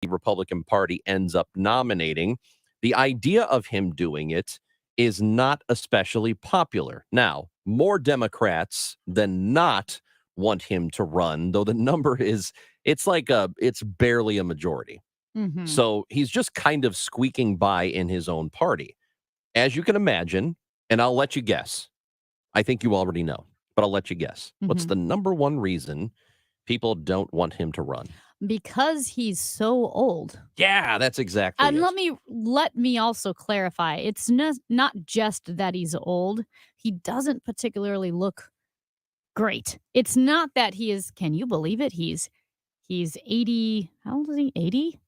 the Republican Party ends up nominating, the idea of him doing it is not especially popular. Now, more Democrats than not want him to run, though the number is it's barely a majority. Mm-hmm. So he's just kind of squeaking by in his own party. As you can imagine, and I'll let you guess. I think you already know, but I'll let you guess. What's Mm-hmm. the number one reason people don't want him to run? Because he's so old. Yeah, that's exactly And it. let me also clarify. It's not just that he's old. He doesn't particularly look great. It's not that he is, can you believe it? He's 80. How old is he? 80?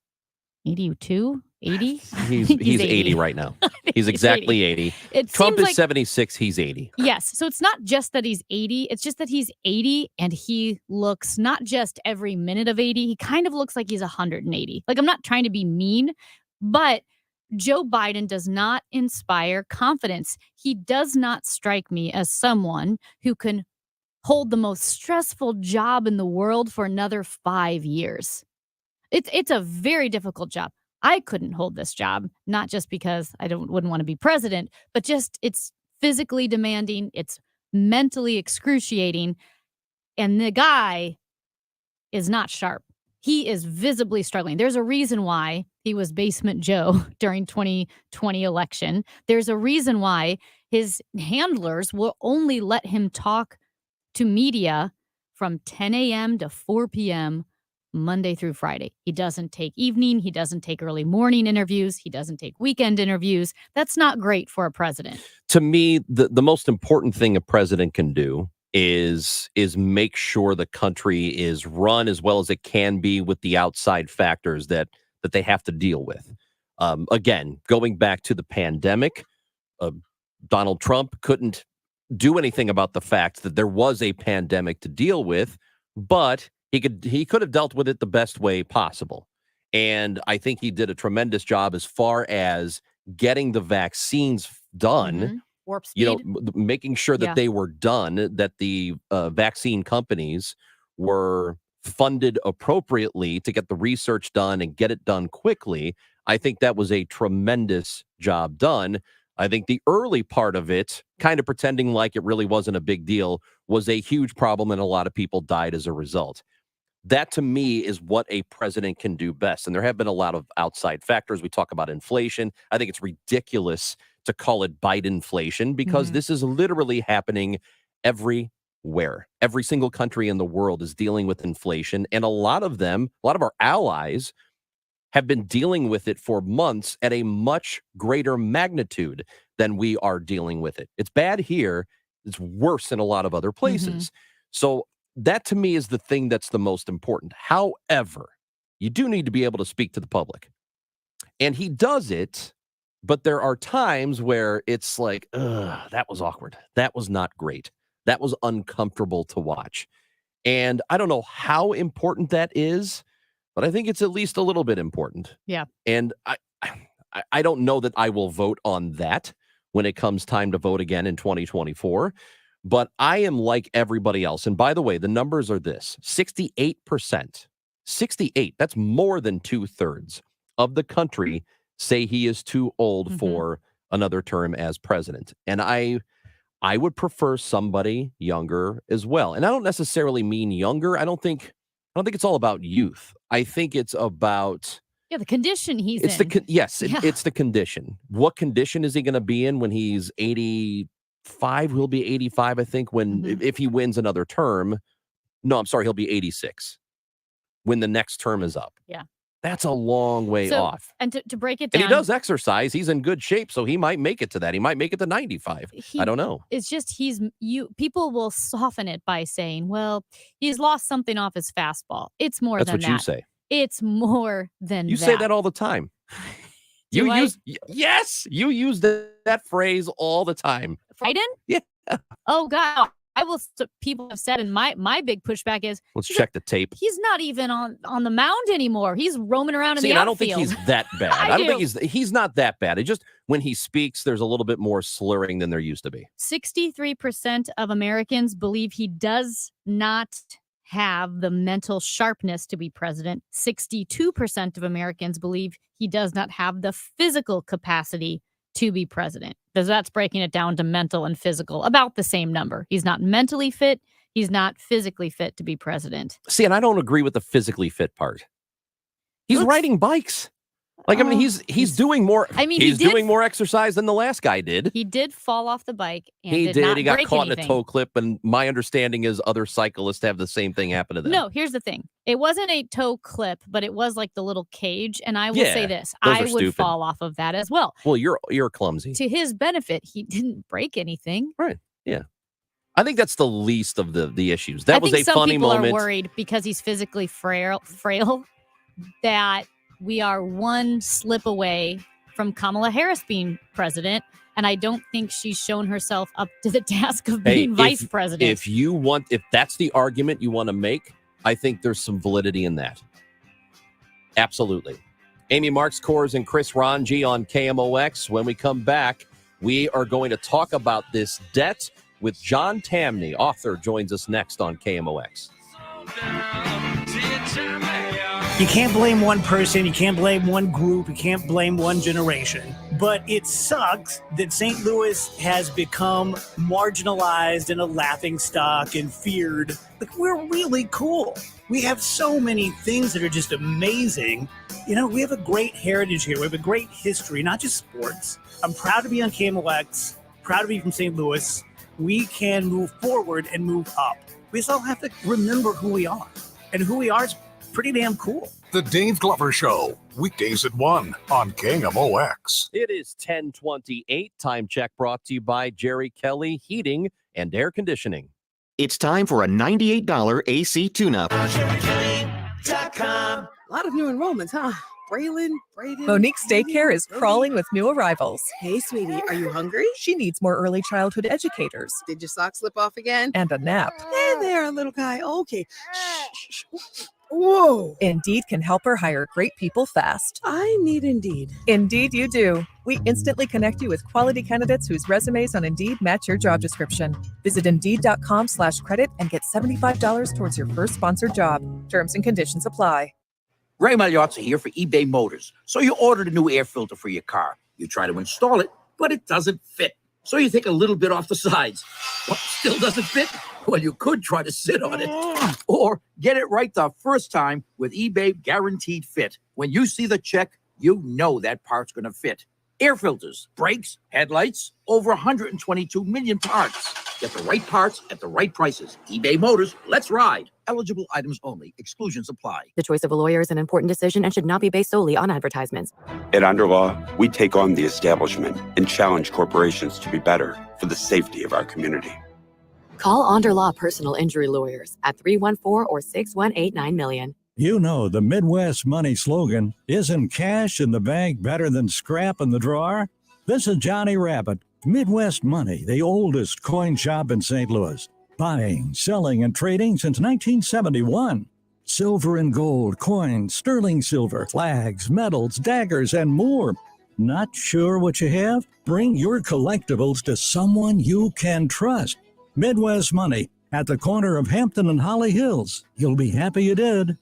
82? 80? He's 80 right now. He's exactly 80. It Trump seems is like 76. He's 80. yes. So it's not just that he's 80. It's just that he's 80 and he looks not just every minute of 80. He kind of looks like he's 180. Like, I'm not trying to be mean, but Joe Biden does not inspire confidence. He does not strike me as someone who can hold the most stressful job in the world for another 5 years. It's a very difficult job. I couldn't hold this job, not just because I wouldn't want to be president, but just it's physically demanding, it's mentally excruciating, and the guy is not sharp. He is visibly struggling. There's a reason why he was Basement Joe during 2020 election. There's a reason why his handlers will only let him talk to media from 10 a.m. to 4 p.m. Monday through Friday. He doesn't take evening. He doesn't take early morning interviews. He doesn't take weekend interviews. That's not great for a president. To me, the most important thing a president can do is make sure the country is run as well as it can be with the outside factors that they have to deal with. Again, going back to the pandemic, Donald Trump couldn't do anything about the fact that there was a pandemic to deal with, but he could have dealt with it the best way possible. And I think he did a tremendous job as far as getting the vaccines done. Mm-hmm. Warp speed. Making sure that they were done, that the vaccine companies were funded appropriately to get the research done and get it done quickly. I think that was a tremendous job done. I think the early part of it, kind of pretending like it really wasn't a big deal, was a huge problem, and a lot of people died as a result. That, to me, is what a president can do best. And there have been a lot of outside factors. We talk about inflation. I think it's ridiculous to call it Bidenflation because this is literally happening everywhere. Every single country in the world is dealing with inflation. And a lot of our allies have been dealing with it for months at a much greater magnitude than we are dealing with it. It's bad here. It's worse in a lot of other places. So that, to me, is the thing that's the most important. However, you do need to be able to speak to the public. And he does it, but there are times where it's like, that was awkward. That was not great. That was uncomfortable to watch. And I don't know how important that is, but I think it's at least a little bit important. Yeah. And I don't know that I will vote on that when it comes time to vote again in 2024. But I am like everybody else. And by the way, the numbers are this: 68%. 68. That's more than 2/3 of the country say he is too old for another term as president. And I would prefer somebody younger as well. And I don't necessarily mean younger. I don't think it's all about youth. I think it's about the condition he's in. It's the condition. What condition is he going to be in when he's 85? He'll be 85, I think, if he wins another term. No, I'm sorry, he'll be 86 when the next term is up. Yeah. That's a long way off. And to break it down. And he does exercise. He's in good shape, so he might make it to that. He might make it to 95. I don't know. It's just people will soften it by saying, well, he's lost something off his fastball. It's more than that. That's what you say. It's more than you that. say that all the time. You use that phrase all the time. Biden? Yeah. Oh God. People have said, and my big pushback is, let's check the tape. He's not even on the mound anymore. He's roaming around in the outfield. I don't think he's that bad. I don't think he's not that bad. It just, when he speaks, there's a little bit more slurring than there used to be. 63% of Americans believe he does not have the mental sharpness to be president. 62% of Americans believe he does not have the physical capacity to be president. Because that's breaking it down to mental and physical, about the same number. He's not mentally fit. He's not physically fit to be president. See, and I don't agree with the physically fit part. He's riding bikes. Like, I mean, he's doing more. I mean, he's doing more exercise than the last guy did. He did fall off the bike. And he did. He got caught anything. in a toe clip, and my understanding is other cyclists have the same thing happen to them. No, here's the thing. It wasn't a toe clip, but it was like the little cage. And I will say this: I would fall off of that as well. Well, you're clumsy. To his benefit, he didn't break anything. Right. Yeah. I think that's the least of the issues. That was a funny some people moment. Are worried because he's physically frail that we are one slip away from Kamala Harris being president, and I don't think she's shown herself up to the task of being vice president. If that's the argument you want to make, I think there's some validity in that. Absolutely. Amy Marks, Kors, and Chris Ranji on KMOX. When we come back, we are going to talk about this debt with John Tamny. Author joins us next on KMOX. You can't blame one person, you can't blame one group, you can't blame one generation. But it sucks that St. Louis has become marginalized and a laughingstock and feared. Like, we're really cool. We have so many things that are just amazing. You know, we have a great heritage here. We have a great history, not just sports. I'm proud to be on KMOX, proud to be from St. Louis. We can move forward and move up. We just all have to remember who we are. And who we are is pretty damn cool. The Dave Glover Show, weekdays at 1 on KMOX. It is 10:28. Time check brought to you by Jerry Kelly Heating and Air Conditioning. It's time for a $98 AC tune-up. A lot of new enrollments, huh? Braylon, Brayden. Monique's daycare is crawling with new arrivals. Hey, sweetie, are you hungry? She needs more early childhood educators. Did your socks slip off again? And a nap. Hey there, little guy. Okay. Shh. Whoa. Indeed can help her hire great people fast. I need Indeed. Indeed you do. We instantly connect you with quality candidates whose resumes on Indeed match your job description. Visit Indeed.com/credit and get $75 towards your first sponsored job. Terms and conditions apply. Ray Magliozzi here for eBay Motors. So you ordered a new air filter for your car. You try to install it, but it doesn't fit. So you take a little bit off the sides. What, still doesn't fit? Well, you could try to sit on it. Or get it right the first time with eBay Guaranteed Fit. When you see the check, you know that part's going to fit. Air filters, brakes, headlights, over 122 million parts. Get the right parts at the right prices. eBay Motors, let's ride. Eligible items only. Exclusions apply. The choice of a lawyer is an important decision and should not be based solely on advertisements. At Underlaw, we take on the establishment and challenge corporations to be better for the safety of our community. Call Underlaw Personal Injury Lawyers at 314 or 618 $9 You know the Midwest Money slogan, isn't cash in the bank better than scrap in the drawer? This is Johnny Rabbit. Midwest Money, the oldest coin shop in St. Louis. Buying, selling, and trading since 1971. Silver and gold, coins, sterling silver, flags, medals, daggers, and more. Not sure what you have? Bring your collectibles to someone you can trust. Midwest Money, at the corner of Hampton and Holly Hills. You'll be happy you did.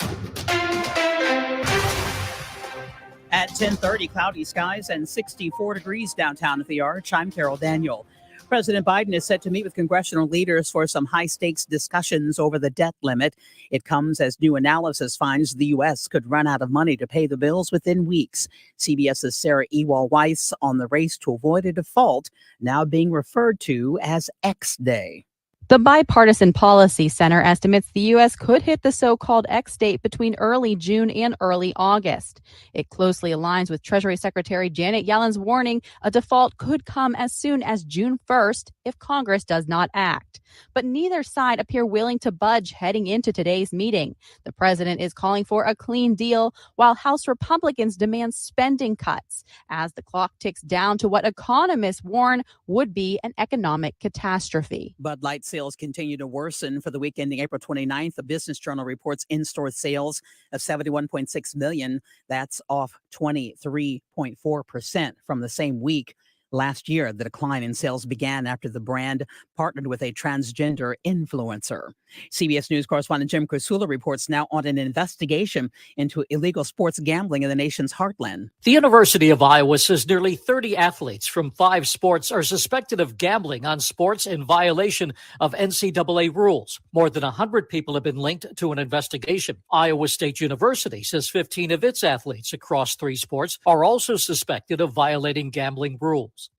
At 10:30, cloudy skies and 64 degrees downtown at the Arch. I'm Carol Daniel. President Biden is set to meet with congressional leaders for some high-stakes discussions over the debt limit. It comes as new analysis finds the U.S. could run out of money to pay the bills within weeks. CBS's Sarah Ewall-Weiss on the race to avoid a default, now being referred to as X Day. The Bipartisan Policy Center estimates the U.S. could hit the so-called X date between early June and early August. It closely aligns with Treasury Secretary Janet Yellen's warning a default could come as soon as June 1st if Congress does not act. But neither side appear willing to budge heading into today's meeting. The president is calling for a clean deal, while House Republicans demand spending cuts as the clock ticks down to what economists warn would be an economic catastrophe. Bud Light sales continue to worsen for the week ending April 29th. The Business Journal reports in-store sales of $71.6 million. That's off 23.4% from the same week last year. The decline in sales began after the brand partnered with a transgender influencer. CBS News correspondent Jim Krasula reports now on an investigation into illegal sports gambling in the nation's heartland. The University of Iowa says nearly 30 athletes from 5 sports are suspected of gambling on sports in violation of NCAA rules. More than 100 people have been linked to an investigation. Iowa State University says 15 of its athletes across 3 sports are also suspected of violating gambling rules.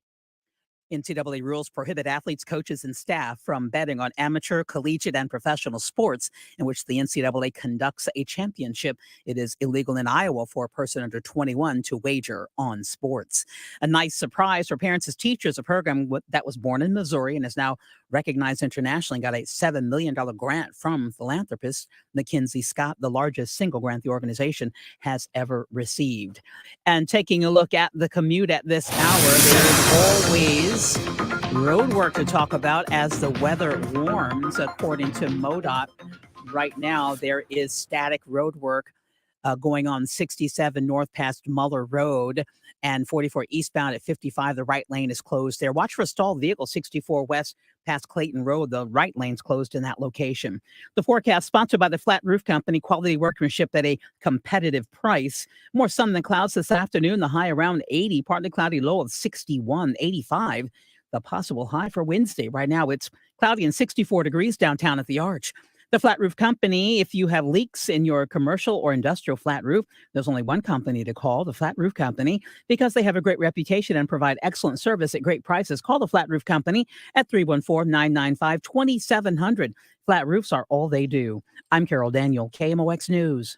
NCAA rules prohibit athletes, coaches, and staff from betting on amateur, collegiate, and professional sports in which the NCAA conducts a championship. It is illegal in Iowa for a person under 21 to wager on sports. A nice surprise for parents as teachers. A program that was born in Missouri and is now recognized internationally got a $7 million grant from philanthropist Mackenzie Scott, the largest single grant the organization has ever received. And taking a look at the commute at this hour, there is always road work to talk about as the weather warms. According to MoDOT, right now there is static road work going on 67 north past Muller Road and 44 eastbound at 55. The right lane is closed there. Watch for a stalled vehicle 64 west past Clayton Road. The right lane's closed in that location. The forecast sponsored by the Flat Roof Company. Quality workmanship at a competitive price. More sun than clouds this afternoon. The high around 80. Partly cloudy, low of 61, 85. The possible high for Wednesday. Right now it's cloudy and 64 degrees downtown at the Arch. The Flat Roof Company, if you have leaks in your commercial or industrial flat roof, there's only one company to call, the Flat Roof Company, because they have a great reputation and provide excellent service at great prices. Call the Flat Roof Company at 314-995-2700. Flat roofs are all they do. I'm Carol Daniel, KMOX News.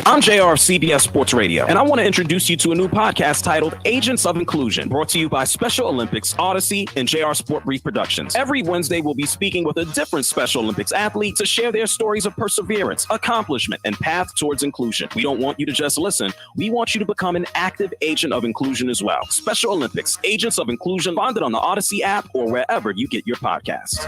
I'm JR of CBS Sports Radio, and I want to introduce you to a new podcast titled Agents of Inclusion, brought to you by Special Olympics, Odyssey, and JR Sport Brief Productions. Every Wednesday, we'll be speaking with a different Special Olympics athlete to share their stories of perseverance, accomplishment, and path towards inclusion. We don't want you to just listen. We want you to become an active agent of inclusion as well. Special Olympics, Agents of Inclusion, find it on the Odyssey app or wherever you get your podcasts.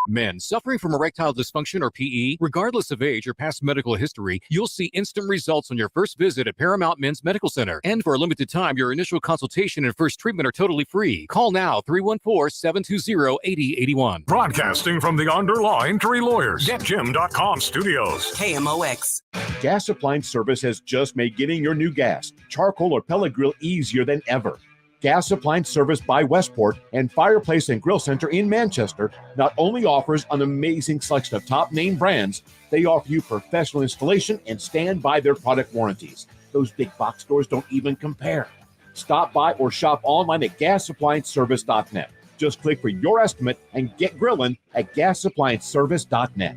Men suffering from erectile dysfunction or PE, regardless of age or past medical history, you'll see instant results on your first visit at Paramount Men's Medical Center. And for a limited time, your initial consultation and first treatment are totally free. Call now, 314-720-8081. Broadcasting from the Underline Tree Lawyers. GetJim.com studios. KMOX. Gas Appliance Service has just made getting your new gas, charcoal, or pellet grill easier than ever. Gas Appliance Service by Westport and Fireplace and Grill Center in Manchester not only offers an amazing selection of top name brands, they offer you professional installation and stand by their product warranties. Those big box stores don't even compare. Stop by or shop online at gasapplianceservice.net. Just click for your estimate and get grilling at gasapplianceservice.net.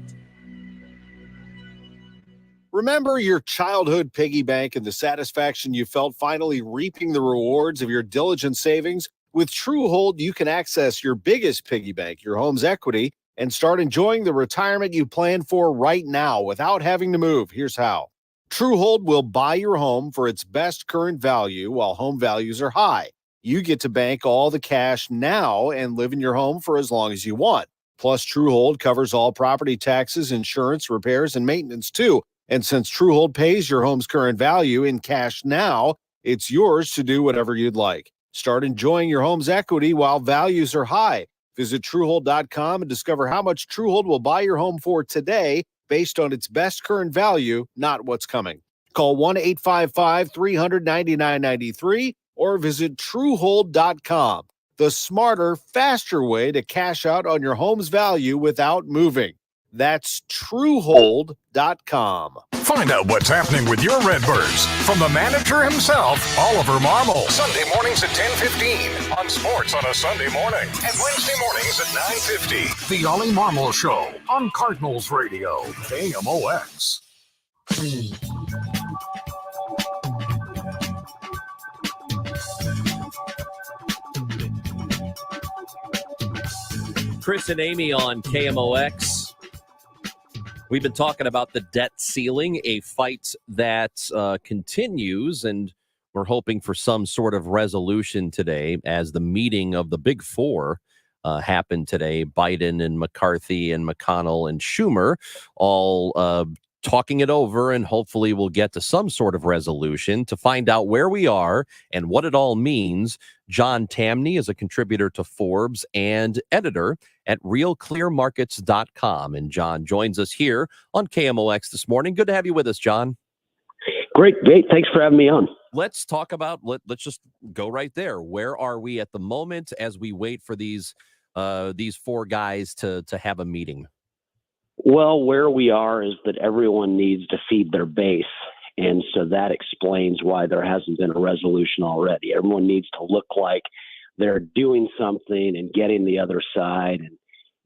Remember your childhood piggy bank and the satisfaction you felt finally reaping the rewards of your diligent savings? With TrueHold, you can access your biggest piggy bank, your home's equity, and start enjoying the retirement you plan for right now without having to move. Here's how. TrueHold will buy your home for its best current value while home values are high. You get to bank all the cash now and live in your home for as long as you want. Plus, TrueHold covers all property taxes, insurance, repairs, and maintenance too. And since TrueHold pays your home's current value in cash now, it's yours to do whatever you'd like. Start enjoying your home's equity while values are high. Visit TrueHold.com and discover how much TrueHold will buy your home for today based on its best current value, not what's coming. Call 1-855-300-9993 or visit TrueHold.com. The smarter, faster way to cash out on your home's value without moving. That's TrueHold.com. Find out what's happening with your Redbirds from the manager himself, Oliver Marmol. Sunday mornings at 10:15 on Sports on a Sunday morning and Wednesday mornings at 9:50. The Ollie Marmol Show on Cardinals Radio, KMOX. Chris and Amy on KMOX. We've been talking about the debt ceiling, a fight that continues, and we're hoping for some sort of resolution today as the meeting of the Big Four happened today. Biden and McCarthy and McConnell and Schumer all talking it over, and hopefully we'll get to some sort of resolution. To find out where we are and what it all means, John Tamny is a contributor to Forbes and editor at realclearmarkets.com. And John joins us here on KMOX this morning. Good to have you with us, John. Great. Thanks for having me on. Let's talk about, let's just go right there. Where are we at the moment as we wait for these four guys to have a meeting? Well, where we are is that everyone needs to feed their base. And so that explains why there hasn't been a resolution already. Everyone needs to look like they're doing something and getting the other side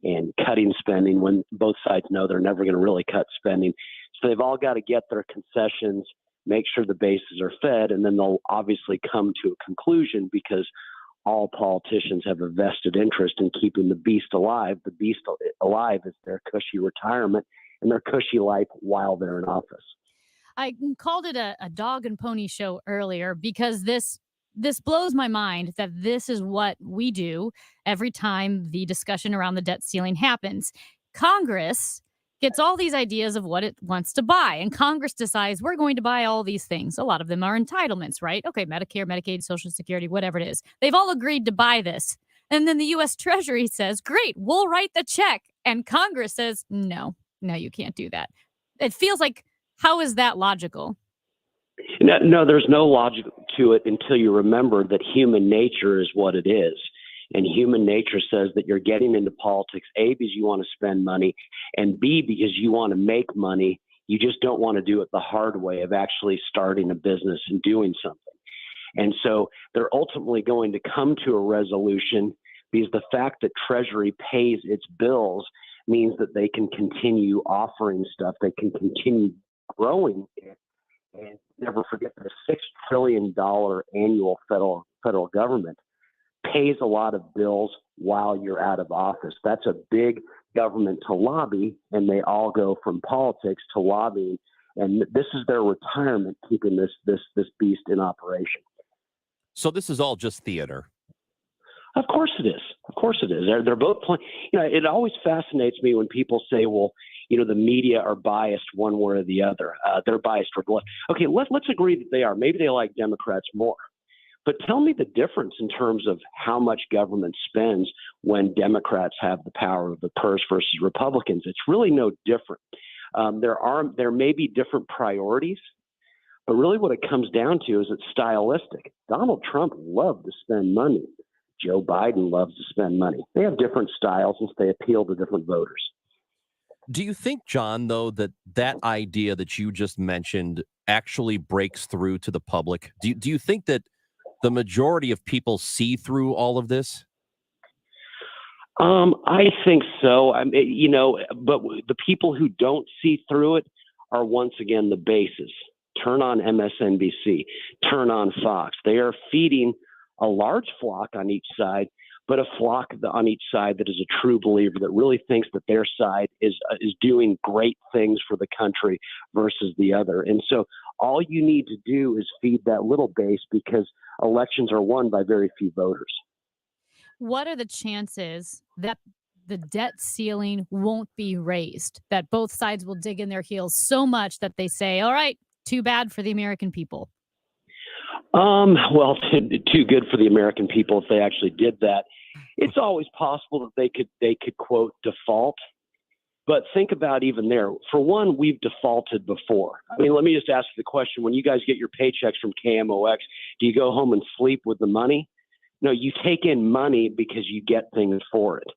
and cutting spending when both sides know they're never going to really cut spending. So they've all got to get their concessions, make sure the bases are fed, and then they'll obviously come to a conclusion because all politicians have a vested interest in keeping the beast alive. The beast alive is their cushy retirement and their cushy life while they're in office. I called it a dog and pony show earlier because this blows my mind that this is what we do every time the discussion around the debt ceiling happens. Congress gets all these ideas of what it wants to buy, and Congress decides we're going to buy all these things. A lot of them are entitlements, right? Okay, Medicare, Medicaid, Social Security, whatever it is. They've all agreed to buy this. And then the U.S. Treasury says, great, we'll write the check. And Congress says, no, you can't do that. It feels like, how is that logical? No, there's no logic to it until you remember that human nature is what it is. And human nature says that you're getting into politics, A, because you want to spend money, and B, because you want to make money. You just don't want to do it the hard way of actually starting a business and doing something. And so they're ultimately going to come to a resolution because the fact that Treasury pays its bills means that they can continue offering stuff. They can continue growing it. And never forget that a $6 trillion annual federal government pays a lot of bills while you're out of office. That's a big government to lobby, and they all go from politics to lobbying. And this is their retirement, keeping this beast in operation. So this is all just theater. Of course it is. Of course it is. They're both playing. It always fascinates me when people say, well, the media are biased one way or the other. They're biased for blood. Okay, let's agree that they are. Maybe they like Democrats more. But tell me the difference in terms of how much government spends when Democrats have the power of the purse versus Republicans. It's really no different. There may be different priorities, but really what it comes down to is it's stylistic. Donald Trump loved to spend money. Joe Biden loves to spend money. They have different styles since they appeal to different voters. Do you think, John, though, that idea that you just mentioned actually breaks through to the public? Do you think that the majority of people see through all of this? I think so. But the people who don't see through it are once again the bases. Turn on MSNBC, turn on Fox. They are feeding a large flock on each side, but a flock on each side that is a true believer that really thinks that their side is doing great things for the country versus the other. And so all you need to do is feed that little base because elections are won by very few voters. What are the chances that the debt ceiling won't be raised, that both sides will dig in their heels so much that they say, all right, too bad for the American people? Well, too good for the American people if they actually did that. It's always possible that they could quote default, but think about even there. For one, we've defaulted before. I mean, let me just ask you the question: when you guys get your paychecks from KMOX, do you go home and sleep with the money? No, you take in money because you get things for it.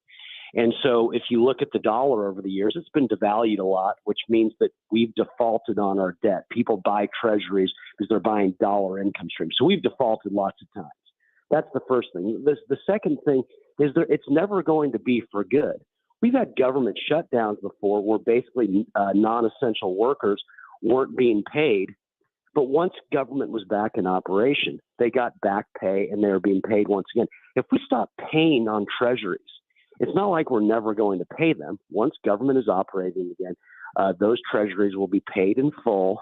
And so if you look at the dollar over the years, it's been devalued a lot, which means that we've defaulted on our debt. People buy treasuries because they're buying dollar income streams. So we've defaulted lots of times. That's the first thing. The second thing is that it's never going to be for good. We've had government shutdowns before where basically non-essential workers weren't being paid. But once government was back in operation, they got back pay and they were being paid once again. If we stop paying on treasuries, it's not like we're never going to pay them. Once government is operating again, those treasuries will be paid in full.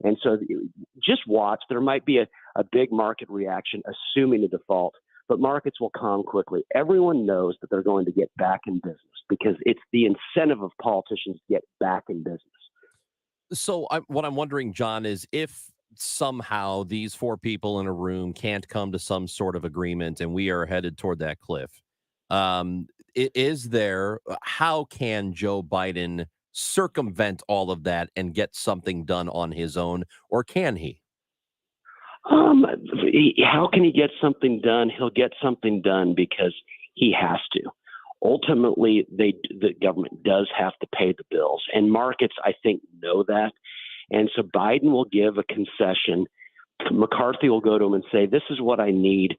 And so just watch. There might be a big market reaction, assuming a default, but markets will calm quickly. Everyone knows that they're going to get back in business because it's the incentive of politicians to get back in business. So what I'm wondering, John, is if somehow these four people in a room can't come to some sort of agreement and we are headed toward that cliff, how can Joe Biden circumvent all of that and get something done on his own, or can he? How can he get something done? He'll get something done because he has to. Ultimately, the government does have to pay the bills, and markets, I think, know that. And so Biden will give a concession. McCarthy will go to him and say, this is what I need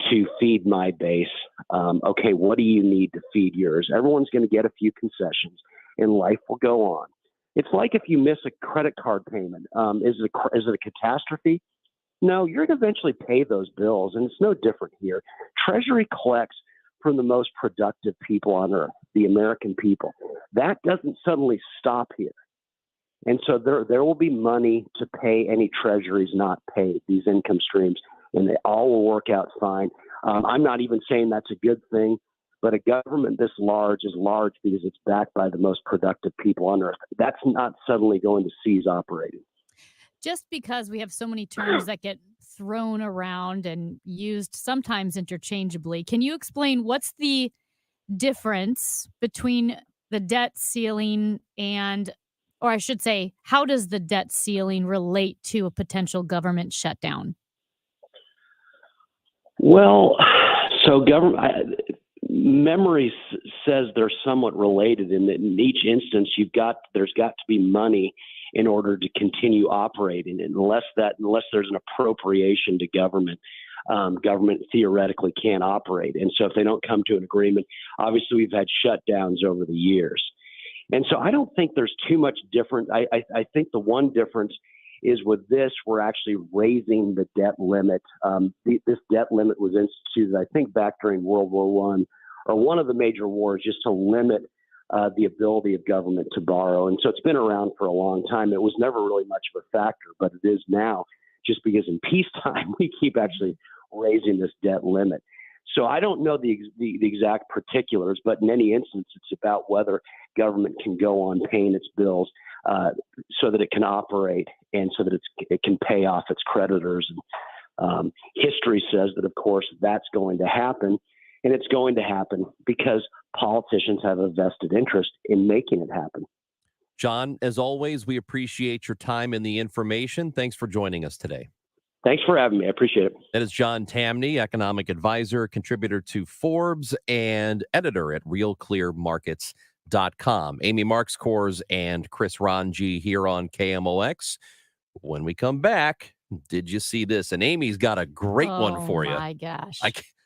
to feed my base. Okay, what do you need to feed yours? Everyone's going to get a few concessions, and life will go on. It's like if you miss a credit card payment. Is it a catastrophe? No, you're going to eventually pay those bills, and it's no different here. Treasury collects from the most productive people on earth, the American people. That doesn't suddenly stop here. And so there will be money to pay any treasuries not paid, these income streams, and they all will work out fine. I'm not even saying that's a good thing, but a government this large is large because it's backed by the most productive people on earth. That's not suddenly going to cease operating. Just because we have so many terms that get thrown around and used sometimes interchangeably, can you explain what's the difference between the debt ceiling or I should say, how does the debt ceiling relate to a potential government shutdown? Well, so memory says they're somewhat related in that in each instance there's got to be money in order to continue operating. And unless there's an appropriation to government, government theoretically can't operate. And so if they don't come to an agreement, obviously we've had shutdowns over the years. And so I don't think there's too much different. I think the one difference is with this, we're actually raising the debt limit. This debt limit was instituted, I think, back during World War I, or one of the major wars, just to limit the ability of government to borrow. And so it's been around for a long time. It was never really much of a factor, but it is now, just because in peacetime, we keep actually raising this debt limit. So I don't know the exact particulars, but in any instance, it's about whether government can go on paying its bills so that it can operate and so that it can pay off its creditors. And history says that, of course, that's going to happen. And it's going to happen because politicians have a vested interest in making it happen. John, as always, we appreciate your time and the information. Thanks for joining us today. Thanks for having me. I appreciate it. That is John Tamny, economic advisor, contributor to Forbes, and editor at RealClearMarkets.com. Amy Marks-Kors and Chris Ranji here on KMOX. When we come back, did you see this? And Amy's got a great one for you. Oh, my gosh.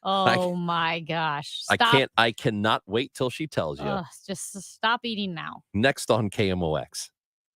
My gosh. Stop. I cannot wait till she tells you. Just stop eating now. Next on KMOX.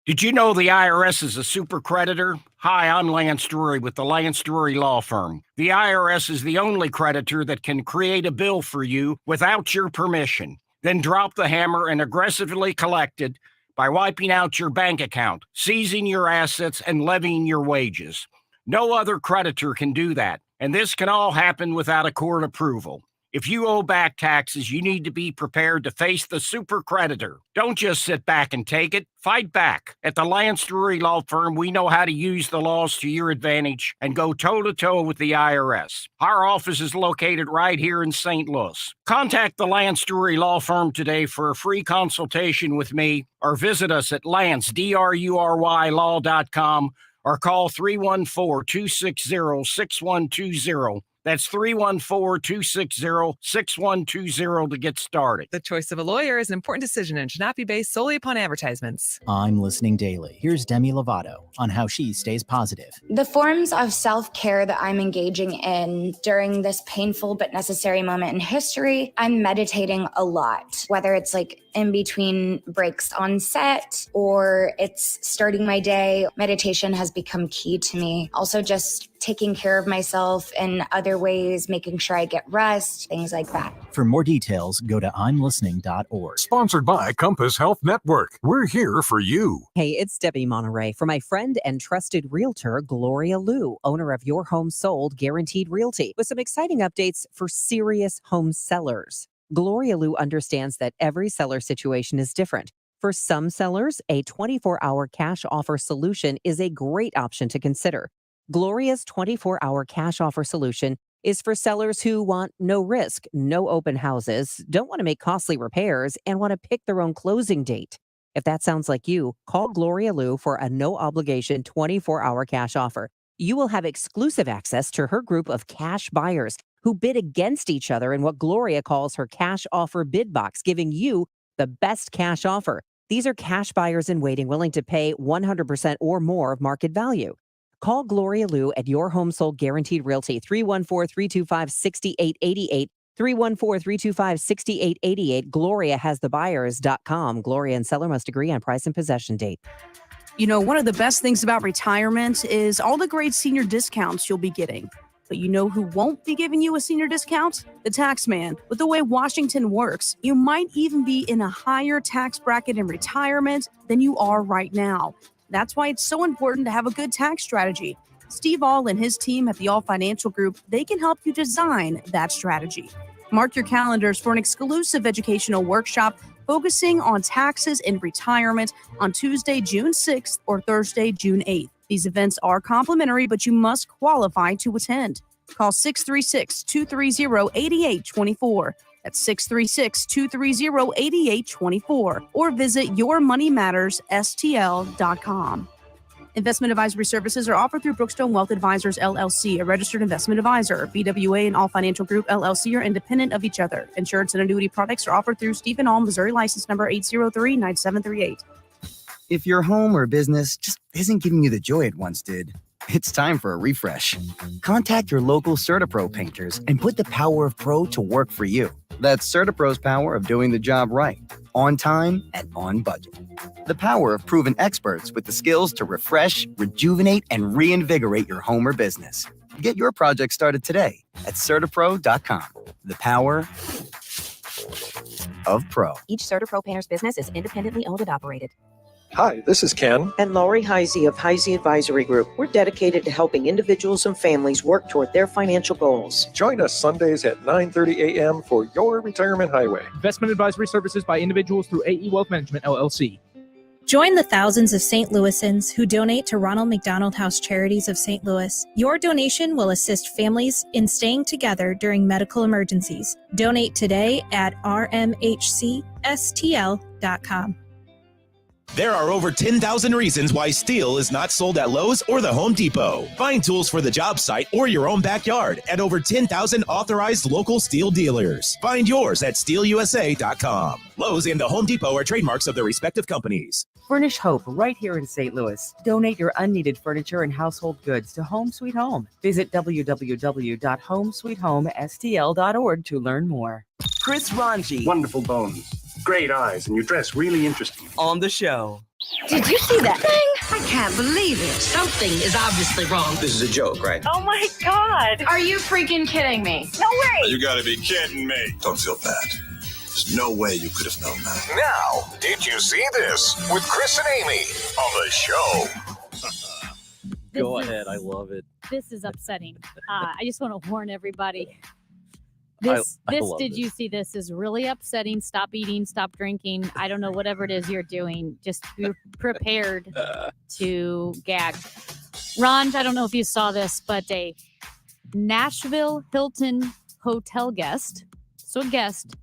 Did you know the IRS is a super creditor? Hi, I'm Lance Drury with the Lance Drury Law Firm. The IRS is the only creditor that can create a bill for you without your permission, then drop the hammer and aggressively collect it by wiping out your bank account, seizing your assets, and levying your wages. No other creditor can do that, and this can all happen without a court approval. If you owe back taxes, you need to be prepared to face the super creditor. Don't just sit back and take it. Fight back. At the Lance Drury Law Firm, we know how to use the laws to your advantage and go toe-to-toe with the IRS. Our office is located right here in St. Louis. Contact the Lance Drury Law Firm today for a free consultation with me, or visit us at lancedrurylaw.com or call 314-260-6120. That's 314-260-6120 to get started. The choice of a lawyer is an important decision and should not be based solely upon advertisements. I'm listening daily. Here's Demi Lovato on how she stays positive. The forms of self-care that I'm engaging in during this painful but necessary moment in history, I'm meditating a lot, whether it's like in between breaks on set or it's starting my day. Meditation has become key to me. Also just taking care of myself in other ways, making sure I get rest, things like that. For more details, go to imlistening.org. Sponsored by Compass Health Network. We're here for you. Hey, it's Debbie Monterey for my friend and trusted realtor, Gloria Liu, owner of Your Home Sold Guaranteed Realty, with some exciting updates for serious home sellers. Gloria Liu understands that every seller situation is different. For some sellers, a 24-hour cash offer solution is a great option to consider. Gloria's 24-hour cash offer solution is for sellers who want no risk, no open houses, don't want to make costly repairs, and want to pick their own closing date. If that sounds like you, call Gloria Liu for a no-obligation 24-hour cash offer. You will have exclusive access to her group of cash buyers who bid against each other in what Gloria calls her cash offer bid box, giving you the best cash offer. These are cash buyers in waiting willing to pay 100% or more of market value. Call Gloria Liu at Your Home Sold Guaranteed Realty, 314-325-6888, 314-325-6888. GloriaHasTheBuyers.com. Gloria and seller must agree on price and possession date. You know, one of the best things about retirement is all the great senior discounts you'll be getting. But you know who won't be giving you a senior discount? The tax man. With the way Washington works, you might even be in a higher tax bracket in retirement than you are right now. That's why it's so important to have a good tax strategy. Steve All and his team at the All Financial Group, they can help you design that strategy. Mark your calendars for an exclusive educational workshop focusing on taxes in retirement on Tuesday, June 6th or Thursday, June 8th. These events are complimentary, but you must qualify to attend. Call 636-230-8824. That's 636-230-8824. Or visit yourmoneymattersstl.com. Investment advisory services are offered through Brookstone Wealth Advisors, LLC, a registered investment advisor. BWA and All Financial Group, LLC are independent of each other. Insurance and annuity products are offered through Stephen All, Missouri license number 803-9738. If your home or business just isn't giving you the joy it once did, it's time for a refresh. Contact your local CertaPro painters and put the power of pro to work for you. That's CertaPro's power of doing the job right, on time and on budget. The power of proven experts with the skills to refresh, rejuvenate, and reinvigorate your home or business. Get your project started today at CertaPro.com. The power of pro. Each CertaPro painter's business is independently owned and operated. Hi, this is Ken. And Laurie Heisey of Heisey Advisory Group. We're dedicated to helping individuals and families work toward their financial goals. Join us Sundays at 9:30 a.m. for Your Retirement Highway. Investment advisory services by individuals through AE Wealth Management, LLC. Join the thousands of St. Louisans who donate to Ronald McDonald House Charities of St. Louis. Your donation will assist families in staying together during medical emergencies. Donate today at rmhcstl.com. There are over 10,000 reasons why steel is not sold at Lowe's or the Home Depot. Find tools for the job site or your own backyard at over 10,000 authorized local steel dealers. Find yours at steelusa.com. Lowe's and the Home Depot are trademarks of their respective companies. Furnish Hope right here in St. Louis. Donate your unneeded furniture and household goods to Home Sweet Home. Visit www.homesweethomestl.org to learn more. Chris Ranji. Wonderful bones. Great eyes, and you dress really interesting. On the show. Did you see that thing? I can't believe it. Something is obviously wrong. This is a joke, right? Oh my God. Are you freaking kidding me? No way. You gotta be kidding me. Don't feel bad. There's no way you could have known that. Now, did you see this with Chris and Amy on the show? Go ahead. I love it. This is upsetting. I just want to warn everybody. I This love did this. you see this is really upsetting. Stop eating, stop drinking. I don't know, whatever it is you're doing. Just be prepared to gag. Ron, I don't know if you saw this, but a Nashville Hilton hotel guest, so a guest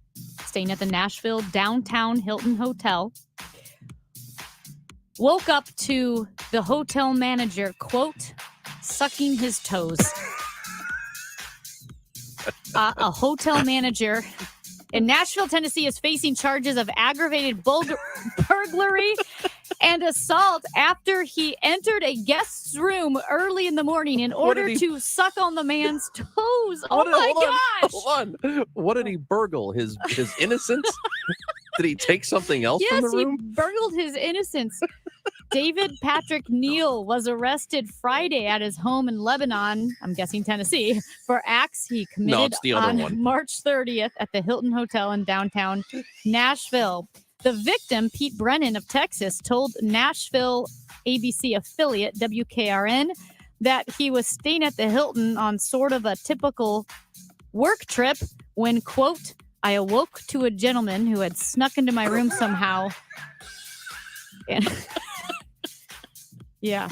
staying at the Nashville downtown Hilton Hotel, woke up to the hotel manager, quote, sucking his toes. A hotel manager in Nashville, Tennessee is facing charges of aggravated burglary and assault after he entered a guest's room early in the morning in order to suck on the man's toes. Oh my gosh! Hold on. What did he burgle? His innocence? Did he take something else from the room? Yes, he burgled his innocence. David Patrick Neal was arrested Friday at his home in Lebanon, I'm guessing Tennessee, for acts he committed it's the other on one. March 30th at the Hilton Hotel in downtown Nashville. The victim, Pete Brennan of Texas, told Nashville ABC affiliate WKRN that he was staying at the Hilton on sort of a typical work trip when, quote, I awoke to a gentleman who had snuck into my room somehow And yeah.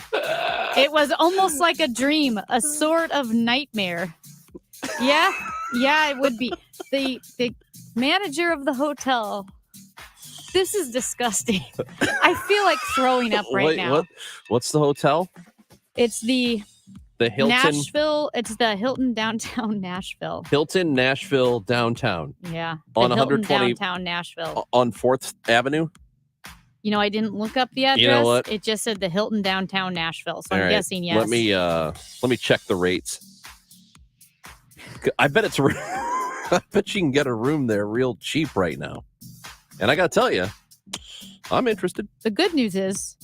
It was almost like a dream, a sort of nightmare. Yeah, it would be. The manager of the hotel. This is disgusting. I feel like throwing up right now. What's the hotel? It's the Hilton. Nashville. It's the Hilton downtown Nashville. Hilton Nashville downtown. Yeah. On the Hilton 120 downtown Nashville. On 4th Avenue. You know, I didn't look up the address. You know what? It just said the Hilton downtown Nashville. So All I'm right. guessing yes. Let me check the rates. I bet it's I bet you can get a room there real cheap right now. And I got to tell you, I'm interested. The good news is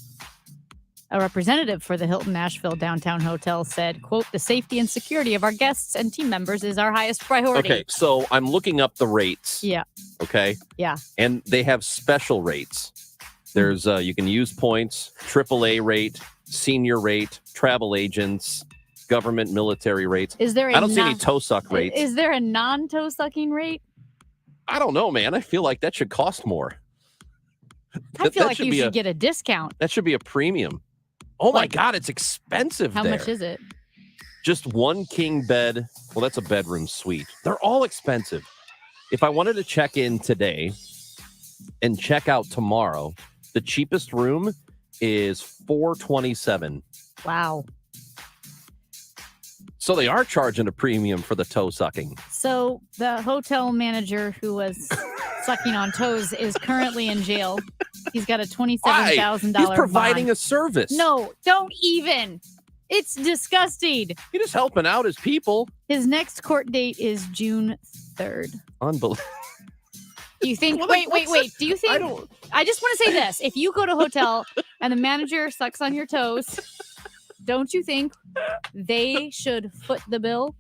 a representative for the Hilton Nashville Downtown Hotel said, quote, the safety and security of our guests and team members is our highest priority. Okay, so I'm looking up the rates. Yeah. Okay. Yeah. And they have special rates. There's you can use points, AAA rate, senior rate, travel agents, government military rates. Is there I don't see any toe suck rates. Is there a non-toe sucking rate? I don't know, man. I feel like that should cost more. I feel like you should get a discount. That should be a premium. Oh my God, it's expensive How there. much is it? Just one king bed. Well, that's a bedroom suite. They're all expensive. If I wanted to check in today and check out tomorrow, the cheapest room is $427. Wow. So they are charging a premium for the toe sucking. So the hotel manager who was sucking on toes is currently in jail. He's got a $27,000 He's providing bond. a service. No, don't even. It's disgusting. He's just helping out his people. His next court date is June 3rd. Unbelievable. Do you think? Well, wait. Do you think? I just want to say this: if you go to a hotel and the manager sucks on your toes, don't you think they should foot the bill?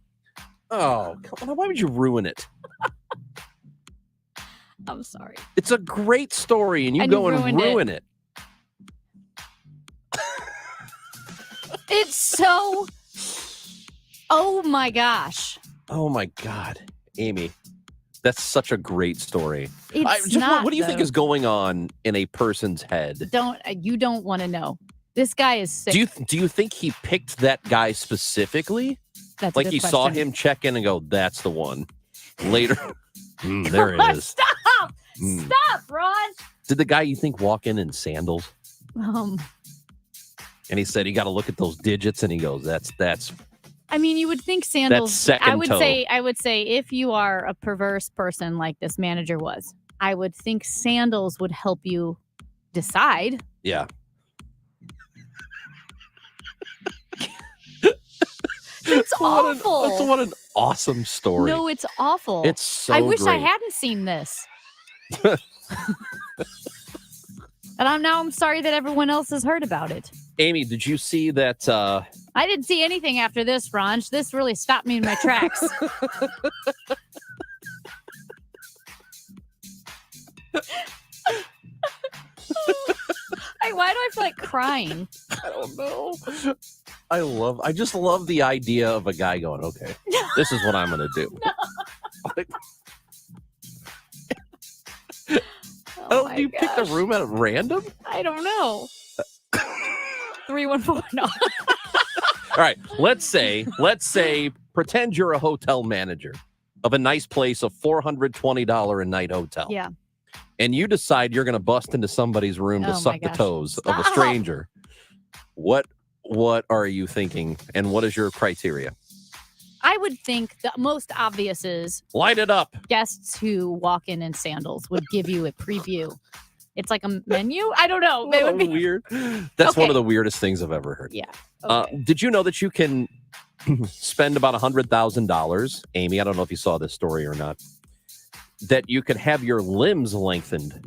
Oh, come on. Why would you ruin it? I'm sorry. It's a great story, and you And go you and ruined ruin it. It's so. Oh my gosh. Oh my God, Amy. That's such a great story. It's not, what do you think though. is going on in a person's head? You don't want to know. This guy is sick. Do you think he picked that guy specifically? That's a like good he saw question. him check in and go, "That's the one." Later, there it is. Stop! Mm. Stop, Ron. Did the guy you think walk in sandals? Um, And he said, "You got to look at those digits," and he goes, "That's." I mean, you would think sandals. second I would toe. say, if you are a perverse person like this manager was, I would think sandals would help you decide. Yeah. It's awful. What an awesome story. No, it's awful. It's so I wish I great. hadn't seen this. And I'm sorry that everyone else has heard about it. Amy, did you see that? I didn't see anything after this, Ronj. This really stopped me in my tracks. Why do I feel like crying? I don't know. I just love the idea of a guy going, "Okay, this is what I'm going to do." Oh, do you pick the room at random? I don't know. 314. No. All right, let's say, pretend you're a hotel manager of a nice place, a $420 a night hotel. Yeah. And you decide you're going to bust into somebody's room to Oh, suck my the gosh. toes of a Stop. stranger. What are you thinking, and what is your criteria? I would think the most obvious is Light it up. guests who walk in sandals would give you a preview. It's like a menu. I don't know. It would be Weird. That's one Okay. of the weirdest things I've ever heard. Yeah. Did you know that you can spend about $100,000, Amy? I don't know if you saw this story or not. That you could have your limbs lengthened.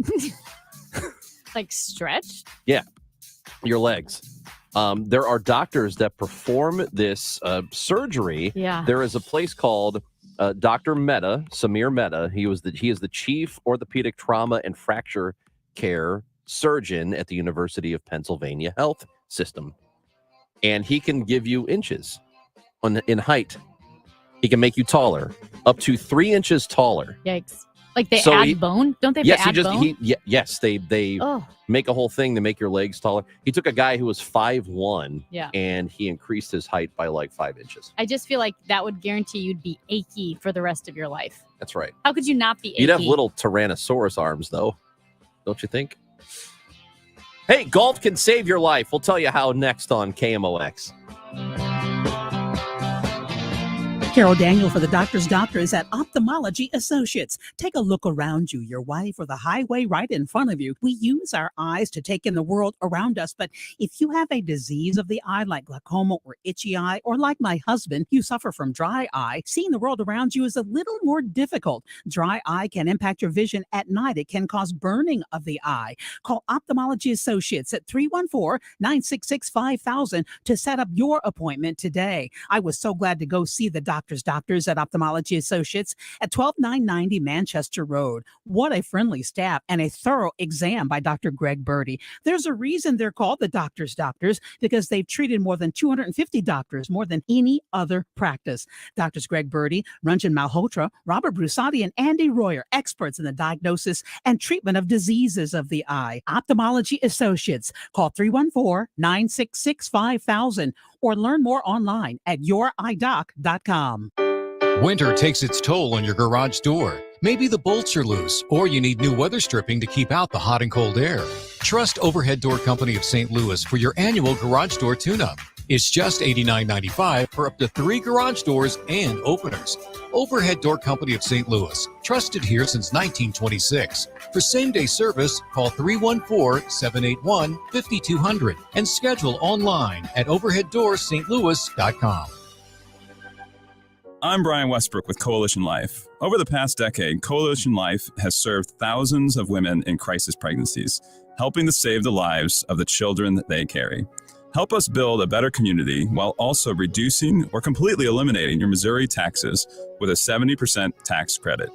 like stretched. Yeah, your legs. There are doctors that perform this surgery. Yeah. There is a place called Dr. Mehta, Samir Mehta. He is the chief orthopedic trauma and fracture care surgeon at the University of Pennsylvania Health System. And he can give you inches in height. He can make you taller, up to 3 inches taller. Yikes. Like they So add bone? Don't they have Yes, to add bone? yes, they Oh. make a whole thing to make your legs taller. He took a guy who was 5'1", Yeah. and he increased his height by like 5 inches. I just feel like that would guarantee you'd be achy for the rest of your life. That's right. How could you not be achy? You'd have little Tyrannosaurus arms, though, don't you think? Hey, golf can save your life. We'll tell you how next on KMOX. Carol Daniel for the Doctor's Doctors at Ophthalmology Associates. Take a look around you, your wife, or the highway right in front of you. We use our eyes to take in the world around us, but if you have a disease of the eye like glaucoma or itchy eye, or like my husband, you suffer from dry eye, seeing the world around you is a little more difficult. Dry eye can impact your vision at night. It can cause burning of the eye. Call Ophthalmology Associates at 314-966-5000 to set up your appointment today. I was so glad to go see the Doctor's Doctors at Ophthalmology Associates at 12990 Manchester Road. What a friendly staff and a thorough exam by Dr. Greg Birdie. There's a reason they're called the Doctor's Doctors, because they've treated more than 250 doctors, more than any other practice. Doctors Greg Birdie, Ranjan Malhotra, Robert Brusati, and Andy Royer, experts in the diagnosis and treatment of diseases of the eye. Ophthalmology Associates. Call 314-966-5000 or learn more online at youridoc.com. Winter takes its toll on your garage door. Maybe the bolts are loose, or you need new weather stripping to keep out the hot and cold air. Trust Overhead Door Company of St. Louis for your annual garage door tune-up. It's just $89.95 for up to 3 garage doors and openers. Overhead Door Company of St. Louis, trusted here since 1926. For same-day service, call 314-781-5200 and schedule online at overheaddoorsstlouis.com. I'm Brian Westbrook with Coalition Life. Over the past decade, Coalition Life has served thousands of women in crisis pregnancies, helping to save the lives of the children that they carry. Help us build a better community while also reducing or completely eliminating your Missouri taxes with a 70% tax credit.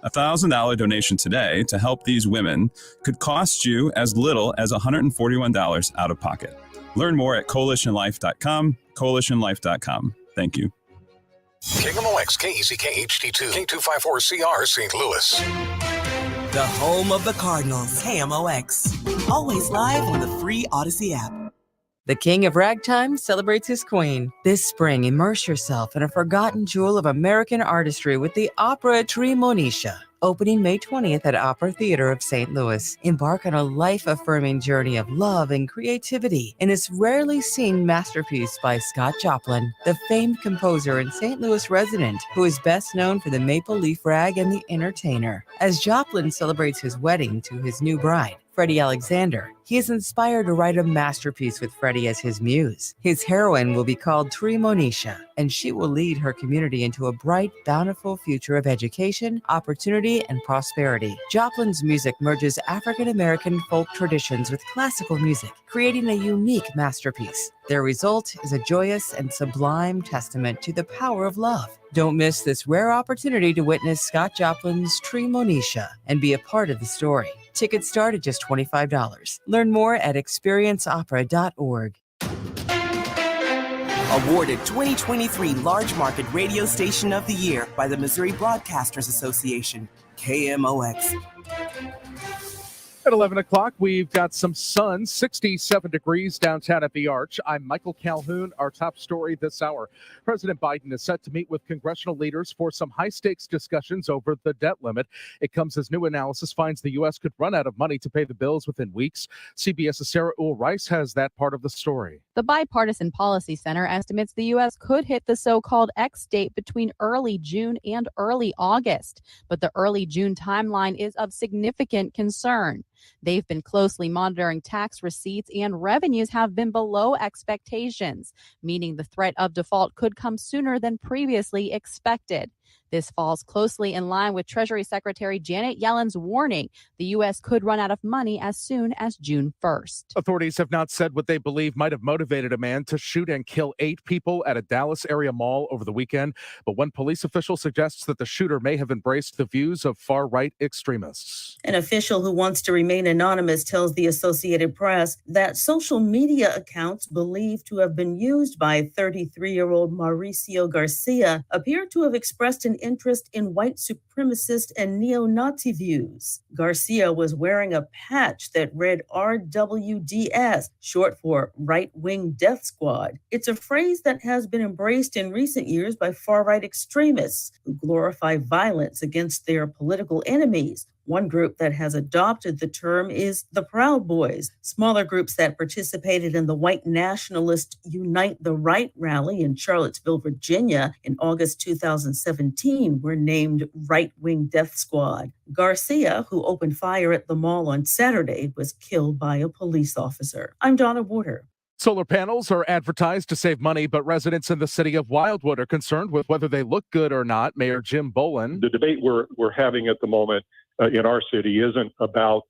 A $1,000 donation today to help these women could cost you as little as $141 out of pocket. Learn more at coalitionlife.com, coalitionlife.com. Thank you. KMOX, KECK HD2, K254CR, St. Louis. The home of the Cardinals, KMOX. Always live on the free Odyssey app. The King of Ragtime celebrates his queen. This spring, immerse yourself in a forgotten jewel of American artistry with the opera Tremonisha. Opening May 20th at Opera Theater of St. Louis. Embark on a life-affirming journey of love and creativity in this rarely seen masterpiece by Scott Joplin, the famed composer and St. Louis resident who is best known for the Maple Leaf Rag and The Entertainer. As Joplin celebrates his wedding to his new bride, Freddie Alexander, he is inspired to write a masterpiece with Freddie as his muse. His heroine will be called Tremonisha, and she will lead her community into a bright, bountiful future of education, opportunity, and prosperity. Joplin's music merges African-American folk traditions with classical music, creating a unique masterpiece. Their result is a joyous and sublime testament to the power of love. Don't miss this rare opportunity to witness Scott Joplin's Tremonisha and be a part of the story. Tickets start at just $25. Learn more at experienceopera.org. Awarded 2023 Large Market Radio Station of the Year by the Missouri Broadcasters Association, KMOX. At 11 o'clock, we've got some sun, 67 degrees downtown at the Arch. I'm Michael Calhoun. Our top story this hour. President Biden is set to meet with congressional leaders for some high-stakes discussions over the debt limit. It comes as new analysis finds the U.S. could run out of money to pay the bills within weeks. CBS's Sarah Uhl-Rice has that part of the story. The Bipartisan Policy Center estimates the U.S. could hit the so-called X date between early June and early August, but the early June timeline is of significant concern. They've been closely monitoring tax receipts, and revenues have been below expectations, meaning the threat of default could come sooner than previously expected. This falls closely in line with Treasury Secretary Janet Yellen's warning the U.S. could run out of money as soon as June 1st. Authorities have not said what they believe might have motivated a man to shoot and kill 8 people at a Dallas area mall over the weekend. But one police official suggests that the shooter may have embraced the views of far-right extremists. An official who wants to remain anonymous tells the Associated Press that social media accounts believed to have been used by 33-year-old Mauricio Garcia appear to have expressed an interest in white supremacist and neo-Nazi views. Garcia was wearing a patch that read RWDS, short for Right Wing Death Squad. It's a phrase that has been embraced in recent years by far-right extremists who glorify violence against their political enemies. One group that has adopted the term is the Proud Boys. Smaller groups that participated in the white nationalist Unite the Right rally in Charlottesville, Virginia in August 2017 were named Right Wing Death Squad. Garcia, who opened fire at the mall on Saturday, was killed by a police officer. I'm Donna Warder. Solar panels are advertised to save money, but residents in the city of Wildwood are concerned with whether they look good or not. Mayor Jim Bolin. The debate we're having at the moment in our city isn't about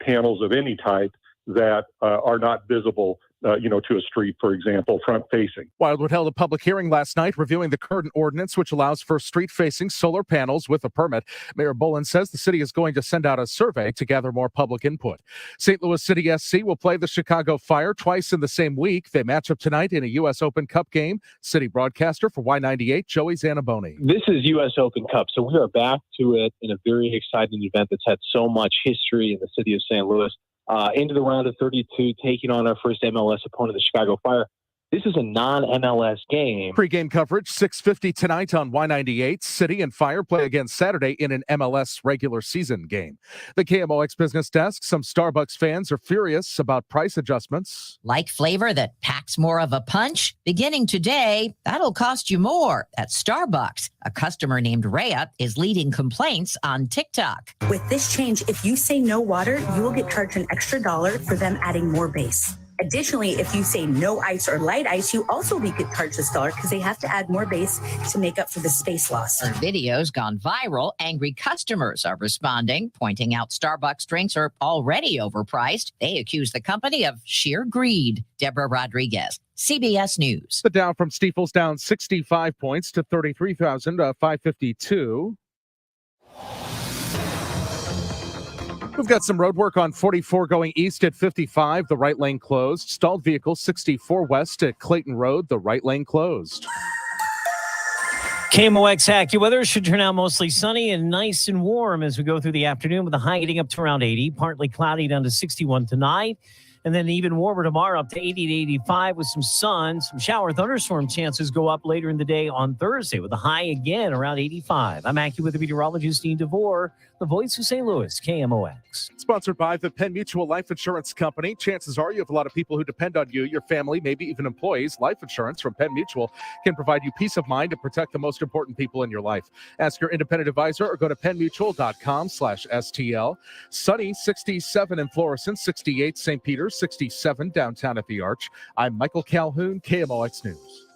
panels of any type that are not visible, to a street, for example, front-facing. Wildwood held a public hearing last night reviewing the current ordinance, which allows for street-facing solar panels with a permit. Mayor Bolin says the city is going to send out a survey to gather more public input. St. Louis City SC will play the Chicago Fire twice in the same week. They match up tonight in a U.S. Open Cup game. City broadcaster for Y98, Joey Zanaboni. This is U.S. Open Cup, so we are back to it in a very exciting event that's had so much history in the city of St. Louis. Into the round of 32, taking on our first MLS opponent, the Chicago Fire. This is a non-MLS game. Pre-game coverage, 6:50 tonight on Y98. City and Fire play again Saturday in an MLS regular season game. The KMOX Business Desk, some Starbucks fans are furious about price adjustments. Like flavor that packs more of a punch? Beginning today, that'll cost you more at Starbucks. A customer named Rhea is leading complaints on TikTok. With this change, if you say no water, you will get charged an extra $1 for them adding more base. Additionally, if you say no ice or light ice, you also will get charged this $1 because they have to add more base to make up for the space loss. Her videos gone viral. Angry customers are responding, pointing out Starbucks drinks are already overpriced. They accuse the company of sheer greed. Deborah Rodriguez, CBS News. The Dow from Stifel's down 65 points to 33,552. We've got some road work on 44 going east at 55. The right lane closed. Stalled vehicle 64 west at Clayton Road. The right lane closed. KMOX AccuWeather should turn out mostly sunny and nice and warm as we go through the afternoon, with the high getting up to around 80. Partly cloudy down to 61 tonight. And then even warmer tomorrow, up to 80 to 85 with some sun. Some shower thunderstorm chances go up later in the day on Thursday with a high again around 85. I'm AccuWeather meteorologist Dean DeVore, the voice of St. Louis, KMOX. Sponsored by the Penn Mutual Life Insurance Company. Chances are you have a lot of people who depend on you, your family, maybe even employees. Life insurance from Penn Mutual can provide you peace of mind to protect the most important people in your life. Ask your independent advisor or go to pennmutual.com/STL. Sunny, 67 in Florissant, 68 St. Peter's, 67 downtown at the Arch. I'm Michael Calhoun, KMOX News.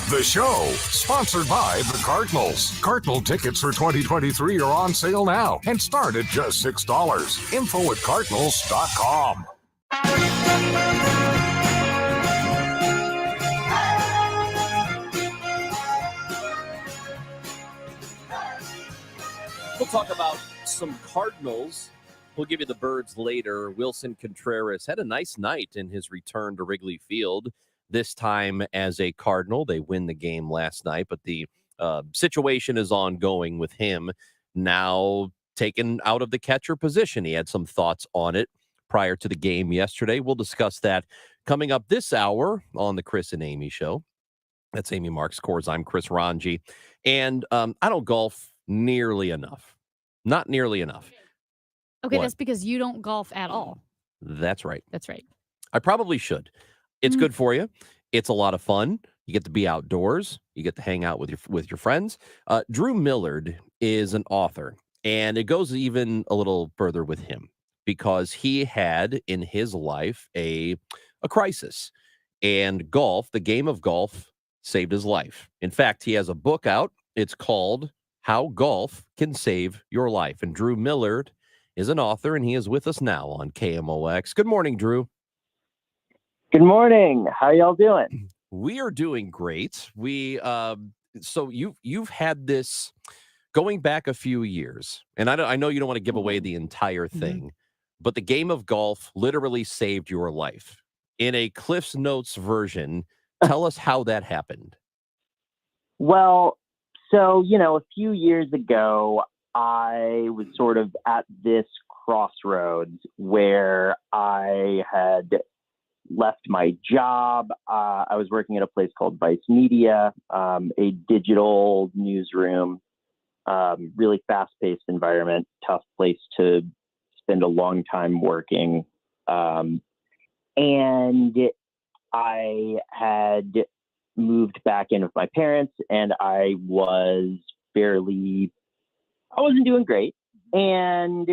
The show, sponsored by the Cardinals. Cardinal tickets for 2023 are on sale now and start at just $6. Info at cardinals.com. We'll talk about some Cardinals. We'll give you the birds later. Wilson Contreras had a nice night in his return to Wrigley Field. This time as a Cardinal. They win the game last night, but the situation is ongoing with him now taken out of the catcher position. He had some thoughts on it prior to the game yesterday. We'll discuss that coming up this hour on the Chris and Amy Show. That's Amy Marks Kors. I'm Chris Ranji. And I don't golf nearly enough. Not nearly enough. Okay, What? that's because you don't golf at all. That's right. That's right. I probably should. It's good for you. It's a lot of fun. You get to be outdoors. You get to hang out with your friends. Drew Millard is an author, and it goes even a little further with him because he had in his life a crisis, and golf, the game of golf, saved his life. In fact, he has a book out. It's called How Golf Can Save Your Life, and Drew Millard is an author, and he is with us now on KMOX. Good morning, Drew. Good morning. How y'all doing? We are doing great. We so you've had this going back a few years, and I know you don't want to give away the entire thing, but the game of golf literally saved your life. In a Cliff's Notes version, tell us how that happened. Well, So, a few years ago, I was sort of at this crossroads where I had left my job. I was working at a place called Vice Media, a digital newsroom, really fast-paced environment, tough place to spend a long time working. And I had moved back in with my parents, and I wasn't doing great. And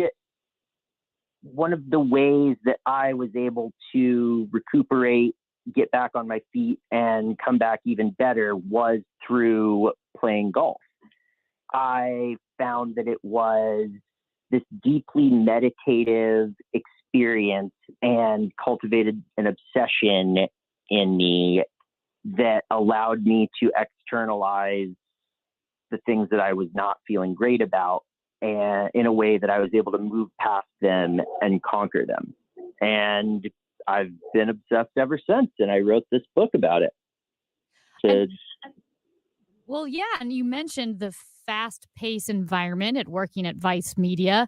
one of the ways that I was able to recuperate, get back on my feet, and come back even better was through playing golf. I found that it was this deeply meditative experience and cultivated an obsession in me that allowed me to externalize the things that I was not feeling great about, and in a way that I was able to move past them and conquer them. And I've been obsessed ever since. And I wrote this book about it. Well, yeah. And you mentioned the fast-paced environment at working at Vice Media.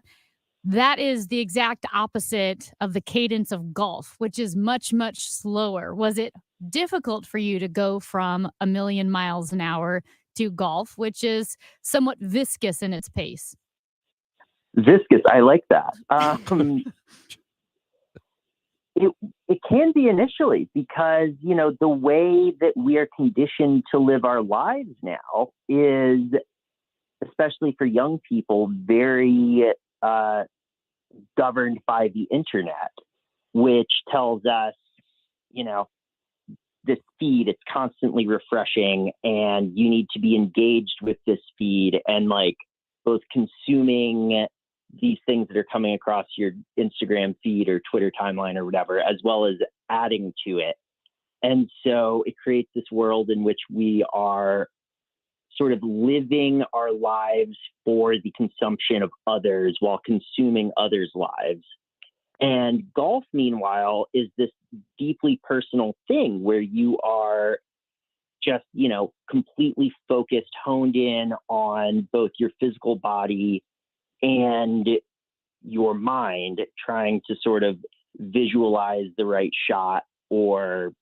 That is the exact opposite of the cadence of golf, which is much, much slower. Was it difficult for you to go from 1,000,000 miles an hour to golf, which is somewhat viscous in its pace? Viscous, I like that. It can be initially because, the way that we are conditioned to live our lives now is, especially for young people, very governed by the internet, which tells us, this feed, it's constantly refreshing and you need to be engaged with this feed and both consuming these things that are coming across your Instagram feed or Twitter timeline or whatever, as well as adding to it. And so it creates this world in which we are sort of living our lives for the consumption of others while consuming others' lives. And golf, meanwhile, is this deeply personal thing where you are just, completely focused, honed in on both your physical body and your mind, trying to sort of visualize the right shot or,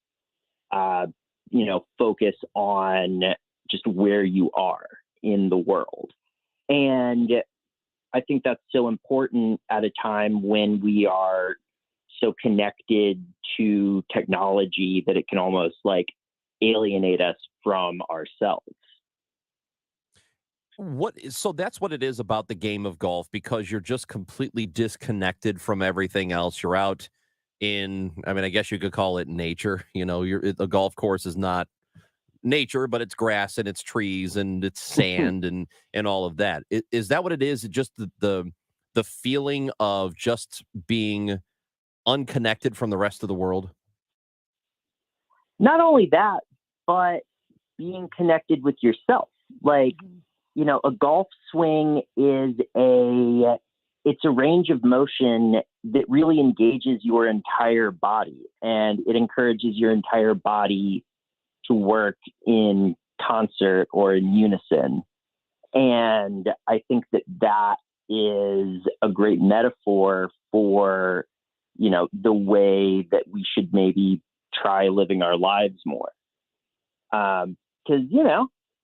focus on just where you are in the world. And I think that's so important at a time when we are so connected to technology that it can almost alienate us from ourselves. So that's what it is about the game of golf, because you're just completely disconnected from everything else. You're out I guess you could call it nature. A golf course is not nature, but it's grass and it's trees and it's sand and all of that. Is that what it is? Just the feeling of just being unconnected from the rest of the world? Not only that, but being connected with yourself. A golf swing is it's a range of motion that really engages your entire body, and it encourages your entire body to work in concert or in unison. And I think that is a great metaphor for, the way that we should maybe try living our lives more. Because,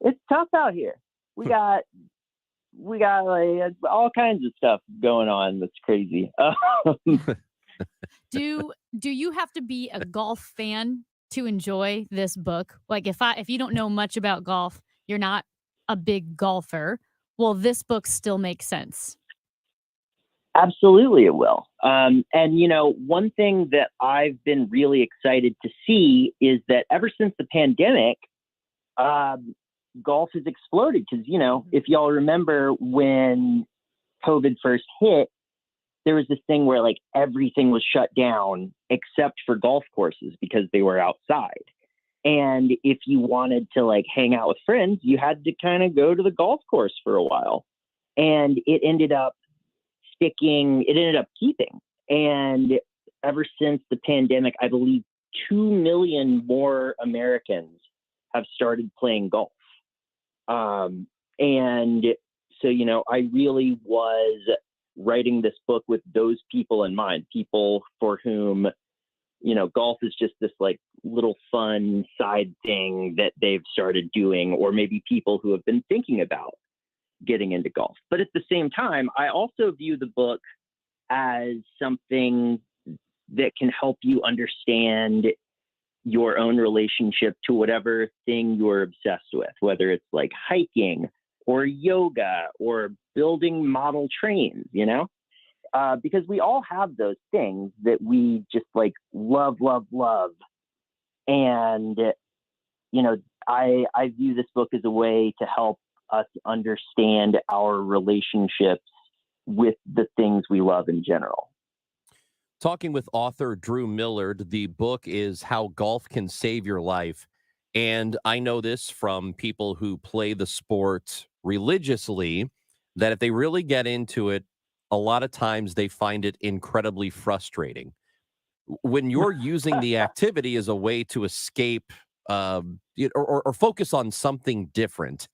it's tough out here. We got all kinds of stuff going on that's crazy. Do you have to be a golf fan to enjoy this book? If you don't know much about golf, you're not a big golfer, well, this book still makes sense. Absolutely, it will. And one thing that I've been really excited to see is that ever since the pandemic, golf has exploded. Because, if y'all remember when COVID first hit, there was this thing where everything was shut down except for golf courses because they were outside. And if you wanted to hang out with friends, you had to kind of go to the golf course for a while. And it ended up keeping. And ever since the pandemic, I believe 2 million more Americans have started playing golf. And so, I really was writing this book with those people in mind, people for whom, golf is just this like little fun side thing that they've started doing, or maybe people who have been thinking about getting into golf. But at the same time, I also view the book as something that can help you understand your own relationship to whatever thing you're obsessed with, whether it's like hiking or yoga or building model trains, because we all have those things that we just like love. And, I view this book as a way to help us understand our relationships with the things we love in general. Talking with author Drew Millard, the book is How Golf Can Save Your Life. And I know this from people who play the sport religiously, that if they really get into it, a lot of times they find it incredibly frustrating. When you're using the activity as a way to escape or focus on something different,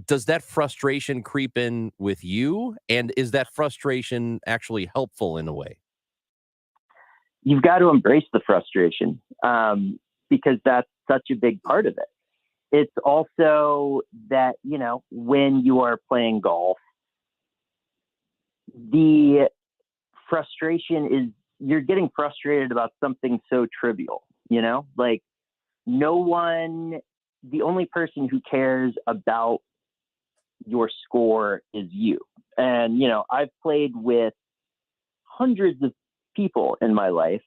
does that frustration creep in with you? And is that frustration actually helpful in a way? You've got to embrace the frustration because that's such a big part of it. It's also that, when you are playing golf, the frustration is you're getting frustrated about something so trivial, like the only person who cares about your score is you. And, I've played with hundreds of people in my life,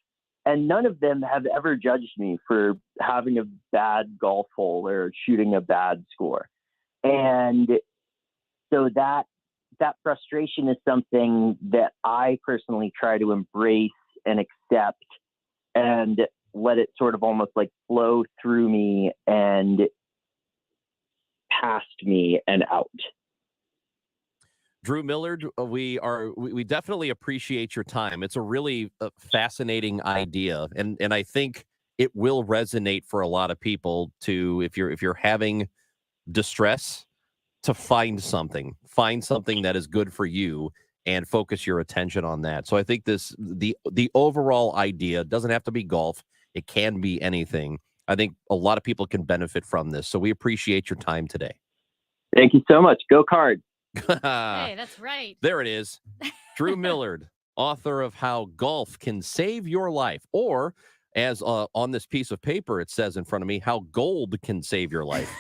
and none of them have ever judged me for having a bad golf hole or shooting a bad score. And so that frustration is something that I personally try to embrace and accept and let it sort of almost like flow through me and past me and out. Drew Millard, we definitely appreciate your time. It's a really fascinating idea, and I think it will resonate for a lot of people to, if you're having distress, to find something that is good for you and focus your attention on that. So I think the overall idea doesn't have to be golf. It can be anything. I think a lot of people can benefit from this. So we appreciate your time today. Thank you so much. Go Cards. Hey, that's right. There it is. Drew Millard, author of How Golf Can Save Your Life, or as on this piece of paper it says in front of me, How Gold Can Save Your Life,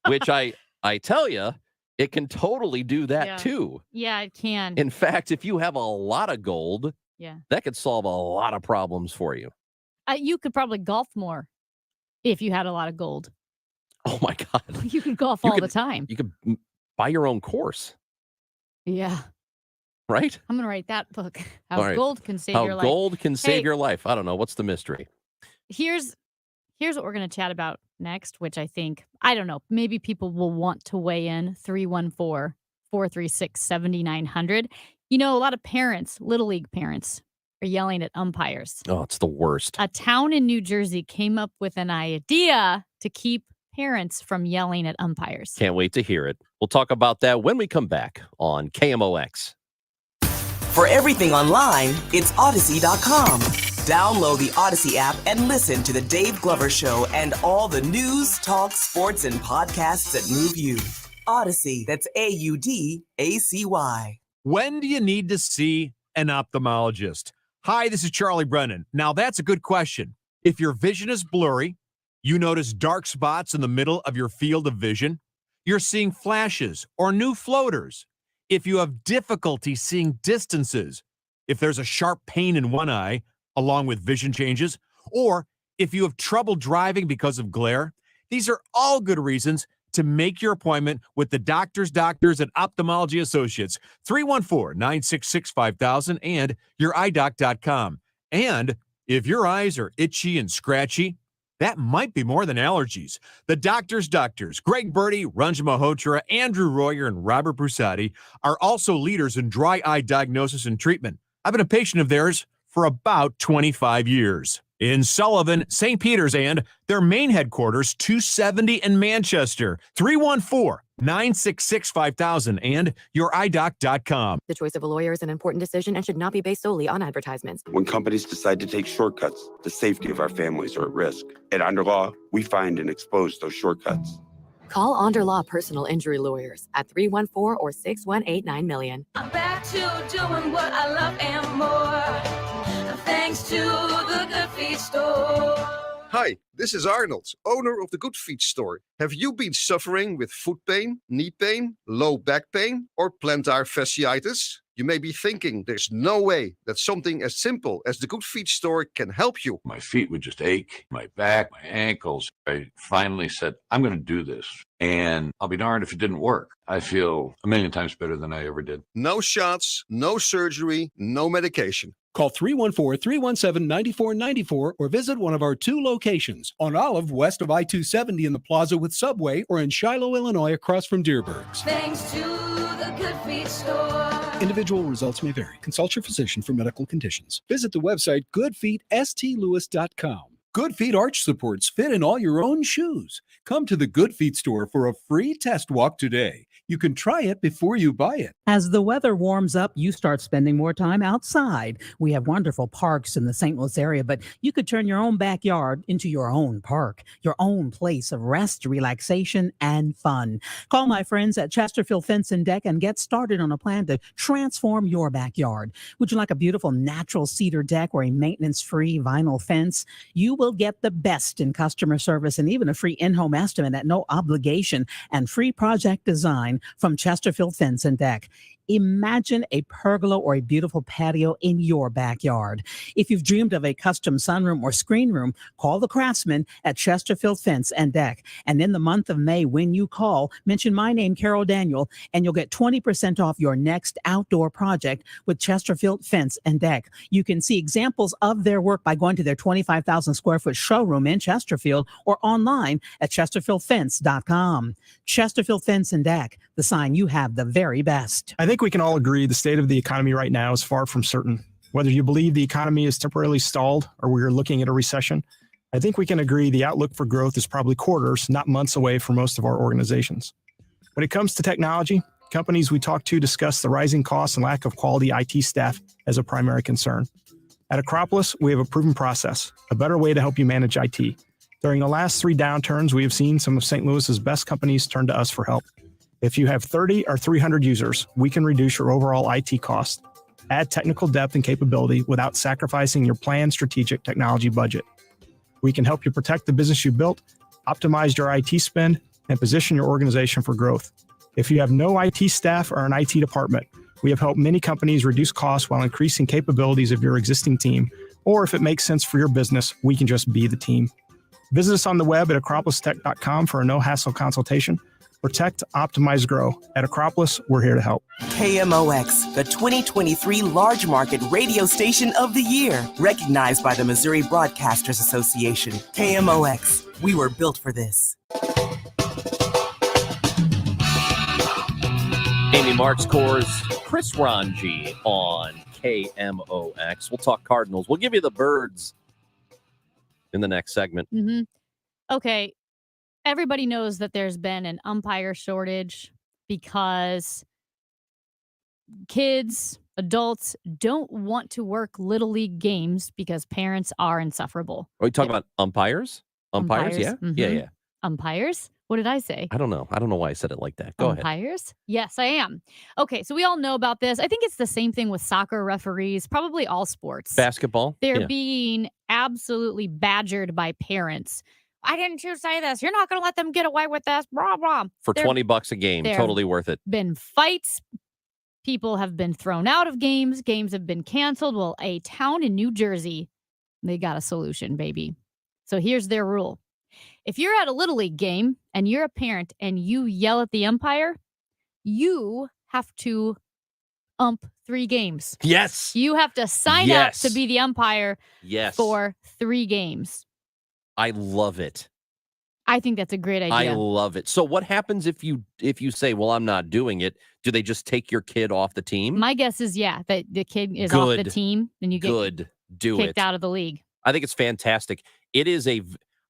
which I tell you, it can totally do that too. Yeah, it can. In fact, if you have a lot of gold, that could solve a lot of problems for you. You could probably golf more if you had a lot of gold. Oh my God. You could golf all the time. You could buy your own course. Yeah. Right? I'm going to write that book. How Gold Can Save Your Life. How Gold Can Save Your Life. I don't know. What's the mystery? Here's what we're going to chat about next, which I think, I don't know, maybe people will want to weigh in. 314-436-7900. A lot of parents, Little League parents, are yelling at umpires. Oh, it's the worst. A town in New Jersey came up with an idea to keep parents from yelling at umpires. Can't wait to hear it. We'll talk about that when we come back on KMOX. For everything online, it's Odyssey.com. Download the Odyssey app and listen to The Dave Glover Show and all the news, talk, sports, and podcasts that move you. Odyssey, that's AUDACY. When do you need to see an ophthalmologist? Hi, this is Charlie Brennan. Now, that's a good question. If your vision is blurry, you notice dark spots in the middle of your field of vision, you're seeing flashes or new floaters, if you have difficulty seeing distances, if there's a sharp pain in one eye, along with vision changes, or if you have trouble driving because of glare, these are all good reasons to make your appointment with the doctors at Ophthalmology Associates, 314-966-5000 and youridoc.com. And if your eyes are itchy and scratchy, that might be more than allergies. The doctors, Greg Birdie, Ranjan Malhotra, Andrew Royer, and Robert Brusati are also leaders in dry eye diagnosis and treatment. I've been a patient of theirs for about 25 years. in Sullivan, St. Peter's, and their main headquarters, 270 in Manchester, 314-966-5000, and youridoc.com. The choice of a lawyer is an important decision and should not be based solely on advertisements. When companies decide to take shortcuts, the safety of our families are at risk. At Underlaw, we find and expose those shortcuts. Call Onderlaw Personal Injury Lawyers at 314 or 618 $9 I'm back to doing what I love and more. Thanks to the Good Feet store. Hi, this is Arnold, owner of the Good Feet store. Have you been suffering with foot pain, knee pain, low back pain, or plantar fasciitis? You may be thinking there's no way that something as simple as the Good Feet store can help you. My feet would just ache, my back, my ankles. I finally said, I'm going to do this. And I'll be darned if it didn't work. I feel a million times better than I ever did. No shots, no surgery, no medication. Call 314-317-9494 or visit one of our 2 locations on Olive west of I-270 in the plaza with Subway or in Shiloh, Illinois across from Deerbergs. Thanks to the Good Feet store. Individual results may vary. Consult your physician for medical conditions. Visit the website goodfeetstlewis.com. Good Feet arch supports fit in all your own shoes. Come to the Good Feet store for a free test walk today. You can try it before you buy it. As the weather warms up, you start spending more time outside. We have wonderful parks in the St. Louis area, but you could turn your own backyard into your own park, your own place of rest, relaxation, and fun. Call my friends at Chesterfield Fence and Deck and get started on a plan to transform your backyard. Would you like a beautiful natural cedar deck or a maintenance-free vinyl fence? You will get the best in customer service and even a free in-home estimate at no obligation and free project design from Chesterfield Fence and Deck. Imagine a pergola or a beautiful patio in your backyard. If you've dreamed of a custom sunroom or screen room, call the craftsman at Chesterfield Fence and Deck. And in the month of May, when you call, mention my name, Carol Daniel, and you'll get 20% off your next outdoor project with Chesterfield Fence and Deck. You can see examples of their work by going to their 25,000 square foot showroom in Chesterfield or online at chesterfieldfence.com. Chesterfield Fence and Deck, the sign you have the very best. I think we can all agree the state of the economy right now is far from certain. Whether you believe the economy is temporarily stalled or we're looking at a recession, I think we can agree the outlook for growth is probably quarters, not months away for most of our organizations. When it comes to technology, companies we talk to discuss the rising costs and lack of quality IT staff as a primary concern. At Acropolis, we have a proven process, a better way to help you manage IT. During the last 3 downturns, we have seen some of St. Louis's best companies turn to us for help. If you have 30 or 300 users, we can reduce your overall IT cost, add technical depth and capability without sacrificing your planned strategic technology budget. We can help you protect the business you built, optimize your IT spend, and position your organization for growth. If you have no IT staff or an IT department, we have helped many companies reduce costs while increasing capabilities of your existing team. Or if it makes sense for your business, we can just be the team. Visit us on the web at acropolistech.com for a no-hassle consultation. Protect, optimize, grow. At Acropolis, we're here to help. KMOX, the 2023 Large Market Radio Station of the Year, recognized by the Missouri Broadcasters Association. KMOX, we were built for this. Amy Marks Coors, Chris Ranji on KMOX. We'll talk Cardinals. We'll give you the birds in the next segment. Mm-hmm. Okay. Everybody knows that there's been an umpire shortage because kids, adults don't want to work Little League games because parents are insufferable. Are we talking about umpires? Umpires? Yeah? Mhm. Yeah. Umpires? What did I say? I don't know. I don't know why I said it like that. Go ahead. Umpires? Yes, I am. Okay, so we all know about this. I think it's the same thing with soccer referees, probably all sports. Basketball? They're Yeah. being absolutely badgered by parents. Why didn't you say this? You're not going to let them get away with this. Blah, blah. For There- $20 a game. there Totally worth it. been fights. People have been thrown out of games. Games have been canceled. Well, a town in New Jersey, they got a solution, baby. So here's their rule. If you're at a Little League game and you're a parent and you yell at the umpire, you have to ump 3 games. Yes. You have to sign Yes. up to be the umpire Yes. for 3 games. I love it. I think that's a great idea. I love it. So what happens if you say, well, I'm not doing it? Do they just take your kid off the team? My guess is, yeah, that the kid is off the Good. team and you get Good. Do kicked it. out of the league. I think it's fantastic.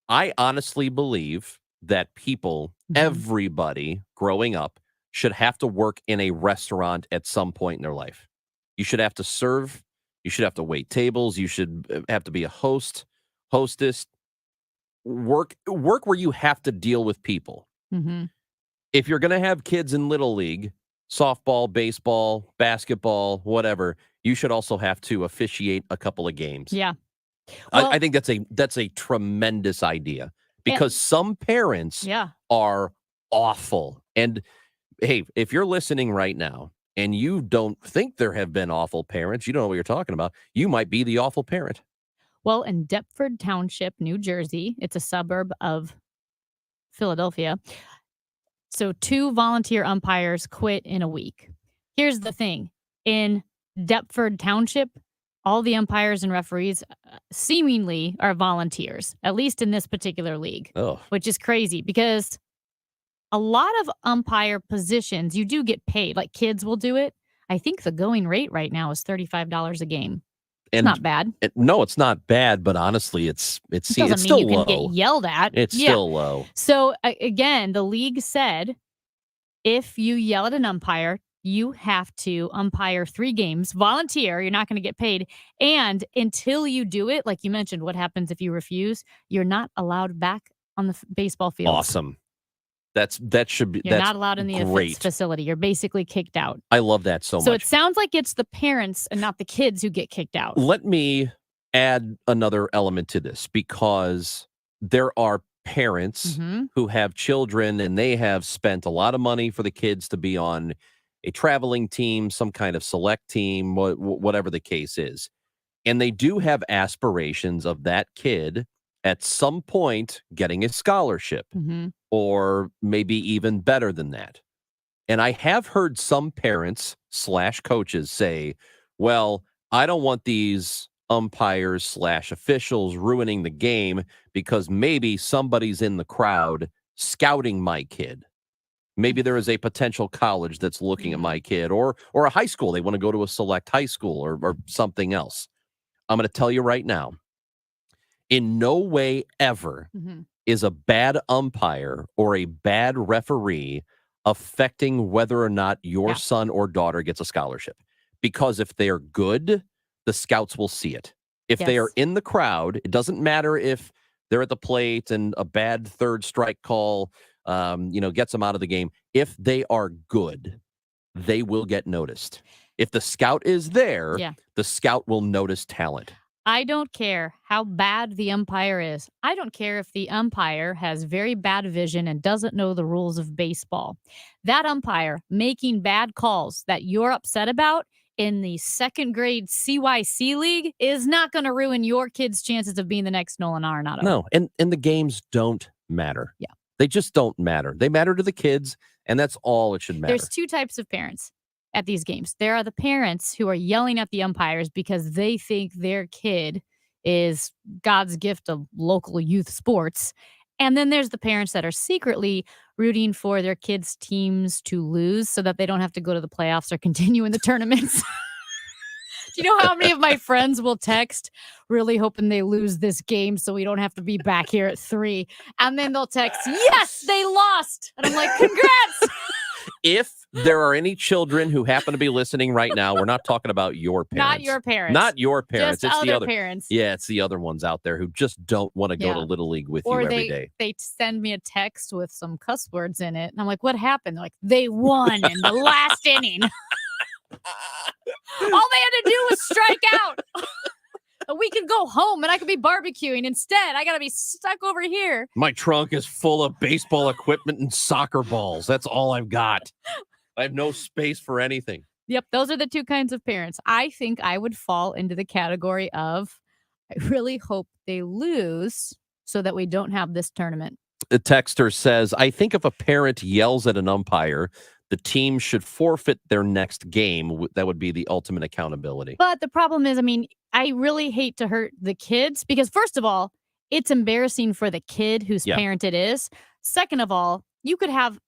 I honestly believe that people, everybody growing up, should have to work in a restaurant at some point in their life. You should have to serve. You should have to wait tables. You should have to be a hostess. Work where you have to deal with people. Mm-hmm. If you're going to have kids in Little League, softball, baseball, basketball, whatever, you should also have to officiate a couple of games. Yeah. I think that's a tremendous idea because some parents are awful. And hey, if you're listening right now and you don't think there have been awful parents, you don't know what you're talking about, you might be the awful parent. Well, in Deptford Township, New Jersey, it's a suburb of Philadelphia. So 2 volunteer umpires quit in a week. Here's the thing. In Deptford Township, all the umpires and referees seemingly are volunteers, at least in this particular league, which is crazy because a lot of umpire positions, you do get paid. Like kids will do it. I think the going rate right now is $35 a game. It's not bad. No, it's not bad, but honestly, it's still you low. can get yelled at. It's still low. So again, the league said if you yell at an umpire, you have to umpire 3 games, volunteer. You're not going to get paid. And until you do it, like you mentioned, what happens if you refuse? You're not allowed back on the baseball field. Awesome. That should be. You're that's not allowed in the great facility. You're basically kicked out. I love that so much. So it sounds like it's the parents and not the kids who get kicked out. Let me add another element to this because there are parents who have children and they have spent a lot of money for the kids to be on a traveling team, some kind of select team, whatever the case is. And they do have aspirations of that kid at some point getting a scholarship or maybe even better than that. And I have heard some parents / coaches say, well, I don't want these umpires / officials ruining the game because maybe somebody's in the crowd scouting my kid. Maybe there is a potential college that's looking at my kid or a high school. They want to go to a select high school or something else. I'm going to tell you right now, in no way ever is a bad umpire or a bad referee affecting whether or not your son or daughter gets a scholarship. Because if they're good, the scouts will see it. If they are in the crowd, it doesn't matter if they're at the plate and a bad third strike call gets them out of the game. If they are good, they will get noticed. If the scout is there, the scout will notice talent. I don't care how bad the umpire is. I don't care if the umpire has very bad vision and doesn't know the rules of baseball. That umpire making bad calls that you're upset about in the 2nd grade CYC league is not going to ruin your kid's chances of being the next Nolan Arenado. No, and the games don't matter. Yeah. They just don't matter. They matter to the kids, and that's all it should matter. There's 2 types of parents at these games. There are the parents who are yelling at the umpires because they think their kid is God's gift of local youth sports. And then there's the parents that are secretly rooting for their kids' teams to lose so that they don't have to go to the playoffs or continue in the tournaments. Do you know how many of my friends will text really hoping they lose this game so we don't have to be back here at 3? And then they'll text, yes, they lost. And I'm like, congrats. If there are any children who happen to be listening right now, we're not talking about your parents. Not your parents. Not your parents. Just it's the other other parents. Yeah, it's the other ones out there who just don't want to go to Little League with you every day. They send me a text with some cuss words in it. And I'm like, what happened? They're like, they won in the last inning. All they had to do was strike out. We could go home and I could be barbecuing. Instead, I got to be stuck over here. My trunk is full of baseball equipment and soccer balls. That's all I've got. I have no space for anything. Yep, those are the 2 kinds of parents. I think I would fall into the category of I really hope they lose so that we don't have this tournament. The texter says, I think if a parent yells at an umpire, the team should forfeit their next game. That would be the ultimate accountability. But the problem is, I really hate to hurt the kids because, first of all, it's embarrassing for the kid whose parent it is. Second of all, you could have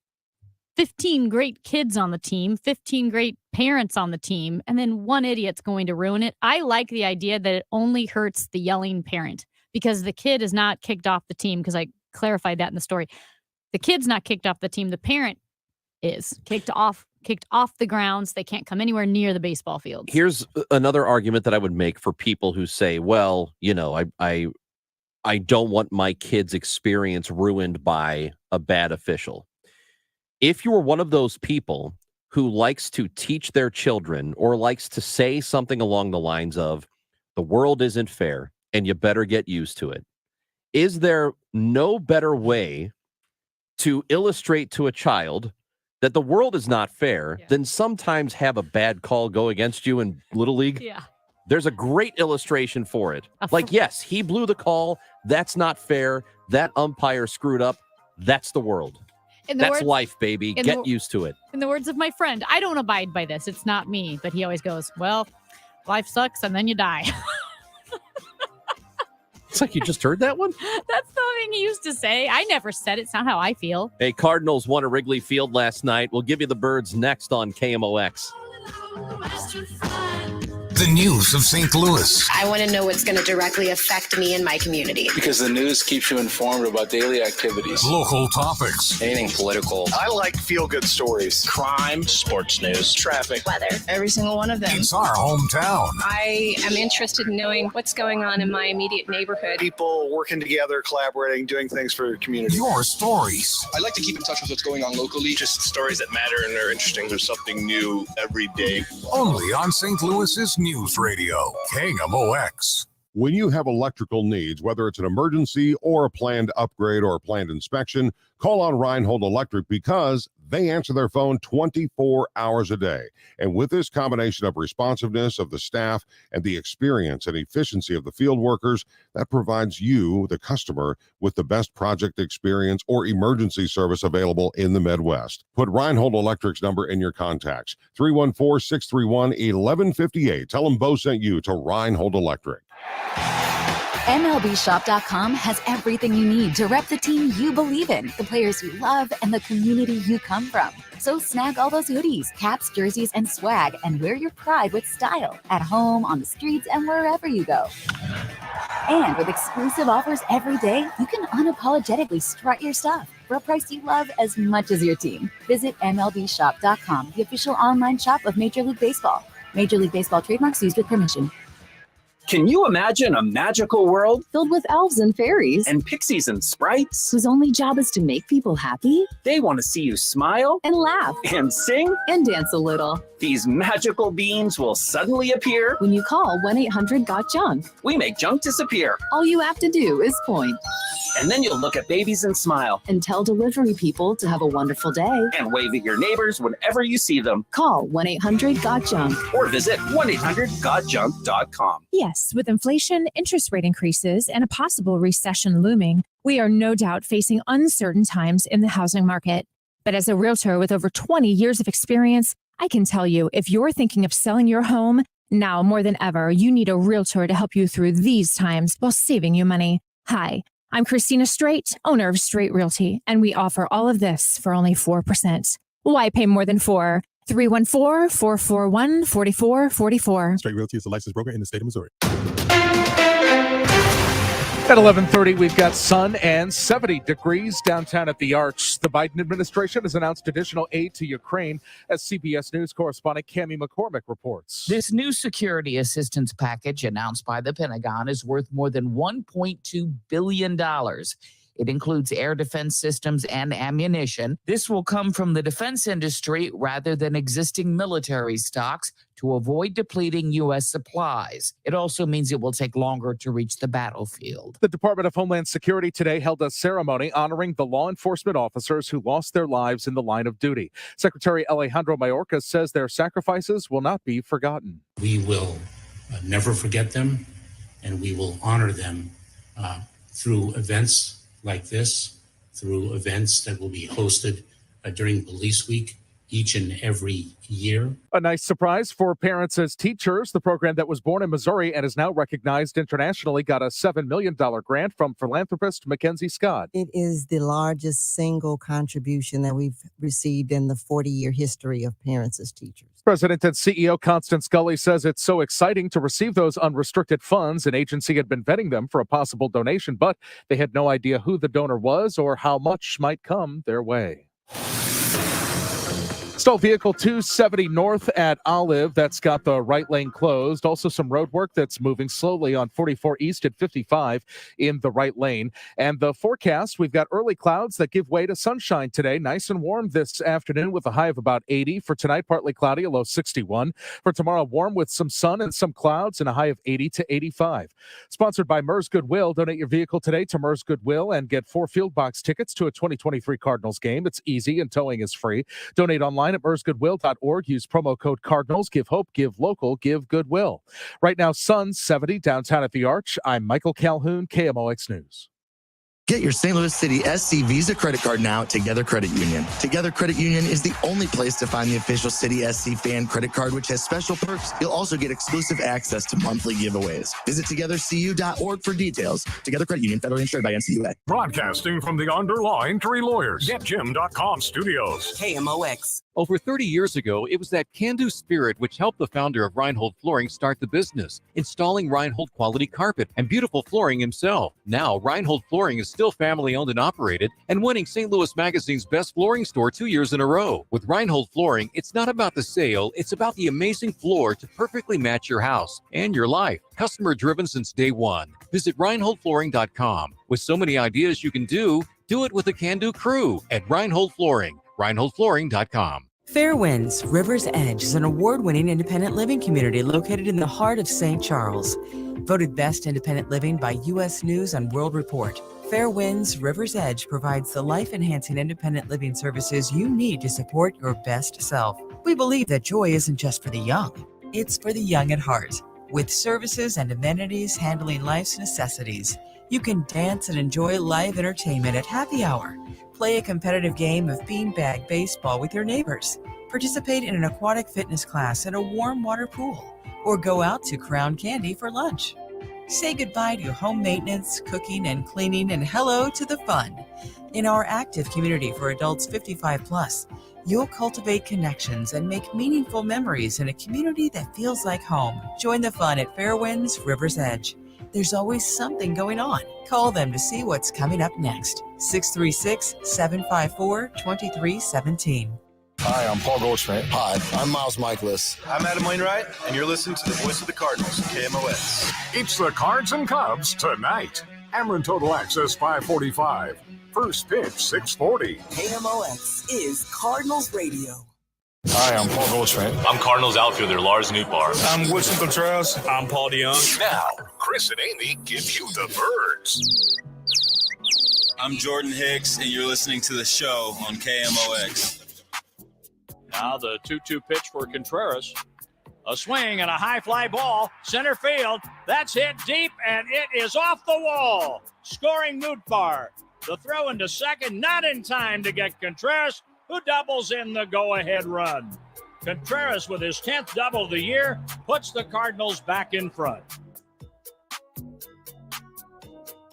15 great kids on the team, 15 great parents on the team, and then one idiot's going to ruin it. I like the idea that it only hurts the yelling parent because the kid is not kicked off the team, because I clarified that in the story. The kid's not kicked off the team. The parent is kicked off the grounds. They can't come anywhere near the baseball field. Here's another argument that I would make for people who say, well, I don't want my kid's experience ruined by a bad official. If you are one of those people who likes to teach their children or likes to say something along the lines of, the world isn't fair and you better get used to it, is there no better way to illustrate to a child that the world is not fair than sometimes have a bad call go against you in Little League? Yeah. There's a great illustration for it. Like, yes, he blew the call. That's not fair. That umpire screwed up. That's the world. That's life, baby. Get used to it. In the words of my friend, I don't abide by this. It's not me. But he always goes, well, life sucks and then you die. It's like you just heard that one? That's the thing he used to say. I never said it. It's not how I feel. Hey, Cardinals won at Wrigley Field last night. We'll give you the birds next on KMOX. The news of St. Louis. I want to know what's going to directly affect me and my community. Because the news keeps you informed about daily activities. Local topics. Anything political. I like feel-good stories. Crime, sports news, traffic, weather. Every single one of them. It's our hometown. I am interested in knowing what's going on in my immediate neighborhood. People working together, collaborating, doing things for the community. Your stories. I like to keep in touch with what's going on locally. Just stories that matter and are interesting. There's something new every day. Only on St. Louis's News Radio, KMOX. When you have electrical needs, whether it's an emergency or a planned upgrade or a planned inspection, call on Reinhold Electric because they answer their phone 24 hours a day. And with this combination of responsiveness of the staff and the experience and efficiency of the field workers, that provides you, the customer, with the best project experience or emergency service available in the Midwest. Put Reinhold Electric's number in your contacts, 314-631-1158. Tell them Bo sent you to Reinhold Electric. MLBshop.com has everything you need to rep the team you believe in, the players you love, and the community you come from. So snag all those hoodies, caps, jerseys, and swag, and wear your pride with style at home, on the streets, and wherever you go. And with exclusive offers every day, you can unapologetically strut your stuff for a price you love as much as your team. Visit MLBshop.com, the official online shop of Major League Baseball. Major League Baseball trademarks used with permission. Can you imagine a magical world filled with elves and fairies and pixies and sprites whose only job is to make people happy? They want to see you smile and laugh and sing and dance a little. These magical beings will suddenly appear when you call 1-800-GOT-JUNK. We make junk disappear. All you have to do is point. And then you'll look at babies and smile. And tell delivery people to have a wonderful day. And wave at your neighbors whenever you see them. Call 1-800-GOT-JUNK. Or visit 1-800-GOT-JUNK.com. Yes, with inflation, interest rate increases, and a possible recession looming, we are no doubt facing uncertain times in the housing market. But as a realtor with over 20 years of experience, I can tell you, if you're thinking of selling your home, now more than ever, you need a realtor to help you through these times while saving you money. Hi, I'm Christina Straight, owner of Straight Realty, and we offer all of this for only 4%. Why pay more than 4? 314-441-4444. Straight Realty is a licensed broker in the state of Missouri. At 11:30, we've got sun and 70 degrees downtown at the Arch. The Biden administration has announced additional aid to Ukraine, as CBS News correspondent Cammie McCormick reports. This new security assistance package announced by the Pentagon is worth more than $1.2 billion. It includes air defense systems and ammunition. This will come from the defense industry rather than existing military stocks to avoid depleting U.S. supplies. It also means it will take longer to reach the battlefield. The Department of Homeland Security today held a ceremony honoring the law enforcement officers who lost their lives in the line of duty. Secretary Alejandro Mayorkas says their sacrifices will not be forgotten. We will never forget them, and we will honor them through events like this, through events that will be hosted during Police Week, each and every year. A nice surprise for parents as teachers. The program that was born in Missouri and is now recognized internationally got a $7 million grant from philanthropist Mackenzie Scott. It is the largest single contribution that we've received in the 40-year history of parents as teachers. President and CEO Constance Gully says it's so exciting to receive those unrestricted funds. An agency had been vetting them for a possible donation, but they had no idea who the donor was or how much might come their way. Stalled vehicle 270 north at Olive. That's got the right lane closed. Also some road work that's moving slowly on 44 east at 55 in the right lane. And the forecast, we've got early clouds that give way to sunshine today. Nice and warm this afternoon with a high of about 80. For tonight, partly cloudy, a low 61. For tomorrow, warm with some sun and some clouds and a high of 80 to 85. Sponsored by MERS Goodwill. Donate your vehicle today to MERS Goodwill and get 4 field box tickets to a 2023 Cardinals game. It's easy and towing is free. Donate online at mersgoodwill.org. Use promo code Cardinals. Give hope, give local, give goodwill. Right now, sun 70 downtown at the Arch. I'm Michael Calhoun, KMOX News. Get your St. Louis City SC Visa credit card now at Together Credit Union. Together Credit Union is the only place to find the official City SC fan credit card, which has special perks. You'll also get exclusive access to monthly giveaways. Visit togethercu.org for details. Together Credit Union, federally insured by NCUA. Broadcasting from the Under Law Injury Lawyers, GetJim.com studios. KMOX. Over 30 years ago, it was that can-do spirit which helped the founder of Reinhold Flooring start the business, installing Reinhold quality carpet and beautiful flooring himself. Now, Reinhold Flooring is still family-owned and operated and winning St. Louis Magazine's best flooring store 2 years in a row. With Reinhold Flooring, it's not about the sale, it's about the amazing floor to perfectly match your house and your life. Customer-driven since day one. Visit ReinholdFlooring.com. With so many ideas you can do it with a can-do crew at Reinhold Flooring. ReinholdFlooring.com. Fairwinds River's Edge is an award-winning independent living community located in the heart of St. Charles. Voted Best Independent Living by U.S. News and World Report. Fairwinds River's Edge provides the life-enhancing independent living services you need to support your best self. We believe that joy isn't just for the young, it's for the young at heart. With services and amenities handling life's necessities, you can dance and enjoy live entertainment at happy hour. Play a competitive game of beanbag baseball with your neighbors. Participate in an aquatic fitness class at a warm water pool. Or go out to Crown Candy for lunch. Say goodbye to home maintenance, cooking, and cleaning, and hello to the fun. In our active community for adults 55 plus, you'll cultivate connections and make meaningful memories in a community that feels like home. Join the fun at Fairwinds River's Edge. There's always something going on. Call them to see what's coming up next. 636-754-2317. Hi, I'm Paul Goldschmidt. Hi, I'm Miles Michaelis. I'm Adam Wainwright, and you're listening to the voice of the Cardinals, KMOX. It's the Cards and Cubs tonight. Ameren Total Access 545. First pitch 640. KMOX is Cardinals Radio. Hi, I'm Paul Goldschmidt. I'm Cardinals outfielder Lars Nootbaar. I'm Woodson Contreras. I'm Paul DeYoung. Now, Chris and Amy give you the birds. I'm Jordan Hicks, and you're listening to the show on KMOX. Now the 2-2 pitch for Contreras. A swing and a high fly ball. Center field. That's hit deep, and it is off the wall. Scoring Nootbaar. The throw into second, not in time to get Contreras, who doubles in the go-ahead run. Contreras, with his 10th double of the year, puts the Cardinals back in front.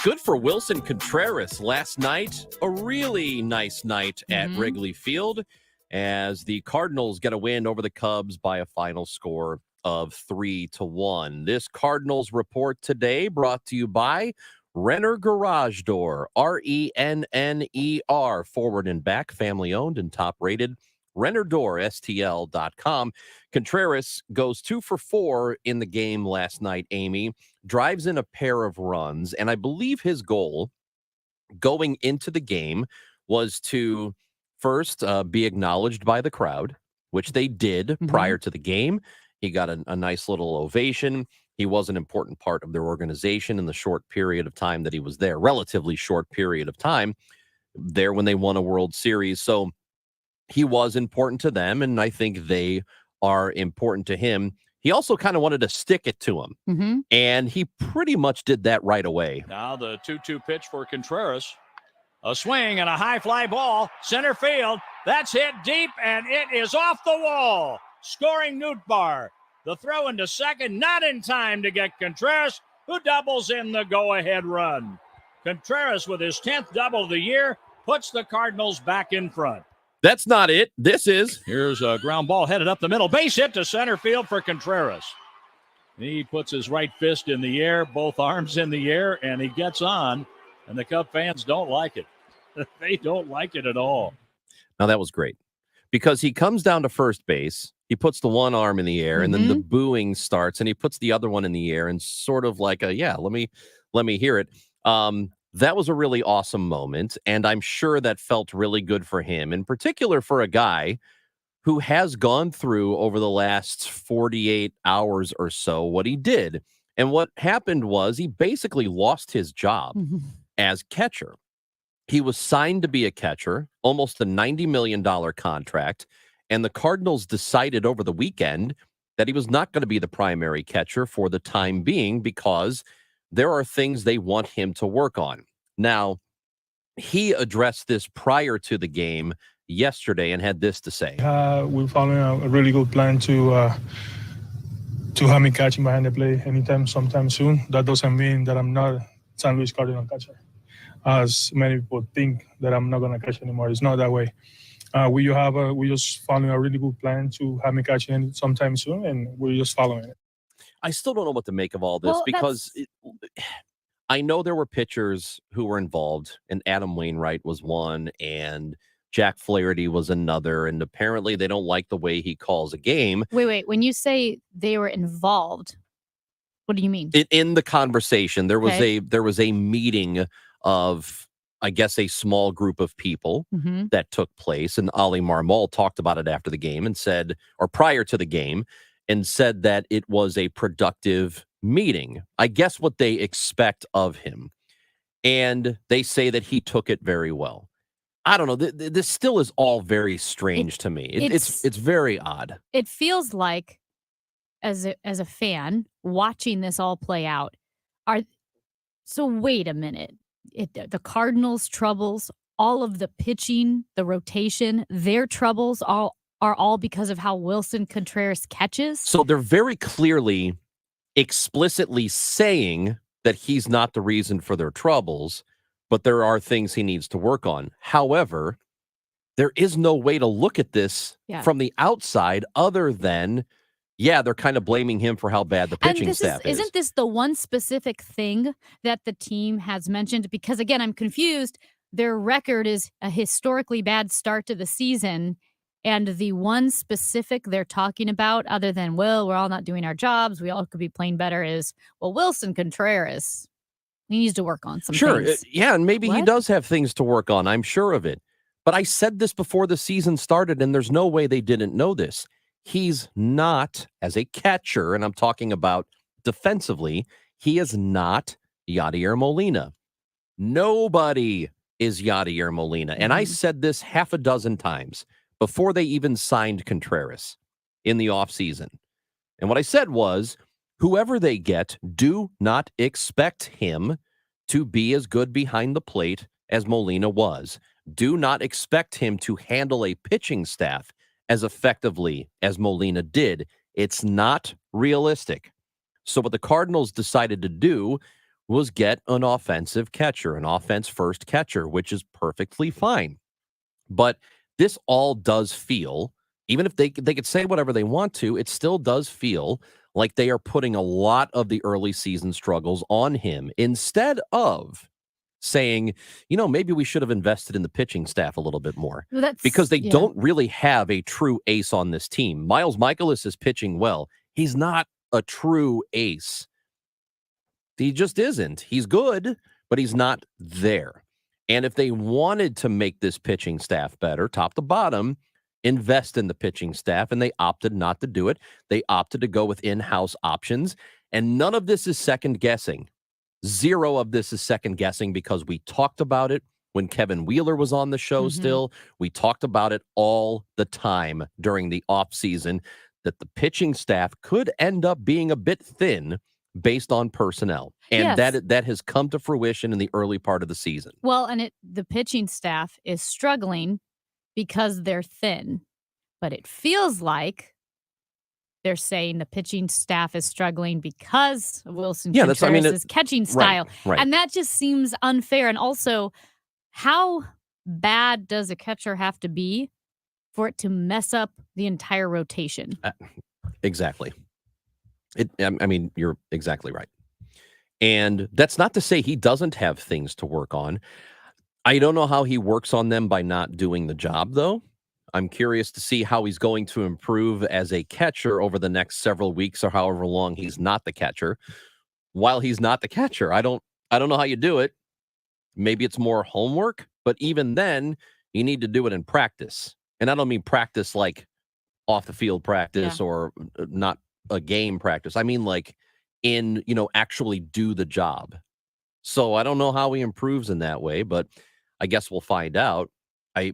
Good for Wilson Contreras last night. A really nice night at Wrigley Field as the Cardinals get a win over the Cubs by a final score of 3-1. This Cardinals report today brought to you by Renner Garage Door, RENNER, forward and back, family owned and top rated. RennerDoorSTL.com. Contreras goes 2 for 4 in the game last night, Amy. Drives in a pair of runs, and I believe his goal going into the game was to first be acknowledged by the crowd, which they did prior to the game. He got a nice little ovation. He was an important part of their organization in the short period of time that he was there, relatively short period of time there when they won a World Series. So he was important to them, and I think they are important to him. He also kind of wanted to stick it to him, and he pretty much did that right away. Now the 2-2 pitch for Contreras. A swing and a high fly ball. Center field. That's hit deep, and it is off the wall. Scoring Nootbaar. The throw into second, not in time to get Contreras, who doubles in the go-ahead run. Contreras, with his 10th double of the year, puts the Cardinals back in front. That's not it. This is. Here's a ground ball headed up the middle. Base hit to center field for Contreras. He puts his right fist in the air, both arms in the air, and he gets on. And the Cub fans don't like it. They don't like it at all. Now, that was great because he comes down to first base. He puts the one arm in the air, and then the booing starts, and he puts the other one in the air, and sort of like let me hear it. That was a really awesome moment, and I'm sure that felt really good for him, in particular for a guy who has gone through over the last 48 hours or so what he did. And what happened was he basically lost his job as catcher. He was signed to be a catcher, almost a $90 million contract, and the Cardinals decided over the weekend that he was not going to be the primary catcher for the time being because there are things they want him to work on. Now, he addressed this prior to the game yesterday and had this to say. We're following a really good plan to have me catching behind the plate anytime, sometime soon. That doesn't mean that I'm not San Luis Cardinal catcher, as many people think that I'm not going to catch anymore. It's not that way. We just following a really good plan to have me catching sometime soon, and we're just following it. I still don't know what to make of all this because I know there were pitchers who were involved, and Adam Wainwright was one, and Jack Flaherty was another, and apparently they don't like the way he calls a game. Wait. When you say they were involved, what do you mean? In the conversation, there was a meeting of, I guess, a small group of people that took place, and Ali Marmol talked about it after the game and said, or prior to the game, and said that it was a productive meeting. I guess what they expect of him. And they say that he took it very well. I don't know. This still is all very strange to me. It's very odd. It feels like, as a fan watching this all play out, so wait a minute. The Cardinals' troubles, all of the pitching, the rotation, their troubles are all because of how Wilson Contreras catches. So they're very clearly, explicitly saying that he's not the reason for their troubles, but there are things he needs to work on. However, there is no way to look at this from the outside other than, they're kind of blaming him for how bad the pitching staff is. Isn't this the one specific thing that the team has mentioned? Because, again, I'm confused. Their record is a historically bad start to the season. And the one specific they're talking about, other than, well, we're all not doing our jobs, we all could be playing better, is, well, Wilson Contreras, he needs to work on some things. And maybe he does have things to work on. I'm sure of it. But I said this before the season started, and there's no way they didn't know this. He's not, as a catcher, and I'm talking about defensively, he is not Yadier Molina. Nobody is Yadier Molina. And I said this half a dozen times before they even signed Contreras in the offseason. And what I said was, whoever they get, do not expect him to be as good behind the plate as Molina was. Do not expect him to handle a pitching staff as effectively as Molina did. It's not realistic. So what the Cardinals decided to do was get an offensive catcher, an offense-first catcher, which is perfectly fine. But this all does feel, even if they could say whatever they want to, it still does feel like they are putting a lot of the early season struggles on him instead of saying, maybe we should have invested in the pitching staff a little bit more, because they don't really have a true ace on this team. Miles Mikolas is pitching well. He's not a true ace. He just isn't. He's good, but he's not there. And if they wanted to make this pitching staff better, top to bottom, invest in the pitching staff, and they opted not to do it. They opted to go with in-house options, and none of this is second guessing. Zero of this is second guessing, because we talked about it when Kevin Wheeler was on the show still. We talked about it all the time during the offseason, that the pitching staff could end up being a bit thin based on personnel. And that has come to fruition in the early part of the season. Well, and the pitching staff is struggling because they're thin. But it feels like they're saying the pitching staff is struggling because of Wilson Contreras' catching style. Right. And that just seems unfair. And also, how bad does a catcher have to be for it to mess up the entire rotation? Exactly. I mean, you're exactly right. And that's not to say he doesn't have things to work on. I don't know how he works on them by not doing the job, though. I'm curious to see how he's going to improve as a catcher over the next several weeks or however long he's not the catcher. While he's not the catcher, I don't know how you do it. Maybe it's more homework, but even then, you need to do it in practice. And I don't mean practice like off the field practice or not a game practice. I mean like in, actually do the job. So I don't know how he improves in that way, but I guess we'll find out. I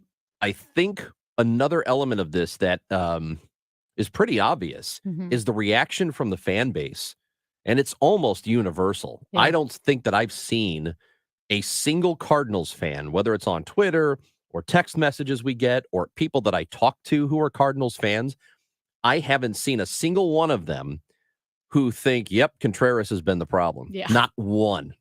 think another element of this that is pretty obvious is the reaction from the fan base, and it's almost universal. Yeah. I don't think that I've seen a single Cardinals fan, whether it's on Twitter or text messages we get or people that I talk to who are Cardinals fans, I haven't seen a single one of them who think, yep, Contreras has been the problem. Yeah. Not one.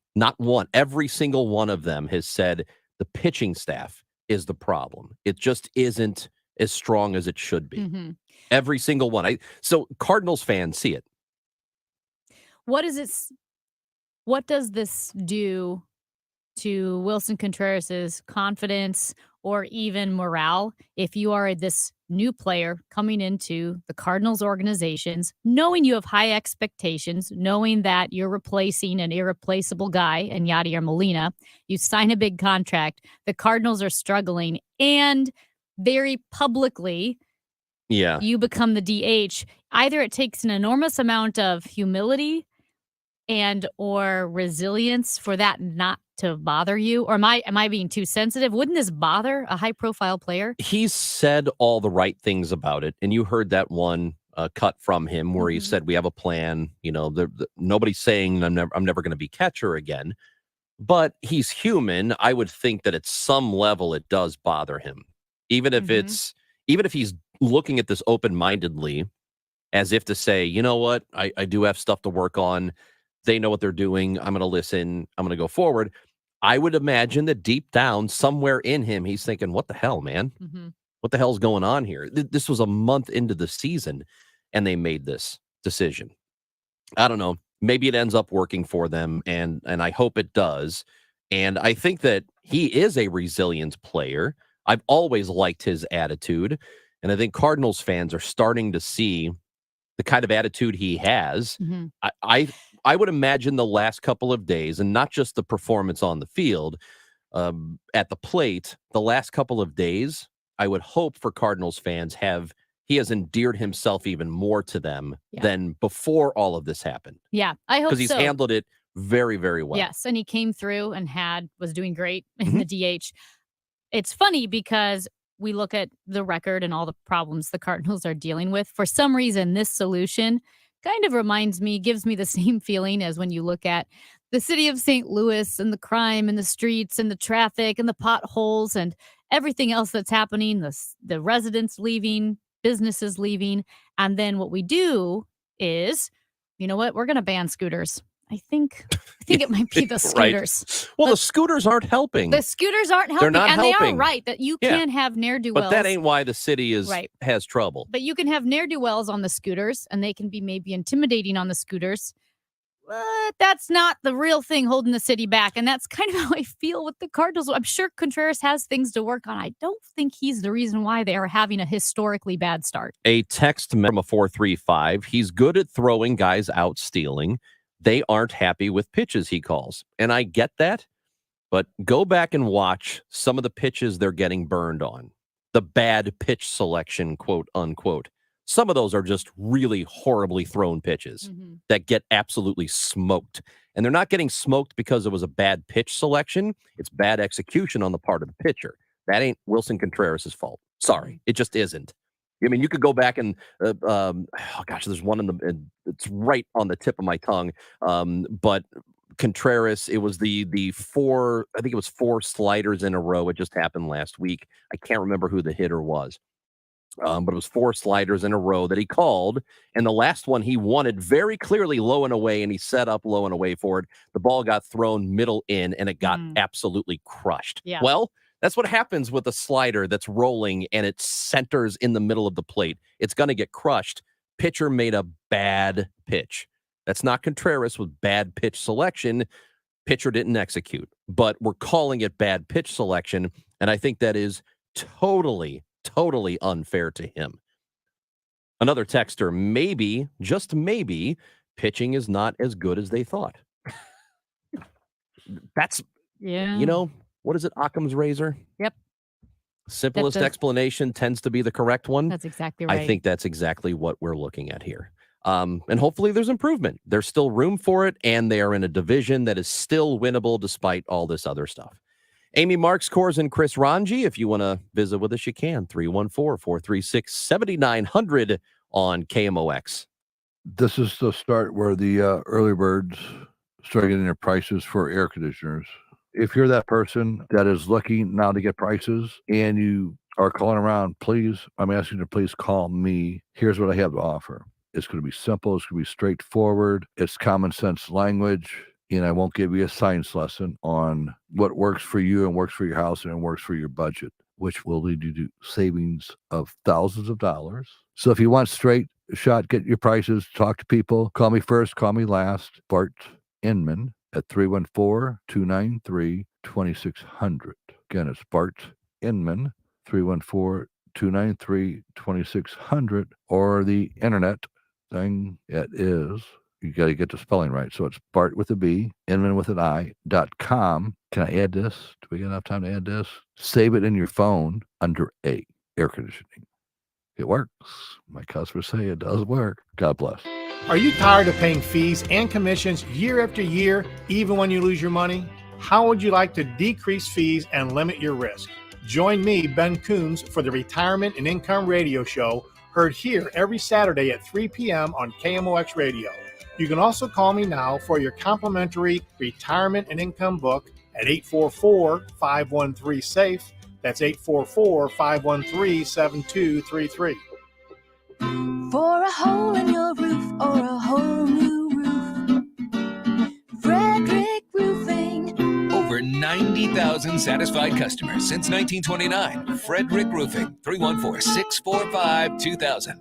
Every single one of them has said the pitching staff is the problem. It just isn't as strong as it should be. Every single one. So Cardinals fans see it. What does this do to Wilson Contreras' confidence or even morale if you are this new player coming into the Cardinals organizations, knowing you have high expectations, knowing that you're replacing an irreplaceable guy in Yadier Molina, you sign a big contract, the Cardinals are struggling, and very publicly, you become the DH. Either it takes an enormous amount of humility and or resilience for that not to bother you, or am I being too sensitive? Wouldn't this bother a high profile player? He's said all the right things about it, and you heard that one cut from him where he said we have a plan. Nobody's saying I'm never going to be catcher again, but he's human. I would think that at some level it does bother him, even if he's looking at this open-mindedly, as if to say, you know what, I do have stuff to work on. They know what they're doing. I'm going to listen. I'm going to go forward. I would imagine that deep down, somewhere in him, he's thinking, what the hell, man? What the hell's going on here? This was a month into the season, and they made this decision. I don't know. Maybe it ends up working for them, and I hope it does. And I think that he is a resilient player. I've always liked his attitude, and I think Cardinals fans are starting to see the kind of attitude he has. I would imagine the last couple of days, and not just the performance on the field, at the plate, the last couple of days, I would hope for Cardinals fans he has endeared himself even more to them than before all of this happened. Yeah, I hope so. Because he's handled it very, very well. Yes, and he came through and was doing great in the DH. It's funny because we look at the record and all the problems the Cardinals are dealing with. For some reason, this solution kind of gives me the same feeling as when you look at the city of St. Louis and the crime and the streets and the traffic and the potholes and everything else that's happening, the residents leaving, businesses leaving. And then what we do is, you know what, we're going to ban scooters. I think it might be the scooters. Right. Well, the scooters aren't helping. The scooters aren't helping. They're not and helping. They are right that you can have ne'er-do-wells. But that ain't why the city has trouble. But you can have ne'er-do-wells on the scooters, and they can be maybe intimidating on the scooters. But that's not the real thing holding the city back. And that's kind of how I feel with the Cardinals. I'm sure Contreras has things to work on. I don't think he's the reason why they are having a historically bad start. A text from a 435. He's good at throwing guys out stealing. They aren't happy with pitches, he calls. And I get that. But go back and watch some of the pitches they're getting burned on. The bad pitch selection, quote unquote. Some of those are just really horribly thrown pitches that get absolutely smoked. And they're not getting smoked because it was a bad pitch selection. It's bad execution on the part of the pitcher. That ain't Wilson Contreras' fault. Sorry, it just isn't. I mean, you could go back and, there's one it's right on the tip of my tongue. But Contreras. It was the four, I think it was 4 sliders in a row. It just happened last week. I can't remember who the hitter was. But it was 4 sliders in a row that he called. And the last one he wanted very clearly low and away, and he set up low and away for it. The ball got thrown middle in, and it got absolutely crushed. Yeah. Well, that's what happens with a slider that's rolling and it centers in the middle of the plate. It's going to get crushed. Pitcher made a bad pitch. That's not Contreras with bad pitch selection. Pitcher didn't execute, but we're calling it bad pitch selection. And I think that is totally unfair to him. Another texter, maybe, just maybe, pitching is not as good as they thought. That's, what is it? Occam's razor? Yep. Simplest explanation tends to be the correct one. That's exactly right. I think that's exactly what we're looking at here. And hopefully there's improvement. There's still room for it, and they are in a division that is still winnable despite all this other stuff. Amy Marks, Kors, and Chris Ranji, if you want to visit with us, you can. 314-436-7900 on KMOX. This is the start where the early birds start getting their prices for air conditioners. If you're that person that is looking now to get prices and you are calling around, please, I'm asking you to please call me. Here's what I have to offer. It's going to be simple. It's going to be straightforward. It's common sense language. And I won't give you a science lesson on what works for you and works for your house and works for your budget, which will lead you to savings of thousands of dollars. So if you want straight shot, get your prices, talk to people, call me first, call me last. Bart Inman at 314-293-2600. Again, it's Bart Inman, 314-293-2600, or the internet thing. It is, you got to get the spelling right. So it's Bart with a B, Inman with an I.com. Can I add this? Do we got enough time to add this? Save it in your phone under A, air conditioning. It works. My customers say it does work. God bless. Are you tired of paying fees and commissions year after year, even when you lose your money? How would you like to decrease fees and limit your risk? Join me, Ben Coons, for the Retirement and Income Radio Show, heard here every Saturday at 3 p.m. on KMOX Radio. You can also call me now for your complimentary retirement and income book at 844-513-SAFE. That's 844-513-7233. For a hole in your roof or a whole new roof, Frederick Roofing. Over 90,000 satisfied customers since 1929. Frederick Roofing, 314-645-2000.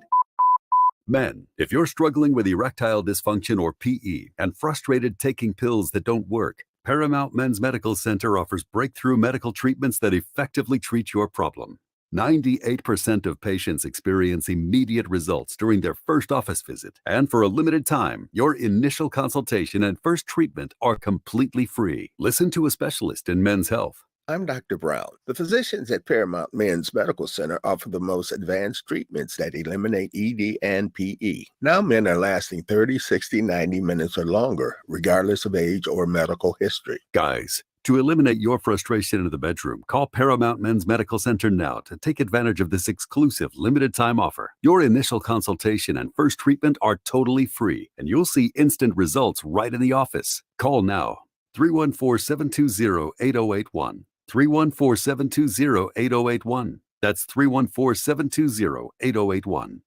Men, if you're struggling with erectile dysfunction or PE and frustrated taking pills that don't work, Paramount Men's Medical Center offers breakthrough medical treatments that effectively treat your problem. 98% of patients experience immediate results during their first office visit. And for a limited time, your initial consultation and first treatment are completely free. Listen to a specialist in men's health. I'm Dr. Brown. The physicians at Paramount Men's Medical Center offer the most advanced treatments that eliminate ED and PE. Now men are lasting 30, 60, 90 minutes or longer, regardless of age or medical history. Guys, to eliminate your frustration in the bedroom, call Paramount Men's Medical Center now to take advantage of this exclusive limited-time offer. Your initial consultation and first treatment are totally free, and you'll see instant results right in the office. Call now, 314-720-8081. 314-720-8081. That's 314-720-8081.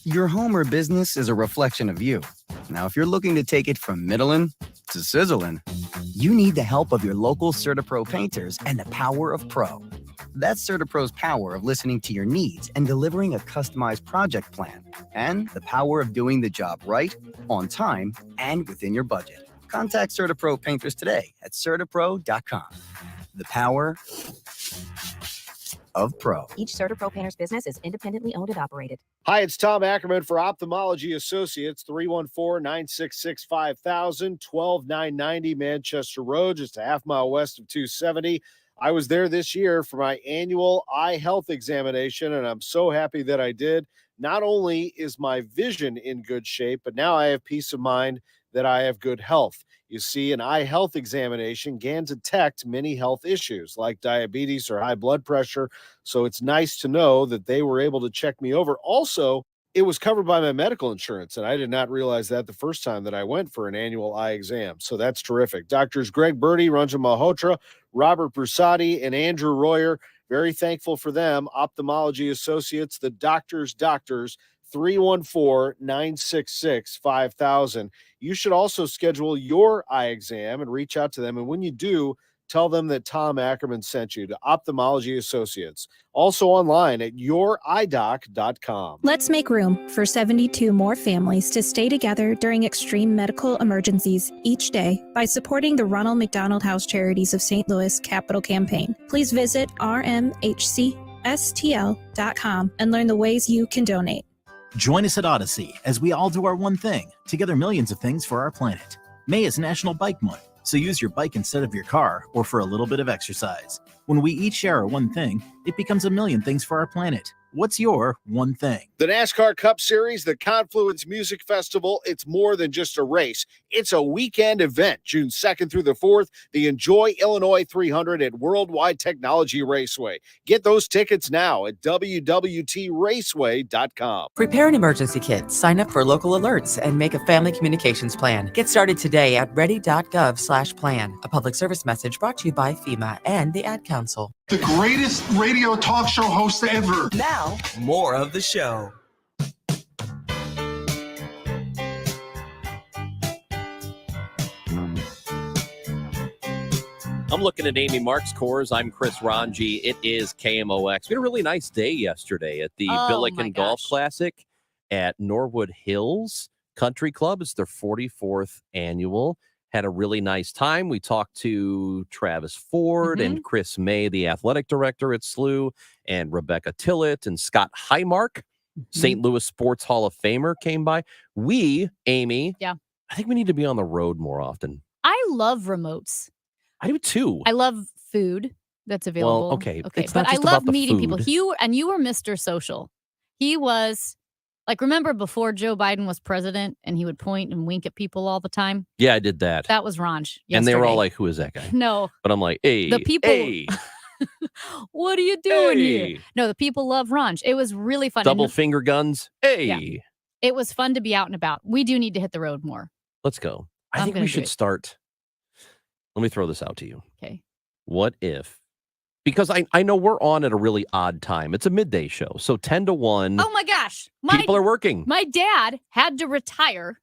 Your home or business is a reflection of you. Now, if you're looking to take it from middling to sizzling, you need the help of your local CertaPro painters and the power of Pro. That's CertaPro's power of listening to your needs and delivering a customized project plan, and the power of doing the job right, on time, and within your budget. Contact CertaPro painters today at CertaPro.com. The power of Pro. Each CertaPro painter's business is independently owned and operated. Hi, it's Tom Ackerman for Ophthalmology Associates, 314-966-5000, 12990 Manchester Road, just a half mile west of 270. I was there this year for my annual eye health examination, and I'm so happy that I did. Not only is my vision in good shape, but now I have peace of mind that I have good health. You see, an eye health examination can detect many health issues like diabetes or high blood pressure. So it's nice to know that they were able to check me over. Also, it was covered by my medical insurance, and I did not realize that the first time that I went for an annual eye exam. So that's terrific. Doctors Greg Birdie, Ranjan Malhotra, Robert Brusati, and Andrew Royer, very thankful for them. Ophthalmology Associates, the doctors, 314-966-5000. You should also schedule your eye exam and reach out to them. And when you do, tell them that Tom Ackerman sent you to Ophthalmology Associates. Also online at youridoc.com. Let's make room for 72 more families to stay together during extreme medical emergencies each day by supporting the Ronald McDonald House Charities of St. Louis Capital Campaign. Please visit rmhcstl.com and learn the ways you can donate. Join us at Odyssey as we all do our one thing, together millions of things for our planet. May is National Bike Month, so use your bike instead of your car or for a little bit of exercise. When we each share our one thing, it becomes a million things for our planet. What's your one thing? The NASCAR Cup Series, the Confluence Music Festival, it's more than just a race. It's a weekend event, June 2nd through the 4th, the Enjoy Illinois 300 at Worldwide Technology Raceway. Get those tickets now at www.raceway.com. Prepare an emergency kit, sign up for local alerts, and make a family communications plan. Get started today at ready.gov/plan. A public service message brought to you by FEMA and the Ad Council. The greatest radio talk show host ever. Now, more of the show. I'm looking at Amy Mark's scores. I'm Chris Ranji. It is KMOX. We had a really nice day yesterday at the Billiken Golf Classic at Norwood Hills Country Club. It's their 44th annual. Had a really nice time. We talked to Travis Ford and Chris May, the athletic director at SLU, and Rebecca Tillett and Scott Highmark, St. Louis Sports Hall of Famer, came by. Amy, I think we need to be on the road more often. I love remotes. I do too. I love food that's available. Well, okay. It's but not just I love about the meeting people. food. You were Mr. Social. He was like, remember before Joe Biden was president and he would point and wink at people all the time? Yeah, I did that. That was Ranj. And they were all yesterday. like, who is that guy? No. But I'm like, hey, The people- hey, What are you doing Hey. here? No, the people love Ranj. It was really fun. double And finger guns. Hey, Yeah. It was fun to be out and about. We do need to hit the road more. let's go. I I'm think gonna we do should it. start. Let me throw this out to you. Okay. What if, because I know we're on at a really odd time. It's a midday show. So 10 to 1, Oh my gosh. people are working. My dad had to retire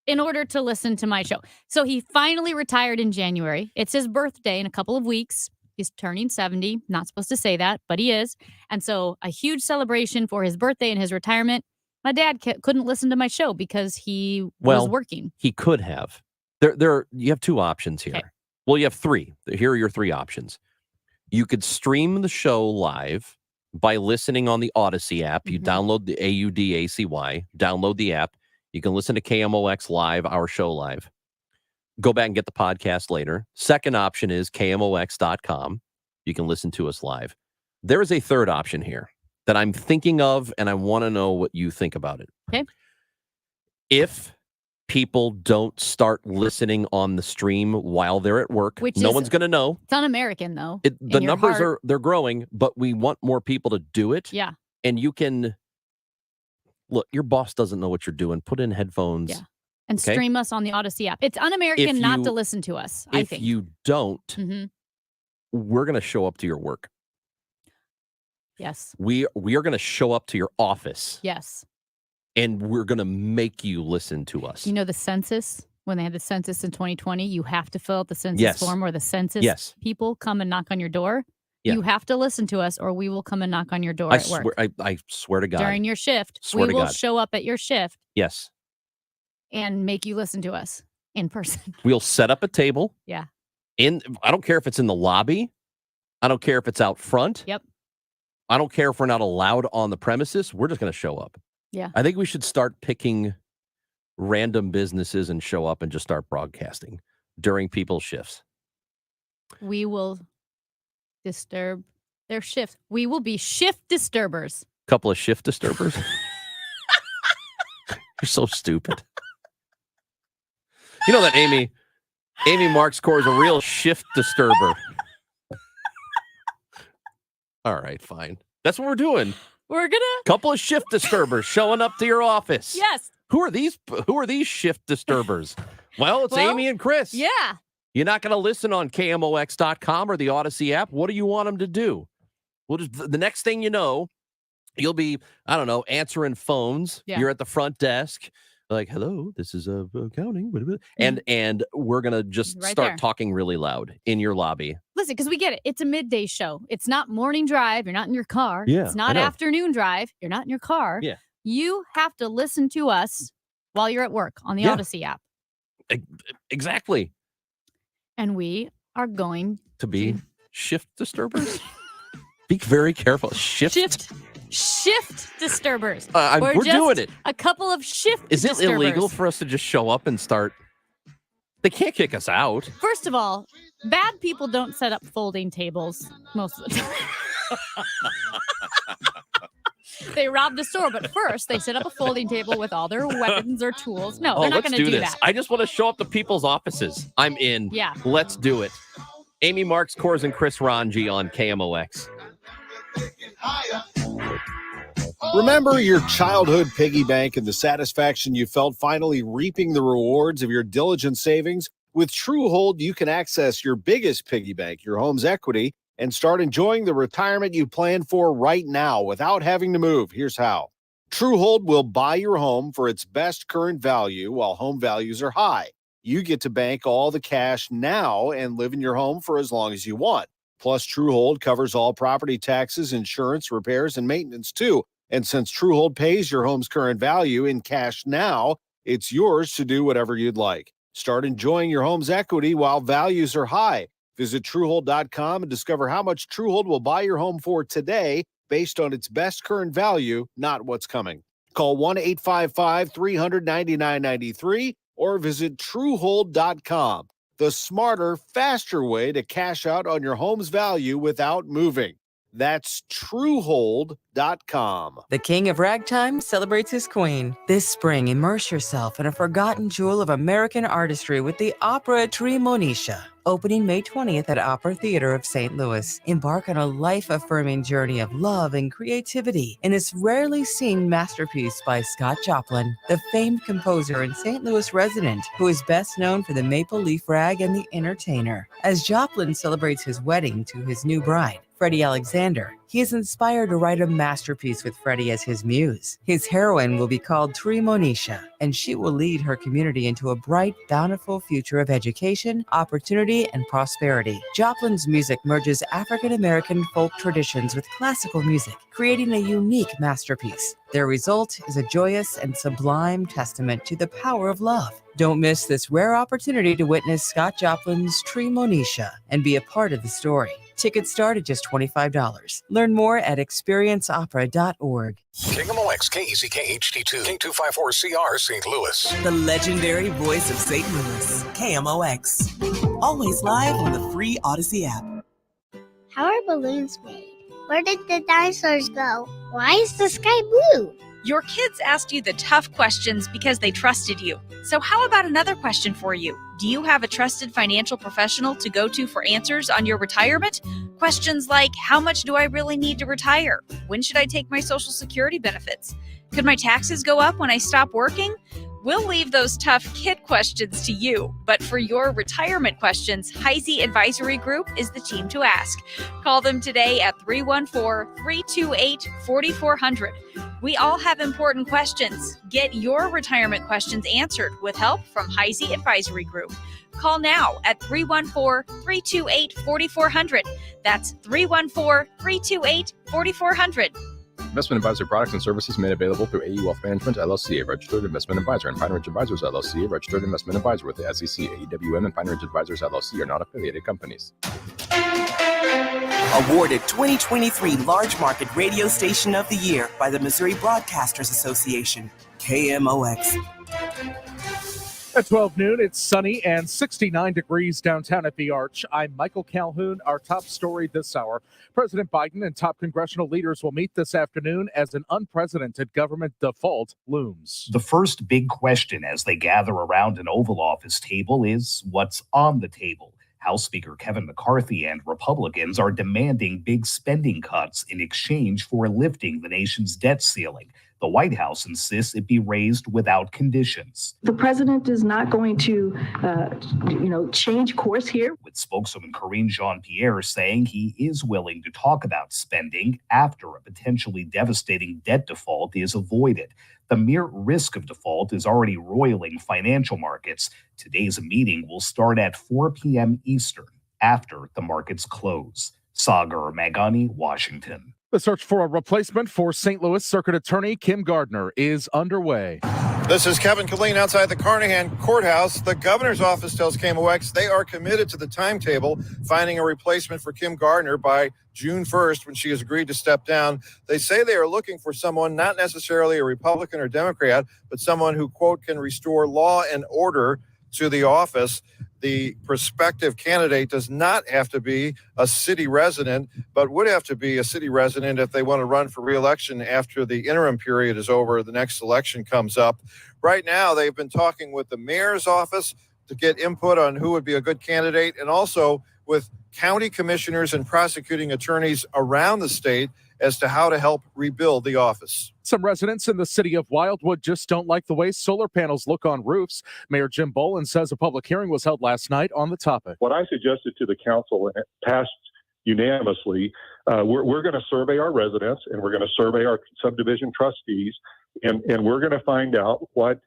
in order to listen to my show. So he finally retired in January. It's his birthday in a couple of weeks. He's turning 70. Not supposed to say that, but he is. And so a huge celebration for his birthday and his retirement. My dad couldn't listen to my show because he was working. He could have. You have two options here. Okay. Well, you have three. Here are your three options. You could stream the show live by listening on the Odyssey app. You download the AUDACY, download the app. You can listen to KMOX live, our show live. Go back and get the podcast later. Second option is KMOX.com. You can listen to us live. There is a third option here that I'm thinking of, and I want to know what you think about it. Okay. If people don't start listening on the stream while they're at work, Which no is- one's going to know. It's un-American, though. The in your numbers heart. they're growing, but we want more people to do it. Yeah. And you can look, your boss doesn't know what you're doing. Put in headphones. Yeah. And okay? stream us on the Odyssey app. It's un-American If not you- to listen to us, I If think. you don't, Mhm. we're going to show up to your work. Yes. We are going to show up to your office, Yes. and we're going to make you listen to us. You know the census, when they had the census in 2020, you have to fill out the census Yes. form or the census Yes. people come and knock on your door. Yeah. You have to listen to us or we will come and knock on your door I at work. swear, I swear to God. During your shift. Swear we to will God. show up at your shift Yes. and make you listen to us in person. We'll set up a table. Yeah. I don't care if it's in the lobby. I don't care if it's out front. Yep. I don't care if we're not allowed on the premises. We're just going to show up. Yeah. I think we should start picking random businesses and show up and just start broadcasting during people's shifts. We will disturb their shift. We will be shift disturbers. Couple of shift disturbers. You're so stupid. You know that Amy Mark scores a real shift disturber. All right, fine. That's what we're doing. We're gonna couple of shift disturbers showing up to your office. Yes. Who are these shift disturbers? Well, it's Amy and Chris. Yeah. You're not going to listen on KMOX.com or the Odyssey app. What do you want them to do? Well, just the next thing you know, you'll be, I don't know, answering phones. Yeah. You're at the front desk, like, hello, this is accounting. And we're going to just Right start there. talking really loud in your lobby. Listen, because we get it. It's a midday show. It's not morning drive. You're not in your car. Yeah, It's I not know. afternoon drive. You're not in your car. Yeah. You have to listen to us while you're at work on the Yeah. Odyssey app. Exactly. And we are going To be shift disturbers. Be very careful. Shift disturbers. we're just doing it. A couple of shift Is it disturbers. illegal for us to just show up and start? They can't kick us out. First of all, bad people don't set up folding tables most of the time. They rob the store, but first they set up a folding table with all their weapons or tools. No, they're not let's going to do this. that. I just want to show up to people's offices. I'm in. Yeah. Let's do it. Amy Marks, Kors, and Chris Ranji on KMOX. Remember your childhood piggy bank and the satisfaction you felt finally reaping the rewards of your diligent savings? With TrueHold, you can access your biggest piggy bank, your home's equity, and start enjoying the retirement you plan for right now without having to move. Here's how. TrueHold will buy your home for its best current value while home values are high. You get to bank all the cash now and live in your home for as long as you want. Plus, TrueHold covers all property taxes, insurance, repairs, and maintenance too. And since TrueHold pays your home's current value in cash now, it's yours to do whatever you'd like. Start enjoying your home's equity while values are high. Visit TrueHold.com and discover how much TrueHold will buy your home for today based on its best current value, not what's coming. Call 1-855-300-9993 or visit TrueHold.com. The smarter, faster way to cash out on your home's value without moving. That's TrueHold.com. The King of Ragtime celebrates his queen. This spring, immerse yourself in a forgotten jewel of American artistry with the opera Tremonisha. Opening May 20th at Opera Theater of St. Louis. Embark on a life-affirming journey of love and creativity in this rarely seen masterpiece by Scott Joplin, the famed composer and St. Louis resident who is best known for the Maple Leaf Rag and The Entertainer. As Joplin celebrates his wedding to his new bride, Freddie Alexander, he is inspired to write a masterpiece with Freddie as his muse. His heroine will be called Tremonisha, and she will lead her community into a bright, bountiful future of education, opportunity, and prosperity. Joplin's music merges African-American folk traditions with classical music, creating a unique masterpiece. Their result is a joyous and sublime testament to the power of love. Don't miss this rare opportunity to witness Scott Joplin's Tremonisha and be a part of the story. Tickets start at just $25. Learn more at experienceopera.org. KMOX, KEZK, HD2, K254CR, St. Louis. The legendary voice of St. Louis, KMOX. Always live on the free Odyssey app. How are balloons made? Where did the dinosaurs go? Why is the sky blue? Your kids asked you the tough questions because they trusted you. So how about another question for you? Do you have a trusted financial professional to go to for answers on your retirement? Questions like, how much do I really need to retire? When should I take my Social Security benefits? Could my taxes go up when I stop working? We'll leave those tough kid questions to you, but for your retirement questions, Heisey Advisory Group is the team to ask. Call them today at 314-328-4400. We all have important questions. Get your retirement questions answered with help from Heisey Advisory Group. Call now at 314-328-4400. That's 314-328-4400. Investment advisory products and services made available through AE Wealth Management, LLC, a registered investment advisor, and Pine Ridge Advisors, LLC, a registered investment advisor with the SEC. AEWM and Pine Ridge Advisors, LLC are not affiliated companies. Awarded 2023 Large Market Radio Station of the Year by the Missouri Broadcasters Association, KMOX. At 12 noon, it's sunny and 69 degrees downtown at the Arch. I'm Michael Calhoun. Our top story this hour. President Biden and top congressional leaders will meet this afternoon as an unprecedented government default looms. The first big question as they gather around an Oval Office table is what's on the table. House Speaker Kevin McCarthy and Republicans are demanding big spending cuts in exchange for lifting the nation's debt ceiling. The White House insists it be raised without conditions. The president is not going to, change course here. With spokeswoman Karine Jean-Pierre saying he is willing to talk about spending after a potentially devastating debt default is avoided. The mere risk of default is already roiling financial markets. Today's meeting will start at 4 p.m. Eastern after the markets close. Sagar Magani, Washington. The search for a replacement for St. Louis Circuit Attorney Kim Gardner is underway. This is Kevin Killeen outside the Carnahan Courthouse. The governor's office tells KMOX they are committed to the timetable, finding a replacement for Kim Gardner by June 1st when she has agreed to step down. They say they are looking for someone, not necessarily a Republican or Democrat, but someone who, quote, can restore law and order to the office. The prospective candidate does not have to be a city resident, but would have to be a city resident if they want to run for re-election after the interim period is over, the next election comes up. Right now, they've been talking with the mayor's office to get input on who would be a good candidate, and also with county commissioners and prosecuting attorneys around the state as to how to help rebuild the office. Some residents in the city of Wildwood just don't like the way solar panels look on roofs. Mayor Jim Bolin says a public hearing was held last night on the topic. What I suggested to the council and it passed unanimously, we're going to survey our residents and we're going to survey our subdivision trustees and we're going to find out what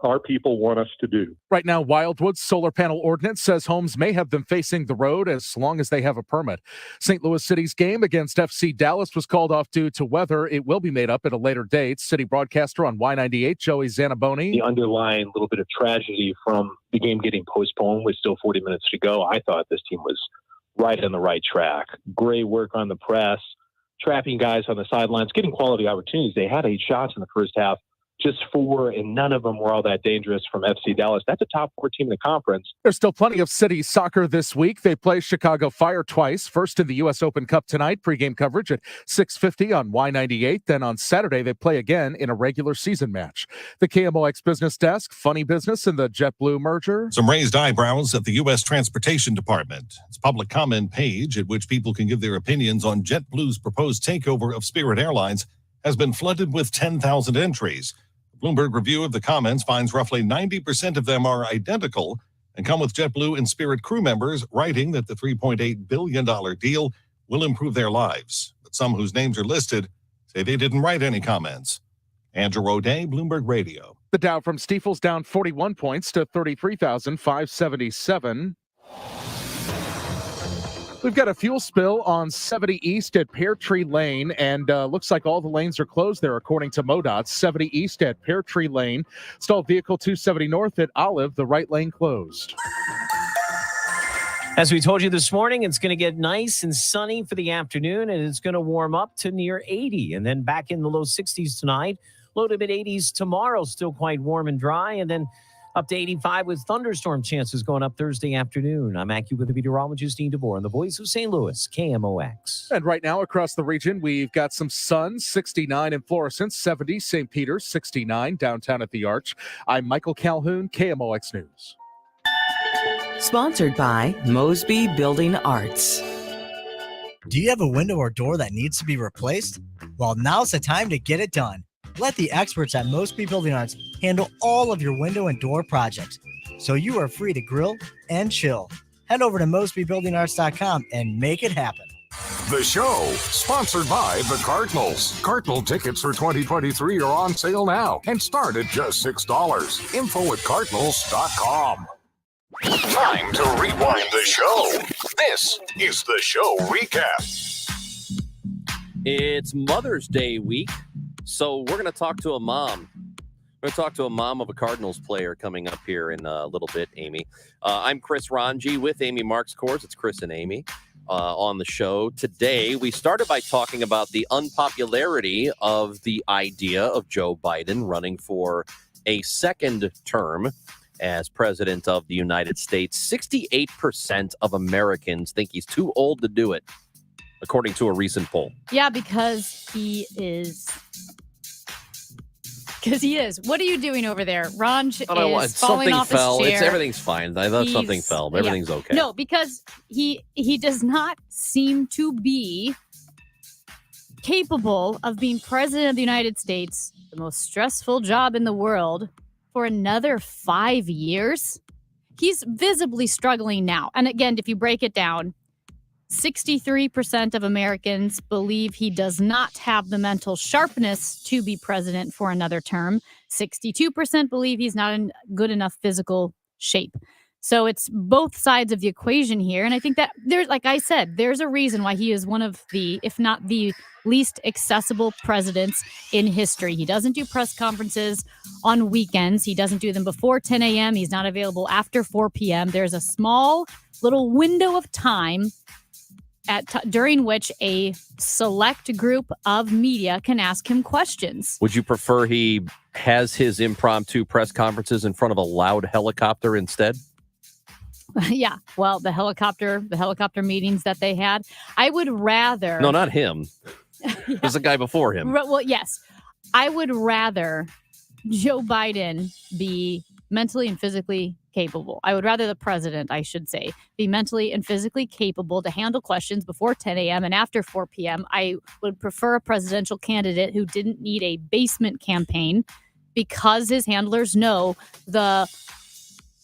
our people want us to do. Right now, Wildwood's solar panel ordinance says homes may have them facing the road as long as they have a permit. St. Louis City's game against FC Dallas was called off due to weather. It will be made up at a later date. City broadcaster on Y98, Joey Zanaboni. The underlying little bit of tragedy from the game getting postponed with still 40 minutes to go, I thought this team was right on the right track. Great work on the press, trapping guys on the sidelines, getting quality opportunities. They had 8 shots in the first half. Just 4, and none of them were all that dangerous from FC Dallas. That's a top 4 team in the conference. There's still plenty of city soccer this week. They play Chicago Fire twice. First in the U.S. Open Cup tonight, pregame coverage at 6:50 on Y98. Then on Saturday, they play again in a regular season match. The KMOX Business Desk, funny business in the JetBlue merger. Some raised eyebrows at the U.S. Transportation Department. It's a public comment page at which people can give their opinions on JetBlue's proposed takeover of Spirit Airlines has been flooded with 10,000 entries. Bloomberg review of the comments finds roughly 90% of them are identical and come with JetBlue and Spirit crew members writing that the $3.8 billion deal will improve their lives. But some whose names are listed say they didn't write any comments. Andrew O'Day, Bloomberg Radio. The Dow from Stifel's down 41 points to 33,577. We've got a fuel spill on 70 East at Pear Tree Lane, and looks like all the lanes are closed there, according to MoDOT. 70 East at Pear Tree Lane. Stalled vehicle 270 North at Olive, the right lane closed. As we told you this morning, it's going to get nice and sunny for the afternoon, and it's going to warm up to near 80, and then back in the low 60s tonight. Low to mid 80s tomorrow, still quite warm and dry, and then up to 85 with thunderstorm chances going up Thursday afternoon. I'm AccuWeather meteorologist Dean DeVore on the voice of St. Louis, KMOX. And right now across the region, we've got some sun, 69 in Florissant, 70 St. Peter's, 69 downtown at the Arch. I'm Michael Calhoun, KMOX News. Sponsored by Mosby Building Arts. Do you have a window or door that needs to be replaced? Well, now's the time to get it done. Let the experts at Mosby Building Arts handle all of your window and door projects, so you are free to grill and chill. Head over to mosbybuildingarts.com and make it happen. The show, sponsored by the Cardinals. Cardinal tickets for 2023 are on sale now and start at just $6. Info at cardinals.com. Time to rewind the show. This is the show recap. It's Mother's Day week. So we're going to talk to a mom. We're going to talk to a mom of a Cardinals player coming up here in a little bit, Amy. I'm Chris Ranji with Amy Marks Course. It's Chris and Amy on the show. Today, we started by talking about the unpopularity of the idea of Joe Biden running for a second term as president of the United States. 68% of Americans think he's too old to do it, according to a recent poll. Yeah, because he is Because he is. What are you doing over there? Ron is falling something off fell. his chair. Everything's fine. I thought something fell, but everything's okay. No, because he does not seem to be capable of being president of the United States, the most stressful job in the world, for another 5 years. He's visibly struggling now. And again, if you break it down, 63% of Americans believe he does not have the mental sharpness to be president for another term. 62% believe he's not in good enough physical shape. So it's both sides of the equation here. And I think that there's, like I said, there's a reason why he is one of the, if not the least accessible presidents in history. He doesn't do press conferences on weekends. He doesn't do them before 10 a.m. He's not available after 4 p.m. There's a small little window of time during which a select group of media can ask him questions. Would you prefer he has his impromptu press conferences in front of a loud helicopter instead? Yeah. Well, the helicopter meetings that they had, I would rather. No, not him. There's a guy before him. Well, yes. I would rather Joe Biden be mentally and physically capable. I would rather the president, I should say, be mentally and physically capable to handle questions before 10 a.m. and after 4 p.m. I would prefer a presidential candidate who didn't need a basement campaign, because his handlers know the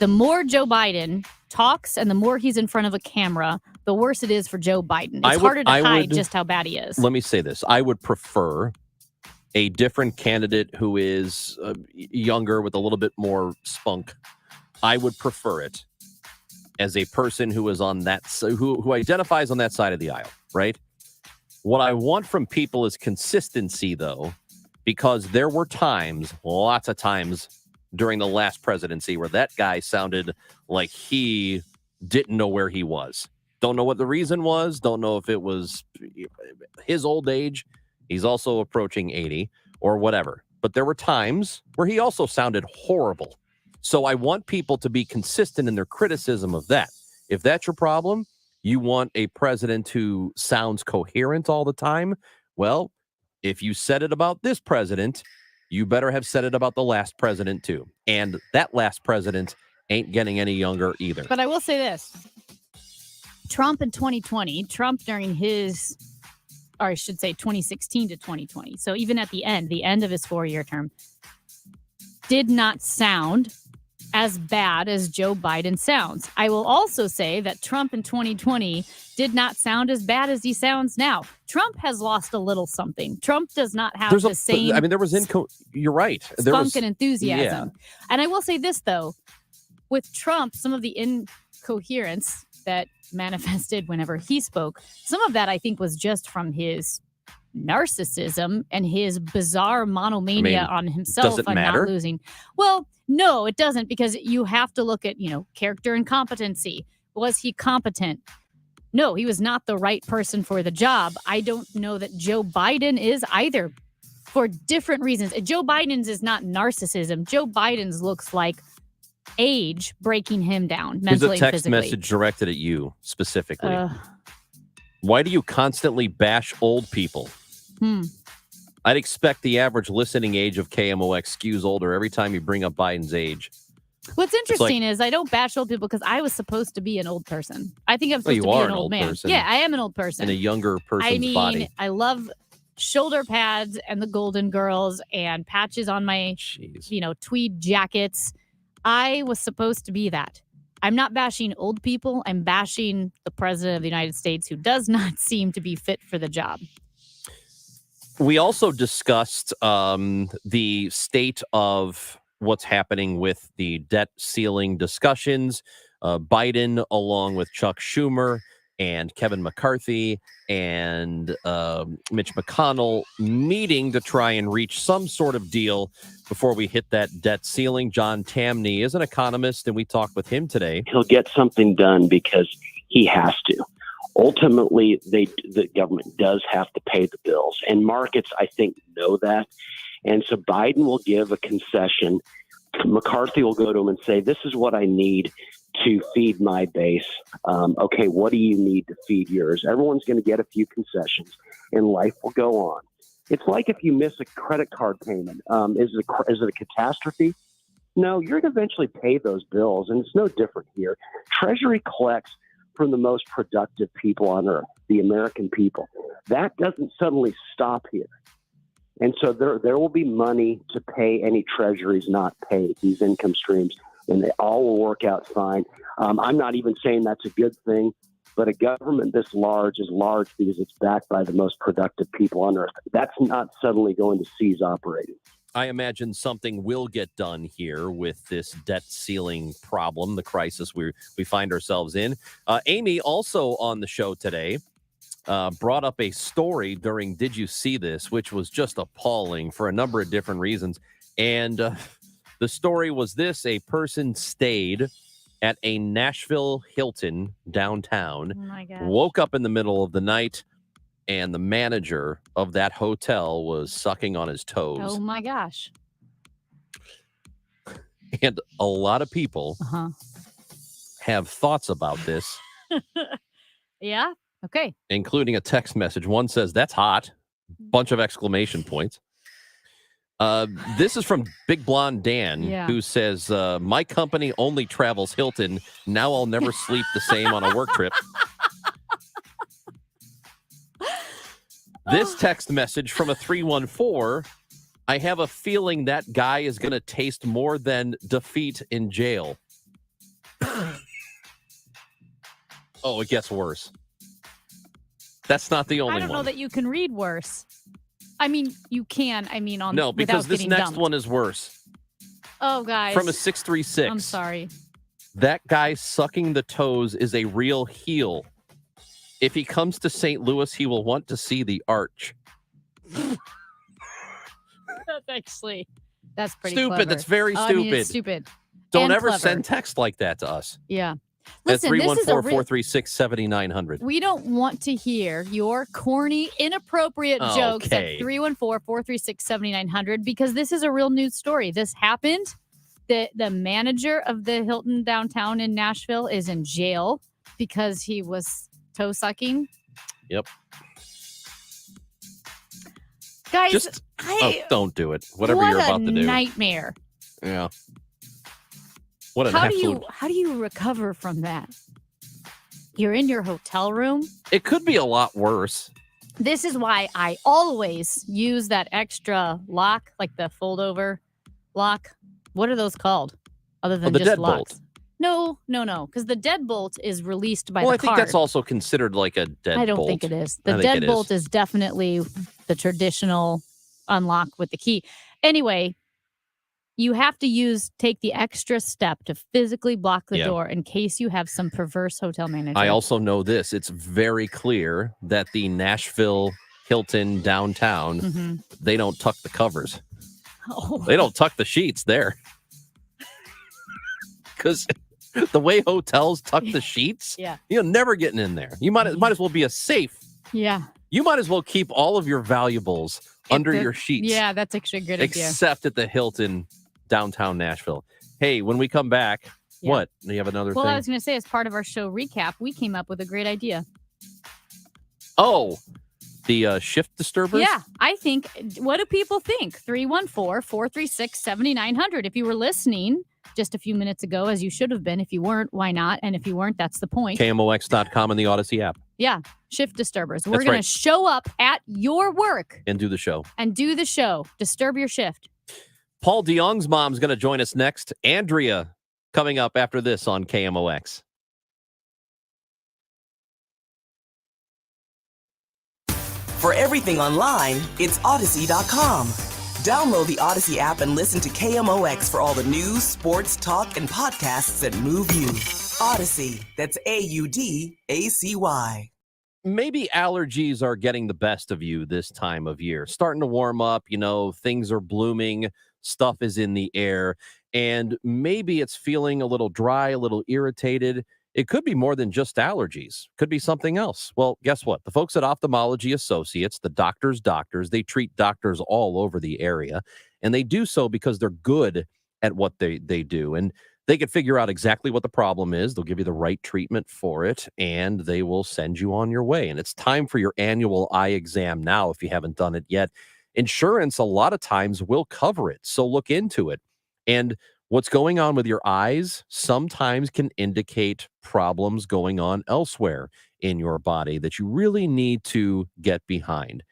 more Joe Biden talks and the more he's in front of a camera, the worse it is for Joe Biden. It's harder to hide just how bad he is. Let me say this. I would prefer a different candidate who is younger with a little bit more spunk. I would prefer it as a person who is on that, who identifies on that side of the aisle, right? What I want from people is consistency, though, because there were times, lots of times during the last presidency where that guy sounded like he didn't know where he was. Don't know what the reason was. Don't know if it was his old age. He's also approaching 80 or whatever. But there were times where he also sounded horrible. So I want people to be consistent in their criticism of that. If that's your problem, you want a president who sounds coherent all the time. Well, if you said it about this president, you better have said it about the last president too. And that last president ain't getting any younger either. But I will say this. Trump in 2020, Trump during his, or I should say 2016 to 2020. So even at the end of his 4-year term, did not sound as bad as Joe Biden sounds. I will also say that Trump in 2020 did not sound as bad as he sounds now. Trump has lost a little something. Trump does not have the same. I mean, there was you're right. There spunk was, and enthusiasm. Yeah. And I will say this, though. With Trump, some of the incoherence that manifested whenever he spoke, some of that I think was just from his narcissism and his bizarre monomania on himself and not losing. Well, no, it doesn't, because you have to look at, character and competency. Was he competent? No, he was not the right person for the job. I don't know that Joe Biden is either, for different reasons. Joe Biden's is not narcissism. Joe Biden's looks like age breaking him down mentally and physically. Here's a text message directed at you specifically. Why do you constantly bash old people? I'd expect the average listening age of KMOX skews older every time you bring up Biden's age. What's interesting is I don't bash old people because I was supposed to be an old person. I think I'm supposed to be an old man. Person. Yeah, I am an old person. In a younger person's body. I love shoulder pads and the Golden Girls and patches on my, tweed jackets. I was supposed to be that. I'm not bashing old people. I'm bashing the president of the United States, who does not seem to be fit for the job. We also discussed the state of what's happening with the debt ceiling discussions. Biden, along with Chuck Schumer and Kevin McCarthy and Mitch McConnell, meeting to try and reach some sort of deal before we hit that debt ceiling. John Tamny is an economist, and we talked with him today. He'll get something done because he has to. Ultimately, the government does have to pay the bills, and markets, I think, know that. And so Biden will give a concession. McCarthy will go to him and say, this is what I need to feed my base. Okay, what do you need to feed yours? Everyone's going to get a few concessions, and life will go on. It's like if you miss a credit card payment. Is it a catastrophe? No, you're going to eventually pay those bills, and it's no different here. Treasury collects from the most productive people on earth, the American people. That doesn't suddenly stop here. And so there will be money to pay any treasuries not paid, these income streams, and they all will work out fine. I'm not even saying that's a good thing, but a government this large is large because it's backed by the most productive people on earth. That's not suddenly going to cease operating. I imagine something will get done here with this debt ceiling problem, the crisis we find ourselves in. Amy, also on the show today, brought up a story during Did You See This, which was just appalling for a number of different reasons. And the story was this: a person stayed at a Nashville Hilton downtown, woke up in the middle of the night, and the manager of that hotel was sucking on his toes. Oh, my gosh. And a lot of people have thoughts about this. Yeah? Okay. Including a text message. One says, "That's hot." Bunch of exclamation points. This is from Big Blonde Dan, who says, "My company only travels Hilton. Now I'll never sleep the same on a work trip." This text message from a 314, "I have a feeling that guy is going to taste more than defeat in jail." Oh, it gets worse. That's not the only one. I don't know that you can read worse. I mean, you can. I mean, on no, because without this getting next dumped. one is worse. Oh, guys. From a 636. I'm sorry. "That guy sucking the toes is a real heel. If he comes to St. Louis, he will want to see the arch." That's pretty stupid. clever. That's very I stupid. mean, it's stupid. Don't and ever clever. send text like that to us. Yeah. At Listen, this is a 314-436-7900. We don't want to hear your corny, inappropriate jokes at Okay. 314-436-7900 because this is a real news story. This happened. The manager of the Hilton downtown in Nashville is in jail because he was toe sucking. Yep. Guys, don't do it. Whatever you're about to do. Nightmare. Yeah. What an How absolute... do you recover from that? You're in your hotel room. It could be a lot worse. This is why I always use that extra lock, like the fold over lock. What are those called? Other than the just deadbolt. locks. No, because the deadbolt is released by Well, the I think card. that's also considered like a deadbolt. I don't think it is. The I think it deadbolt is definitely the traditional unlock with the key. Anyway, you have to take the extra step to physically block the door in case you have some perverse hotel manager. I also know this. It's very clear that the Nashville Hilton downtown, they don't tuck the covers. Oh. They don't tuck the sheets there. Because the way hotels tuck the sheets, you're never getting in there. You might as well be a safe. Yeah. You might as well keep all of your valuables under your sheets. Yeah, that's actually a good idea. Except at the Hilton downtown Nashville. Hey, when we come back, what? Do you have another Well, thing? I was going to say, as part of our show recap, we came up with a great idea. Oh, the shift disturbers? Yeah, I think, what do people think? 314-436-7900. If you were listening just a few minutes ago, as you should have been. If you weren't, why not? And if you weren't, that's the point. KMOX.com and the Odyssey app. Yeah, shift disturbers. We're That's going right. to show up at your work And do the show. and do the show. Disturb your shift. Paul DeYoung's mom's going to join us next. Andrea coming up after this on KMOX. For everything online, it's Odyssey.com. Download the Odyssey app and listen to KMOX for all the news, sports, talk, and podcasts that move you. Odyssey, that's AUDACY. Maybe allergies are getting the best of you this time of year. Starting to warm up, things are blooming, stuff is in the air, and maybe it's feeling a little dry, a little irritated. It could be more than just allergies. Could be something else. Well, guess what? The folks at Ophthalmology Associates, the doctors, they treat doctors all over the area, and they do so because they're good at what they do. And they can figure out exactly what the problem is. They'll give you the right treatment for it, and they will send you on your way. And it's time for your annual eye exam now if you haven't done it yet. insurance a lot of times will cover it. So look into it. And what's going on with your eyes sometimes can indicate problems going on elsewhere in your body that you really need to get behind.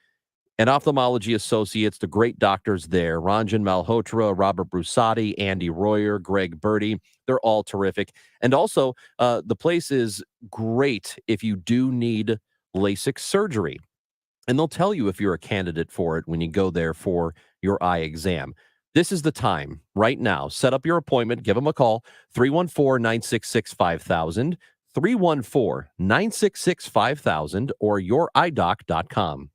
And Ophthalmology Associates, the great doctors there, Ranjan Malhotra, Robert Brusati, Andy Royer, Greg Birdie, they're all terrific. And also, the place is great if you do need LASIK surgery. And they'll tell you if you're a candidate for it when you go there for your eye exam. This is the time right now. Set up your appointment. Give them a call, 314-966-5000, 314-966-5000, or youridoc.com.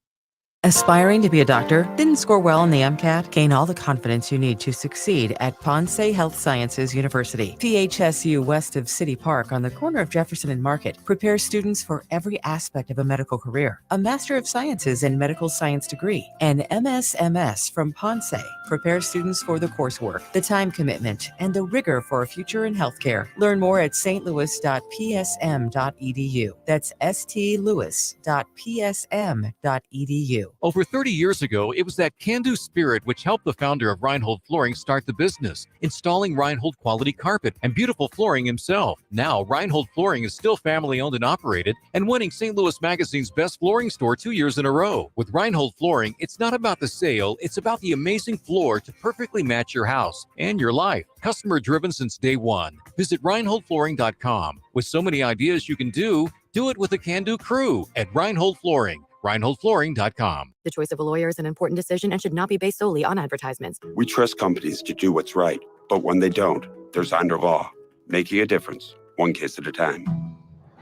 Aspiring to be a doctor? Didn't score well on the MCAT? Gain all the confidence you need to succeed at Ponce Health Sciences University. PHSU west of City Park on the corner of Jefferson and Market prepares students for every aspect of a medical career. A Master of Sciences in Medical Science degree, an MSMS from Ponce prepares students for the coursework, the time commitment, and the rigor for a future in healthcare. Learn more at stlouis.psm.edu. That's stlouis.psm.edu. Over 30 years ago, it was that can-do spirit which helped the founder of Reinhold Flooring start the business, installing Reinhold quality carpet and beautiful flooring himself. Now, Reinhold Flooring is still family-owned and operated and winning St. Louis Magazine's best flooring store 2 years in a row. With Reinhold Flooring, it's not about the sale, it's about the amazing floor to perfectly match your house and your life. Customer-driven since day one. Visit ReinholdFlooring.com. With so many ideas you can do it with a can-do crew at Reinhold Flooring. ReinholdFlooring.com. The choice of a lawyer is an important decision and should not be based solely on advertisements. We trust companies to do what's right, but when they don't, there's Onder Law, making a difference, one case at a time.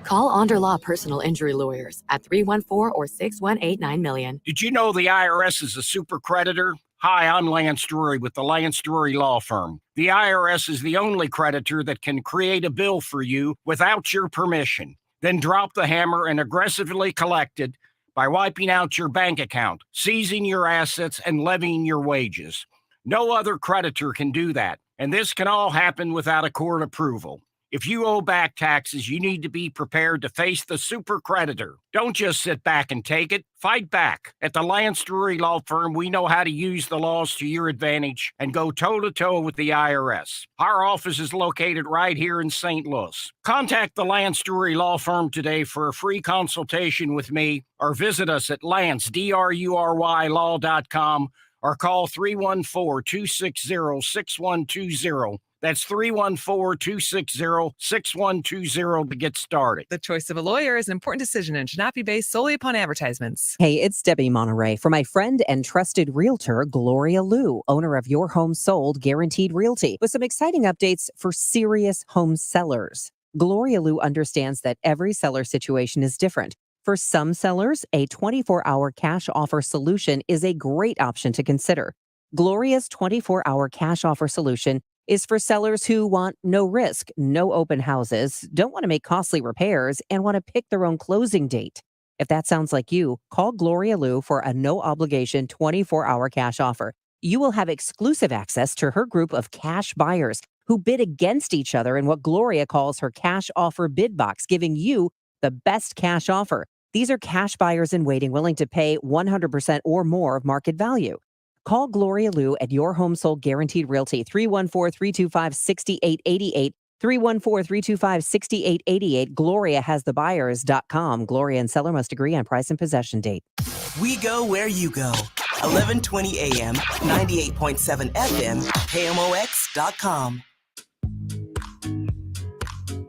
Call Onder Law Personal Injury Lawyers at 314 or 618 $9 Did you know the IRS is a super creditor? Hi, I'm Lance Drury with the Lance Drury Law Firm. The IRS is the only creditor that can create a bill for you without your permission, then drop the hammer and aggressively collect it by wiping out your bank account, seizing your assets, and levying your wages. No other creditor can do that, and this can all happen without a court approval. If you owe back taxes, you need to be prepared to face the super creditor. Don't just sit back and take it. Fight back. At the Lance Drury Law Firm, we know how to use the laws to your advantage and go toe-to-toe with the IRS. Our office is located right here in St. Louis. Contact the Lance Drury Law Firm today for a free consultation with me, or visit us at lancedrurylaw.com or call 314-260-6120. That's 314-260-6120 to get started. The choice of a lawyer is an important decision and should not be based solely upon advertisements. Hey, it's Debbie Monterey for my friend and trusted realtor, Gloria Liu, owner of Your Home Sold Guaranteed Realty, with some exciting updates for serious home sellers. Gloria Liu understands that every seller situation is different. For some sellers, a 24-hour cash offer solution is a great option to consider. Gloria's 24-hour cash offer solution is for sellers who want no risk, no open houses, don't want to make costly repairs, and want to pick their own closing date. If that sounds like you, call Gloria Liu for a no-obligation 24-hour cash offer. You will have exclusive access to her group of cash buyers who bid against each other in what Gloria calls her cash offer bid box, giving you the best cash offer. These are cash buyers in waiting willing to pay 100% or more of market value. Call Gloria Liu at Your Home Sold Guaranteed Realty, 314-325-6888, 314-325-6888, GloriaHasTheBuyers.com. Gloria and seller must agree on price and possession date. We go where you go. 1120 AM, 98.7 FM, KMOX.com.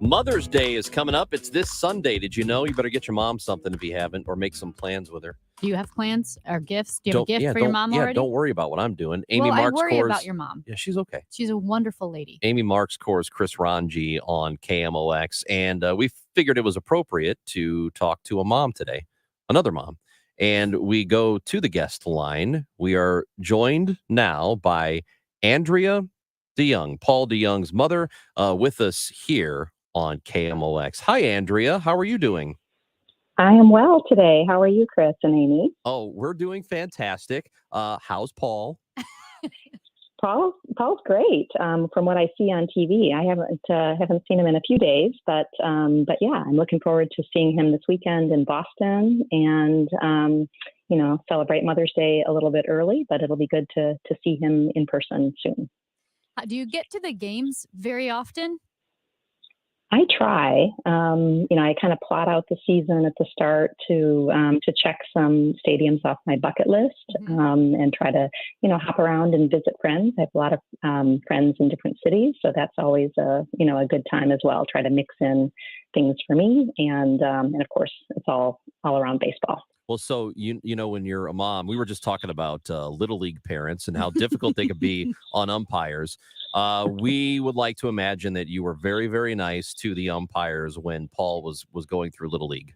Mother's Day is coming up. It's this Sunday. Did you know? You better get your mom something if you haven't, or make some plans with her. Do you have plans or gifts? Do you have a gift for your mom already? Don't worry about what I'm doing. Amy I Marks worry about your mom. Yeah, she's okay. She's a wonderful lady. Amy Marks Core's Chris Ranji on KMOX, and we figured it was appropriate to talk to a mom today, another mom. And we go to the guest line. We are joined now by Andrea DeYoung, Paul DeYoung's mother, with us here on KMOX. Hi, Andrea. How are you doing? I am well today. How are you, Chris and Amy? Oh, we're doing fantastic. How's Paul? Paul's great. From what I see on TV, I haven't seen him in a few days, but yeah, I'm looking forward to seeing him this weekend in Boston. And celebrate Mother's Day a little bit early, but it'll be good to see him in person soon. Do you get to the games very often? I try. I kind of plot out the season at the start to check some stadiums off my bucket list, and try to hop around and visit friends. I have a lot of friends in different cities, so that's always a good time as well. Try to mix in things for me, and of course it's all around baseball. Well, so when you're a mom, we were just talking about little league parents and how difficult they could be on umpires. We would like to imagine that you were very, very nice to the umpires when Paul was going through little league.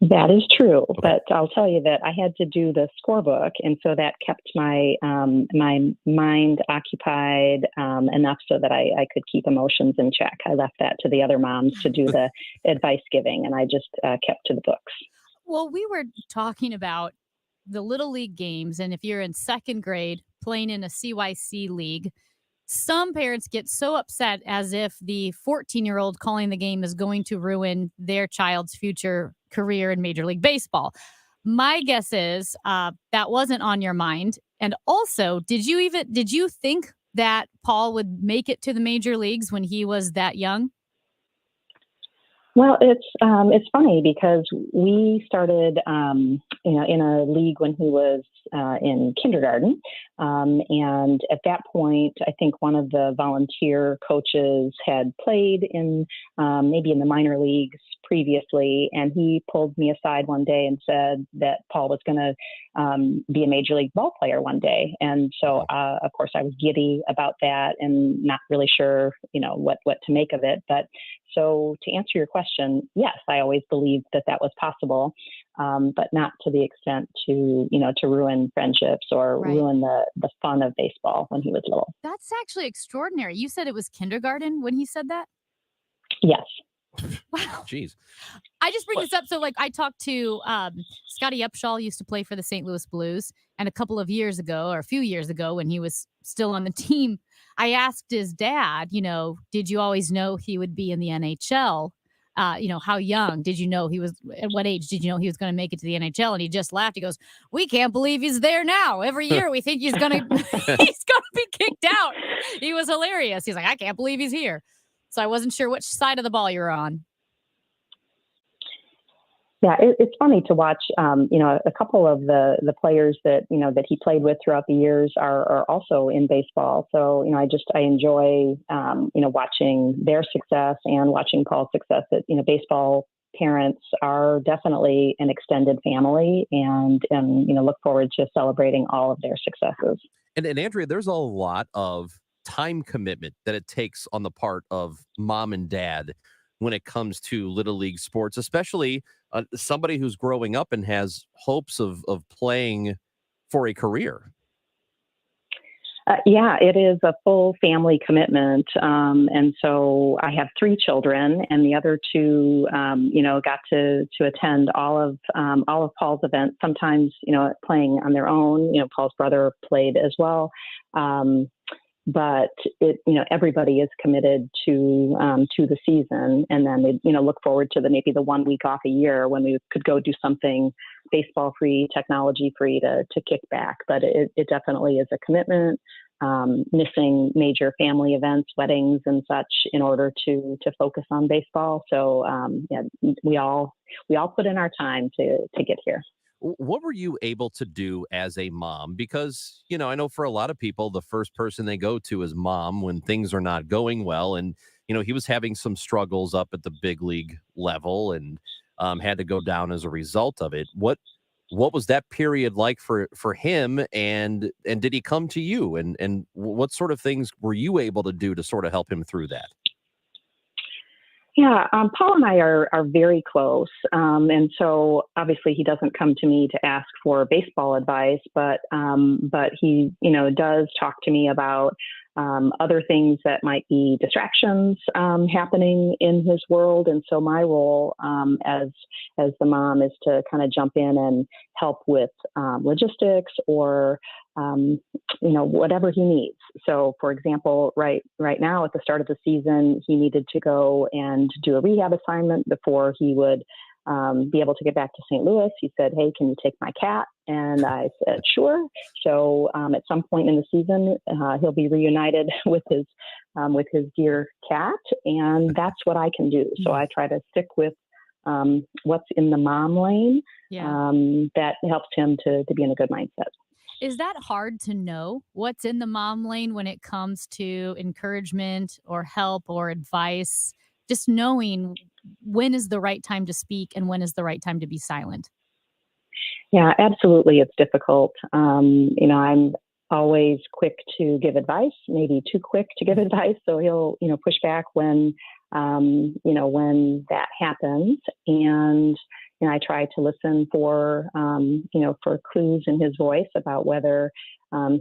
That is true, but I'll tell you that I had to do the scorebook, and so that kept my my mind occupied enough so that I could keep emotions in check. I left that to the other moms to do the advice giving, and I just kept to the books. Well, we were talking about the little league games, and if you're in second grade playing in a CYC league, some parents get so upset as if the 14-year-old calling the game is going to ruin their child's future career in Major League Baseball. My guess is that wasn't on your mind. And also, did you think that Paul would make it to the major leagues when he was that young? Well, it's funny because we started, in a league when he was in kindergarten, and at that point, I think one of the volunteer coaches had played in maybe in the minor leagues previously, and he pulled me aside one day and said that Paul was going to be a major league ball player one day, and so of course I was giddy about that and not really sure, what to make of it, but. So to answer your question, yes, I always believed that was possible, but not to the extent to ruin friendships or ruin the fun of baseball when he was little. That's actually extraordinary. You said it was kindergarten when he said that? Yes. Wow. Jeez. I just bring this up. So I talked to Scotty Upshaw, used to play for the St. Louis Blues. And a few years ago when he was still on the team, I asked his dad, did you always know he would be in the NHL? How young did you know at what age did you know he was going to make it to the NHL? And he just laughed. He goes, we can't believe he's there now. Every year we think he's going to be kicked out. He was hilarious. He's like, I can't believe he's here. So I wasn't sure which side of the ball you're on. Yeah, it's funny to watch. A couple of the players that he played with throughout the years are also in baseball. So I enjoy watching their success and watching Paul's success. That baseball parents are definitely an extended family, and look forward to celebrating all of their successes. And Andrea, there's a lot of time commitment that it takes on the part of mom and dad when it comes to little league sports, especially somebody who's growing up and has hopes of playing for a career. Yeah, it is a full family commitment. And so I have 3 children, and the other 2, got to attend all of Paul's events, sometimes, playing on their own. Paul's brother played as well. But everybody is committed to the season, and then they look forward to maybe the 1 week off a year when we could go do something baseball free, technology free to kick back. But it definitely is a commitment. Missing major family events, weddings, and such in order to focus on baseball. So we all put in our time to get here. What were you able to do as a mom? Because, I know for a lot of people, the first person they go to is mom when things are not going well. And, he was having some struggles up at the big league level and had to go down as a result of it. What was that period like for him? And did he come to you? And what sort of things were you able to do to sort of help him through that? Yeah, Paul and I are very close. And so obviously he doesn't come to me to ask for baseball advice, but he, does talk to me about other things that might be distractions happening in his world. And so my role as the mom is to kind of jump in and help with logistics or whatever he needs. So, for example, right now at the start of the season, he needed to go and do a rehab assignment before he would be able to get back to St. Louis. He said, "Hey, can you take my cat?" And I said, "Sure." So at some point in the season, he'll be reunited with his dear cat, and that's what I can do. So I try to stick with what's in the mom lane. That helps him to be in a good mindset. Is that hard to know what's in the mom lane when it comes to encouragement or help or advice? Just knowing when is the right time to speak and when is the right time to be silent? Yeah, absolutely. It's difficult. I'm always quick to give advice, maybe too quick to give advice. So he'll, push back when that happens. And I try to listen for clues in his voice about whether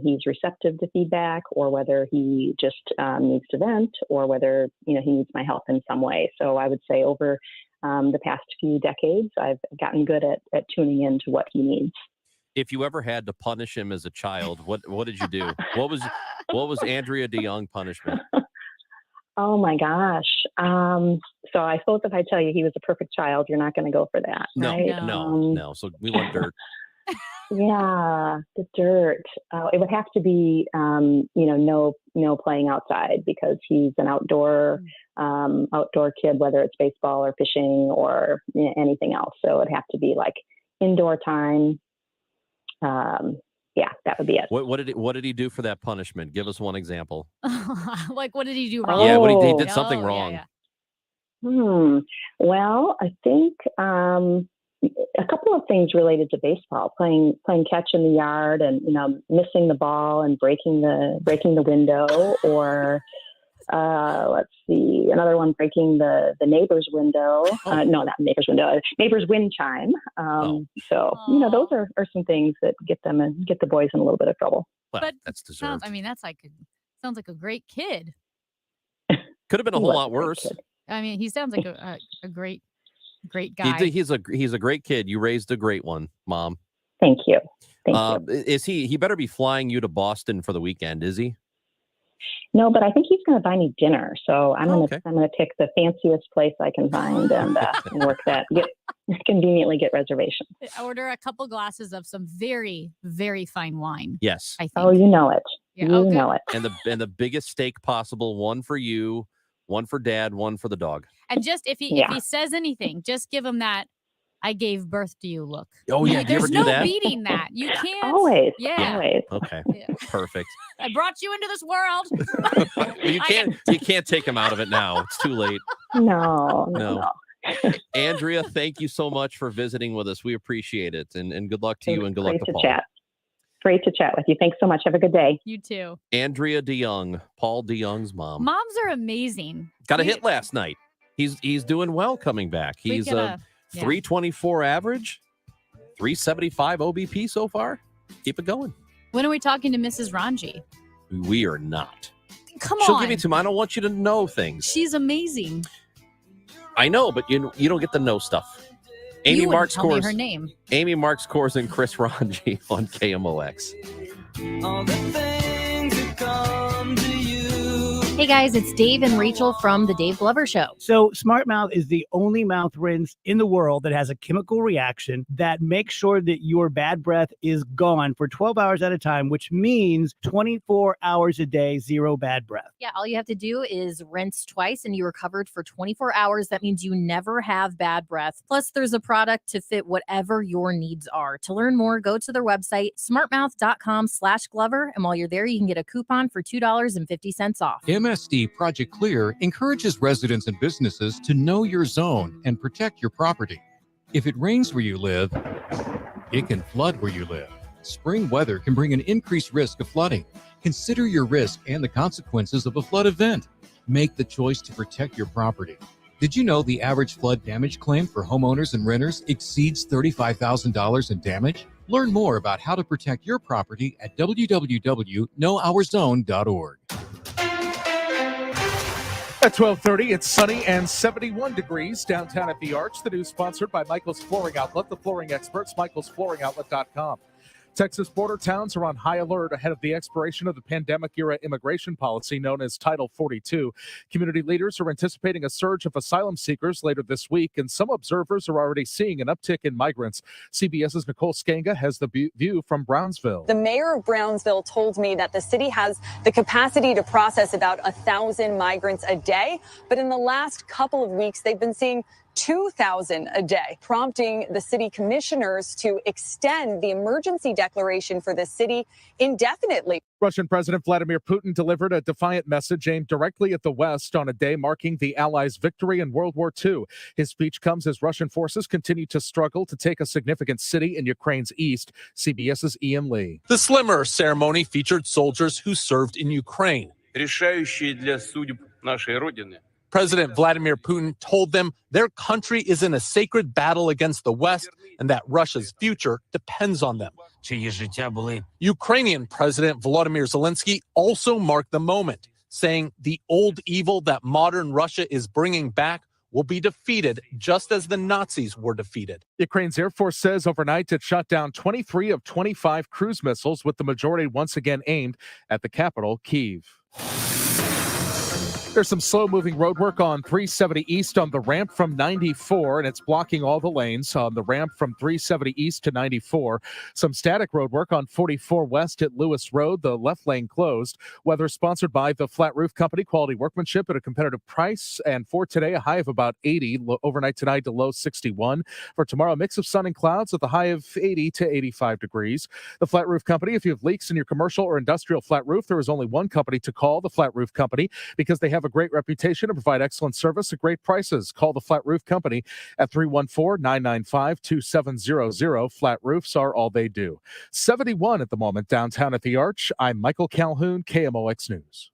he's receptive to feedback or whether he just needs to vent or whether, he needs my help in some way. So I would say over the past few decades, I've gotten good at tuning into what he needs. If you ever had to punish him as a child, what did you do? What was Andrea DeYoung punishment? Oh my gosh. So I suppose if I tell you he was a perfect child, you're not going to go for that, right? No. So we want dirt. Yeah, the dirt. It would have to be, no playing outside because he's an outdoor kid, whether it's baseball or fishing or anything else. So it'd have to be like indoor time. Yeah, that would be it. What did he do for that punishment? Give us one example. Like, what did he do wrong? Yeah, he did something wrong. Yeah. Well, I think a couple of things related to baseball, playing catch in the yard and, missing the ball and breaking the window, or let's see, another one, breaking the neighbor's window. No, not neighbor's window, neighbor's wind chime. So, those are some things that get the boys in a little bit of trouble. Well, but that's deserved. Sounds like a great kid. Could have been a whole lot worse. I mean, he sounds like a great guy. He's a great kid. You raised a great one, Mom. Thank you. Thank you. Is he better be flying you to Boston for the weekend, is he? No, but I think he's going to buy me dinner. So I'm going to pick the fanciest place I can find and work that. Conveniently get reservations. Order a couple glasses of some very, very fine wine. Yes. I think. Oh, you know it. Yeah, you know it. And the biggest steak possible. One for you, one for Dad, one for the dog. And just if he says anything, just give him that "I gave birth to you" look. Oh yeah, there's do that? beating that. You can't always. Yeah. Always. Okay. Yeah. Perfect. I brought you into this world. You can't take him out of it now. It's too late. No. Andrea, thank you so much for visiting with us. We appreciate it, and good luck to you, and good luck to Paul. Great to chat with you. Thanks so much. Have a good day. You too. Andrea DeYoung, Paul DeYoung's mom. Moms are amazing. Got a hit last night. He's doing well coming back. He's a 324 average, 375 OBP so far. Keep it going. When are we talking to Mrs. Ranji? We are not. Come She'll on. give you to me. I don't want you to know things. She's amazing. I know, but you don't get to know stuff. Amy Marks tell me her name. Amy Marks Kors and Chris Ranji on KMOX. All the things that come to you. Hey guys, it's Dave and Rachel from The Dave Glover Show. So Smart Mouth is the only mouth rinse in the world that has a chemical reaction that makes sure that your bad breath is gone for 12 hours at a time, which means 24 hours a day, zero bad breath. Yeah, all you have to do is rinse twice and you are covered for 24 hours. That means you never have bad breath. Plus, there's a product to fit whatever your needs are. To learn more, go to their website, smartmouth.com/Glover. And while you're there, you can get a coupon for $2.50 off. MSD Project Clear encourages residents and businesses to know your zone and protect your property. If it rains where you live, it can flood where you live. Spring weather can bring an increased risk of flooding. Consider your risk and the consequences of a flood event. Make the choice to protect your property. Did you know the average flood damage claim for homeowners and renters exceeds $35,000 in damage? Learn more about how to protect your property at www.knowourzone.org. At 12:30, it's sunny and 71 degrees downtown at the Arch. The news sponsored by Michael's Flooring Outlet, the flooring experts, michaelsflooringoutlet.com. Texas border towns are on high alert ahead of the expiration of the pandemic-era immigration policy known as Title 42. Community leaders are anticipating a surge of asylum seekers later this week, and some observers are already seeing an uptick in migrants. CBS's Nicole Skanga has the view from Brownsville. The mayor of Brownsville told me that the city has the capacity to process about 1,000 migrants a day, but in the last couple of weeks, they've been seeing 2,000 a day, prompting the city commissioners to extend the emergency declaration for the city indefinitely. Russian President Vladimir Putin delivered a defiant message aimed directly at the West on a day marking the Allies' victory in World War II. His speech comes as Russian forces continue to struggle to take a significant city in Ukraine's east. CBS's Ian Lee. The Slimmer ceremony featured soldiers who served in Ukraine. Решающие для судеб нашей Родины. President Vladimir Putin told them their country is in a sacred battle against the West and that Russia's future depends on them. Ukrainian President Volodymyr Zelensky also marked the moment, saying the old evil that modern Russia is bringing back will be defeated just as the Nazis were defeated. Ukraine's Air Force says overnight it shot down 23 of 25 cruise missiles, with the majority once again aimed at the capital, Kyiv. There's some slow-moving road work on 370 East on the ramp from 94, and it's blocking all the lanes on the ramp from 370 East to 94. Some static road work on 44 West at Lewis Road, the left lane closed. Weather sponsored by the Flat Roof Company, quality workmanship at a competitive price. And for today, a high of about 80. Overnight tonight, to low 61. For tomorrow, a mix of sun and clouds with a high of 80 to 85 degrees. The Flat Roof Company, if you have leaks in your commercial or industrial flat roof, there is only one company to call, the Flat Roof Company, because they have a great reputation and provide excellent service at great prices. Call the Flat Roof Company at 314-995-2700. Flat roofs are all they do. 71 at the moment downtown at the Arch. I'm Michael Calhoun, KMOX News.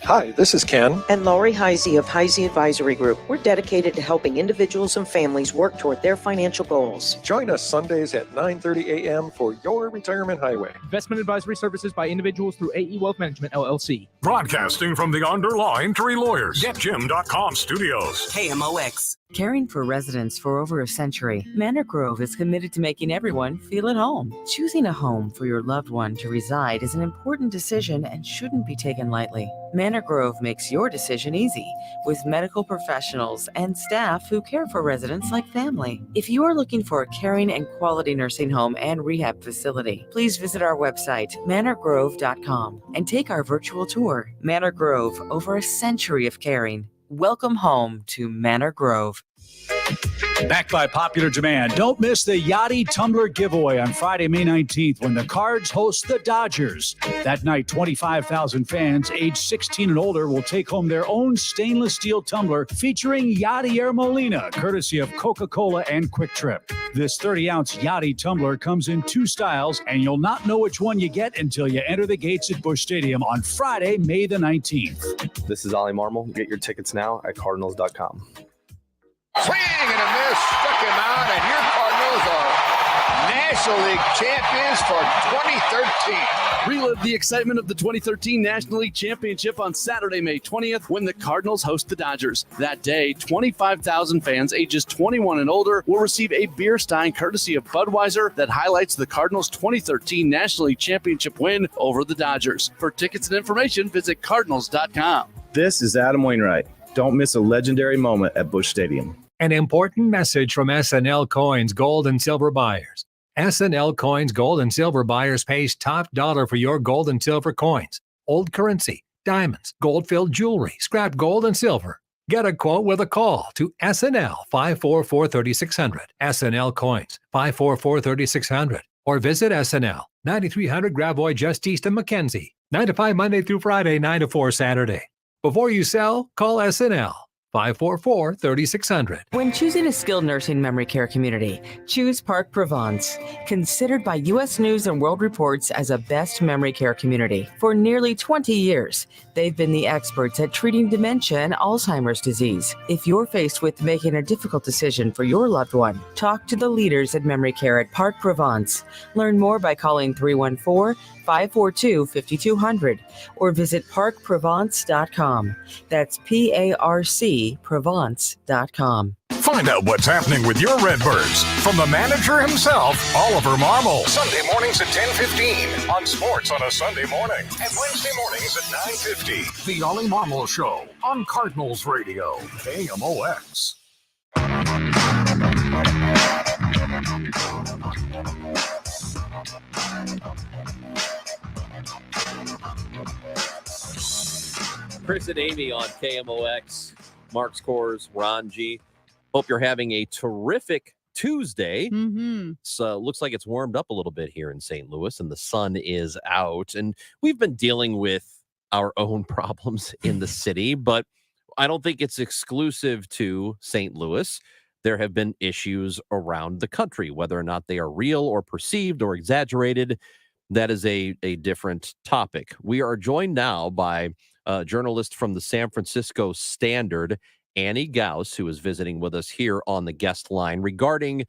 Hi, this is Ken. And Laurie Heisey of Heisey Advisory Group. We're dedicated to helping individuals and families work toward their financial goals. Join us Sundays at 9:30 a.m. for Your Retirement Highway. Investment advisory services by individuals through AE Wealth Management, LLC. Broadcasting from the Underline Three Lawyers. GetJim.com studios. KMOX. Caring for residents for over a century, Manor Grove is committed to making everyone feel at home. Choosing a home for your loved one to reside is an important decision and shouldn't be taken lightly. Manor Grove makes your decision easy with medical professionals and staff who care for residents like family. If you are looking for a caring and quality nursing home and rehab facility, please visit our website, manorgrove.com, and take our virtual tour. Manor Grove, over a century of caring. Welcome home to Manor Grove. Backed by popular demand, don't miss the Yachty Tumbler giveaway on Friday, May 19th, when the Cards host the Dodgers. That night, 25,000 fans aged 16 and older will take home their own stainless steel tumbler featuring Yachty Air Molina, courtesy of Coca-Cola and Quick Trip. This 30-ounce Yachty tumbler comes in two styles, and you'll not know which one you get until you enter the gates at Busch Stadium on Friday, May the 19th. This is Ollie Marmol. Get your tickets now at Cardinals.com. Swing and a miss, struck him out, and your Cardinals are National League champions for 2013. Relive the excitement of the 2013 National League Championship on Saturday, May 20th, when the Cardinals host the Dodgers. That day, 25,000 fans ages 21 and older will receive a beer stein courtesy of Budweiser that highlights the Cardinals' 2013 National League Championship win over the Dodgers. For tickets and information, visit Cardinals.com. This is Adam Wainwright. Don't miss a legendary moment at Busch Stadium. An important message from SNL Coins Gold and Silver Buyers. SNL Coins Gold and Silver Buyers pays top dollar for your gold and silver coins, old currency, diamonds, gold-filled jewelry, scrap gold and silver. Get a quote with a call to SNL 544-3600, SNL Coins 544-3600, or visit SNL 9300 Gravois just east of McKenzie, 9 to 5 Monday through Friday, 9 to 4 Saturday. Before you sell, call SNL 544-3600. When choosing a skilled nursing memory care community, choose Park Provence. Considered by U.S. News and World Reports as a best memory care community for nearly 20 years, they've been the experts at treating dementia and Alzheimer's disease. If you're faced with making a difficult decision for your loved one, talk to the leaders at memory care at Park Provence. Learn more by calling 314-542-5200 or visit parkprovence.com. That's PARC Provence.com. Find out what's happening with your Redbirds from the manager himself, Oliver Marmol. Sunday mornings at 10:15 on Sports on a Sunday Morning. And Wednesday mornings at 9:50. The Ollie Marmol Show on Cardinals Radio, KMOX. Chris and Amy on KMOX. Mark Scores, Ron G. Hope you're having a terrific Tuesday. So looks like it's warmed up a little bit here in St. Louis and the sun is out. And we've been dealing with our own problems in the city, but I don't think it's exclusive to St. Louis. There have been issues around the country, whether or not they are real or perceived or exaggerated. That is a different topic. We are joined now by a journalist from the San Francisco Standard, Annie Gauss, who is visiting with us here on the guest line regarding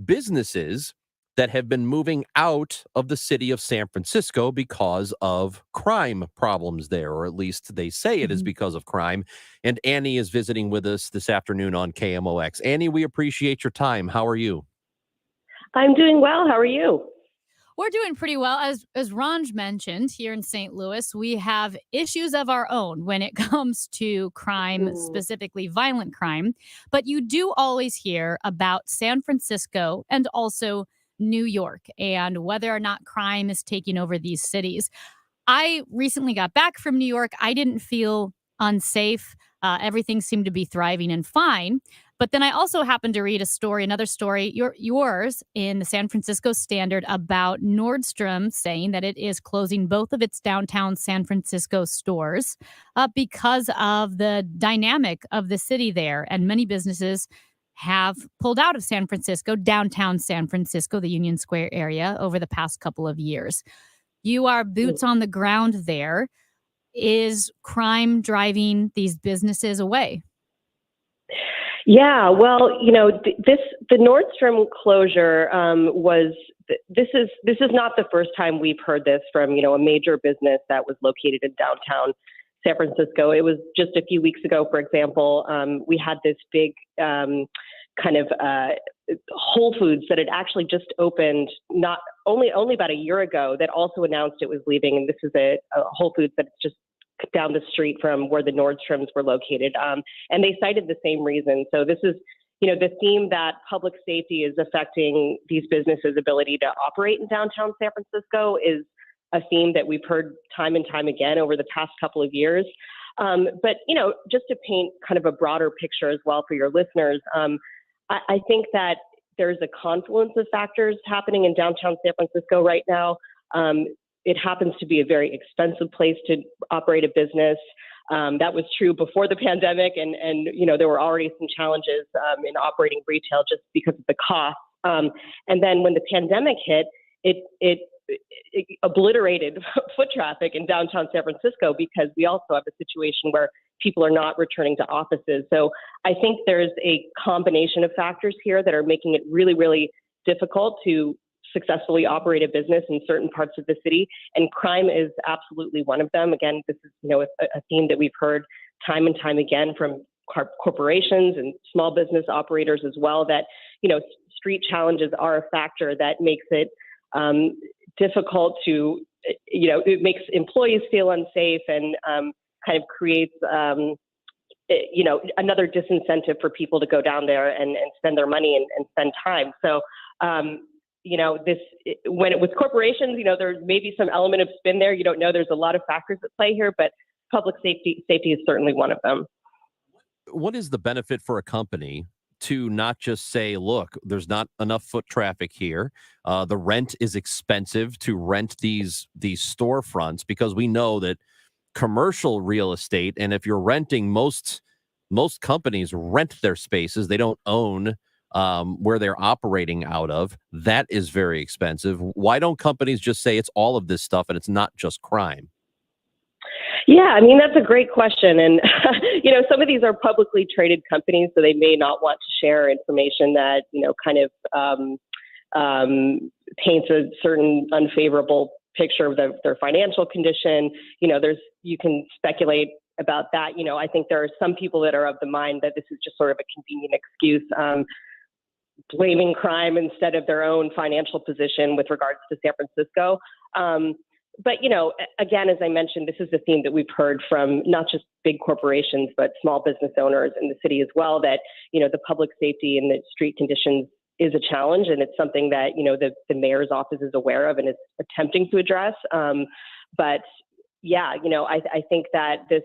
businesses that have been moving out of the city of San Francisco because of crime problems there, or at least they say it is because of crime. And Annie is visiting with us this afternoon on KMOX. Annie, we appreciate your time. How are you? I'm doing well. How are you? We're doing pretty well. As Ronj mentioned, here in St. Louis, we have issues of our own when it comes to crime, specifically violent crime. But you do always hear about San Francisco and also New York and whether or not crime is taking over these cities. I recently got back from New York. I didn't feel unsafe. Everything seemed to be thriving and fine. But then I also happened to read another story, yours in the San Francisco Standard about Nordstrom saying that it is closing both of its downtown San Francisco stores because of the dynamic of the city there. And many businesses have pulled out of San Francisco, downtown San Francisco, the Union Square area, over the past couple of years. You are boots on the ground there. Is crime driving these businesses away? Yeah, well, the Nordstrom closure this is not the first time we've heard this from, a major business that was located in downtown San Francisco. It was just a few weeks ago, for example, we had this big Whole Foods that had actually just opened not only about a year ago that also announced it was leaving. And this is a Whole Foods that's just down the street from where the Nordstroms were located. And they cited the same reason. So this is, the theme that public safety is affecting these businesses' ability to operate in downtown San Francisco is a theme that we've heard time and time again over the past couple of years. But, just to paint kind of a broader picture as well for your listeners, I think that there's a confluence of factors happening in downtown San Francisco right now. It happens to be a very expensive place to operate a business. That was true before the pandemic, and there were already some challenges in operating retail just because of the cost. And then when the pandemic hit, it obliterated foot traffic in downtown San Francisco because we also have a situation where people are not returning to offices. So I think there's a combination of factors here that are making it really, really difficult to successfully operate a business in certain parts of the city, and crime is absolutely one of them. Again, this is a theme that we've heard time and time again from corporations and small business operators as well, that street challenges are a factor that makes it difficult to it makes employees feel unsafe and kind of creates another disincentive for people to go down there and spend their money and spend time. So when it was corporations, there may be some element of spin there. You don't know. There's a lot of factors at play here, but public safety is certainly one of them. What is the benefit for a company to not just say, look, there's not enough foot traffic here. The rent is expensive to rent these storefronts, because we know that commercial real estate, and if you're renting, most companies rent their spaces. They don't own where they're operating out of. That is very expensive. Why don't companies just say it's all of this stuff and it's not just crime? Yeah, that's a great question. And, some of these are publicly traded companies, so they may not want to share information that, paints a certain unfavorable picture of their financial condition. You can speculate about that. I think there are some people that are of the mind that this is just sort of a convenient excuse, blaming crime instead of their own financial position with regards to San Francisco. But, again, as I mentioned, this is a theme that we've heard from not just big corporations, but small business owners in the city as well, that, the public safety and the street conditions is a challenge. And it's something that, the mayor's office is aware of and is attempting to address. But yeah, I think that this,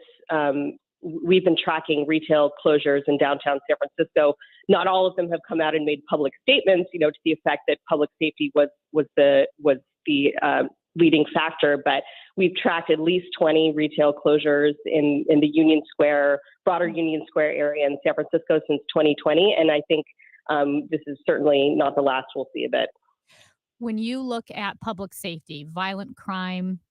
we've been tracking retail closures in downtown San Francisco. Not all of them have come out and made public statements, to the effect that public safety was the leading factor, but we've tracked at least 20 retail closures in the Union Square, broader Union Square area in San Francisco since 2020. And I think this is certainly not the last we'll see of it. When you look at public safety, violent crime,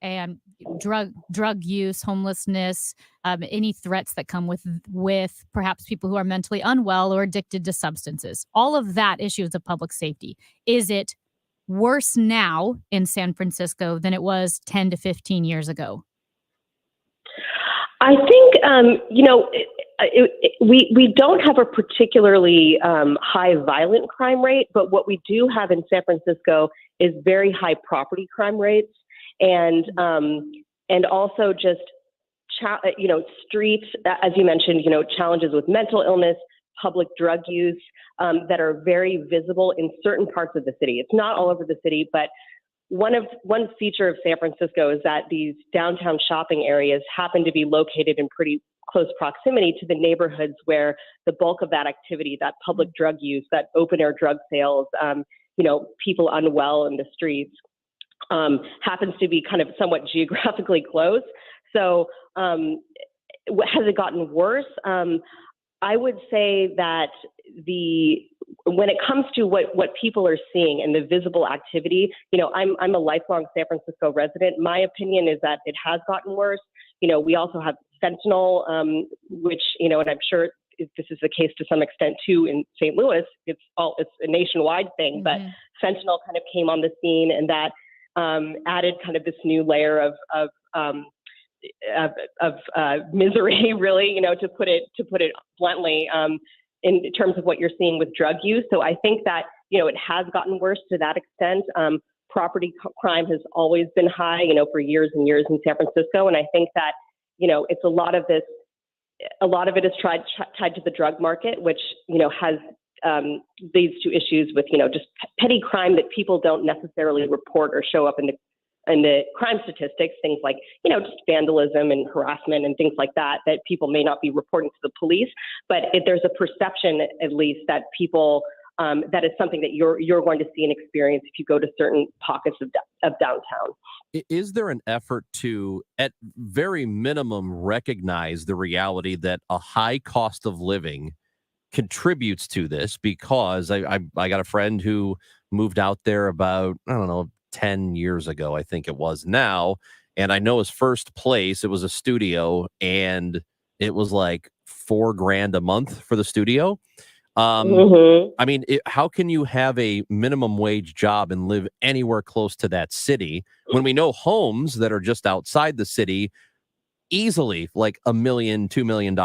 and drug use, homelessness, any threats that come with perhaps people who are mentally unwell or addicted to substances, all of that issues of public safety, is it worse now in San Francisco than it was 10 to 15 years ago? I think, we don't have a particularly high violent crime rate, but what we do have in San Francisco is very high property crime rates, and also just streets, as you mentioned, challenges with mental illness, public drug use that are very visible in certain parts of the city. It's not all over the city, but one feature of San Francisco is that these downtown shopping areas happen to be located in pretty close proximity to the neighborhoods where the bulk of that activity, that public drug use, that open air drug sales, people unwell in the streets, happens to be kind of somewhat geographically close. So has it gotten worse? I would say that when it comes to what people are seeing and the visible activity, I'm a lifelong San Francisco resident. My opinion is that it has gotten worse. We also have fentanyl, which, and I'm sure this is the case to some extent too in St. Louis. It's a nationwide thing, but fentanyl kind of came on the scene, and that added kind of this new layer of misery, really, to put it bluntly, in terms of what you're seeing with drug use. So I think that, it has gotten worse to that extent. Property crime has always been high, for years and years in San Francisco. And I think that, it's a lot of it is tied to the drug market, which, has leads to issues with, just petty crime that people don't necessarily report or show up in the crime statistics, things like, just vandalism and harassment and things like that people may not be reporting to the police. But there's a perception, at least, that people, that is something that you're going to see and experience if you go to certain pockets of downtown. Is there an effort to, at very minimum, recognize the reality that a high cost of living contributes to this? Because I got a friend who moved out there about, 10 years ago, I think it was now. And I know his first place, it was a studio, and it was like $4,000 a month for the studio. I mean, how can you have a minimum wage job and live anywhere close to that city when we know homes that are just outside the city easily like $1 million, $2 million?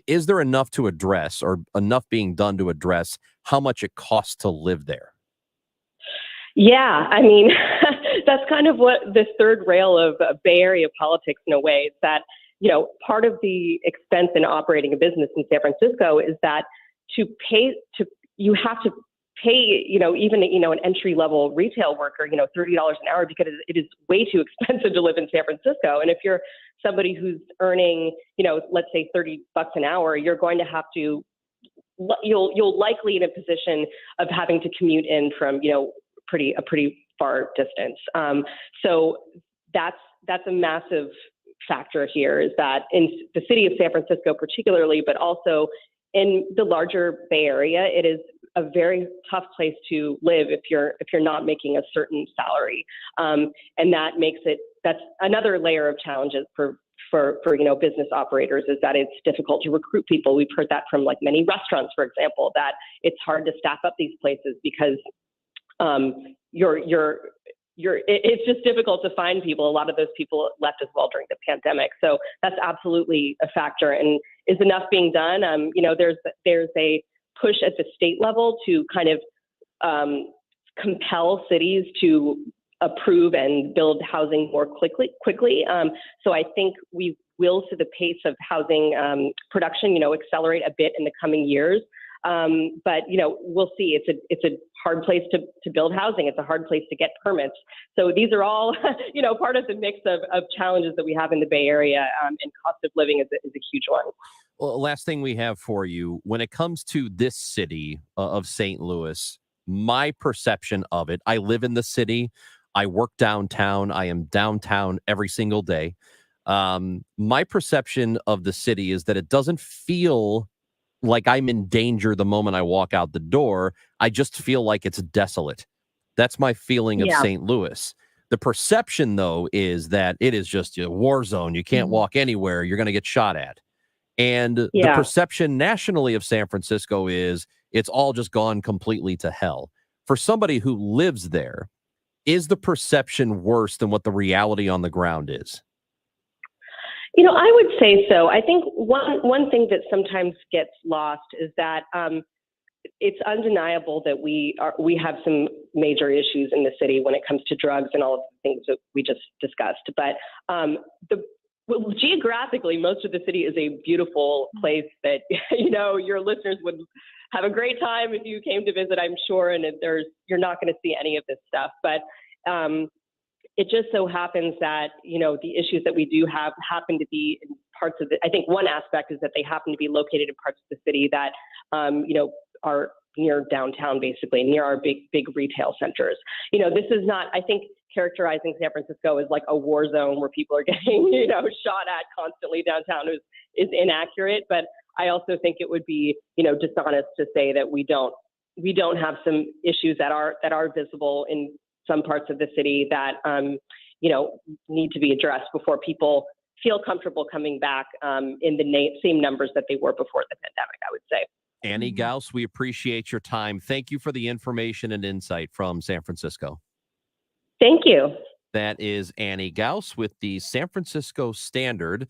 Is there enough to address, or enough being done to address how much it costs to live there? Yeah, I mean, that's kind of what the third rail of Bay Area politics, in a way, is that, part of the expense in operating a business in San Francisco is that you have to pay, even, an entry level retail worker, $30 an hour, because it is way too expensive to live in San Francisco. And if you're somebody who's earning, let's say $30 an hour, you're going to have to, you'll likely in a position of having to commute in from, a pretty far distance. So that's a massive factor here, is that in the city of San Francisco particularly, but also in the larger Bay Area, it is a very tough place to live if you're not making a certain salary. And that's another layer of challenges for business operators, is that it's difficult to recruit people. We've heard that from like many restaurants, for example, that it's hard to staff up these places because it's just difficult to find people. A lot of those people left as well during the pandemic. So that's absolutely a factor. And is enough being done? There's a push at the state level to kind of compel cities to approve and build housing more quickly. So I think we will see the pace of housing production, accelerate a bit in the coming years. But we'll see. It's a hard place to build housing. It's a hard place to get permits. So these are all, part of the mix of challenges that we have in the Bay Area, and cost of living is a huge one. Well, last thing we have for you, when it comes to this city of St. Louis, my perception of it, I live in the city. I work downtown. I am downtown every single day. My perception of the city is that it doesn't feel like I'm in danger the moment I walk out the door. I just feel like it's desolate. That's my feeling of St. Louis. The perception, though, is that it is just a war zone. You can't walk anywhere. You're going to get shot at. And the perception nationally of San Francisco is it's all just gone completely to hell. For somebody who lives there, is the perception worse than what the reality on the ground is? I would say so. I think one thing that sometimes gets lost is that it's undeniable that we have some major issues in the city when it comes to drugs and all of the things that we just discussed. But geographically, most of the city is a beautiful place that your listeners would have a great time if you came to visit, I'm sure. And you're not going to see any of this stuff, but it just so happens that, the issues that we do have happen to be in parts of I think one aspect is that they happen to be located in parts of the city that, are near downtown, basically, near our big retail centers. This is not, I think, characterizing San Francisco as like a war zone where people are getting, shot at constantly downtown is inaccurate. But I also think it would be, dishonest to say that we don't have some issues that are visible in some parts of the city that, need to be addressed before people feel comfortable coming back in the same numbers that they were before the pandemic, I would say. Annie Gauss, we appreciate your time. Thank you for the information and insight from San Francisco. Thank you. That is Annie Gauss with the San Francisco Standard,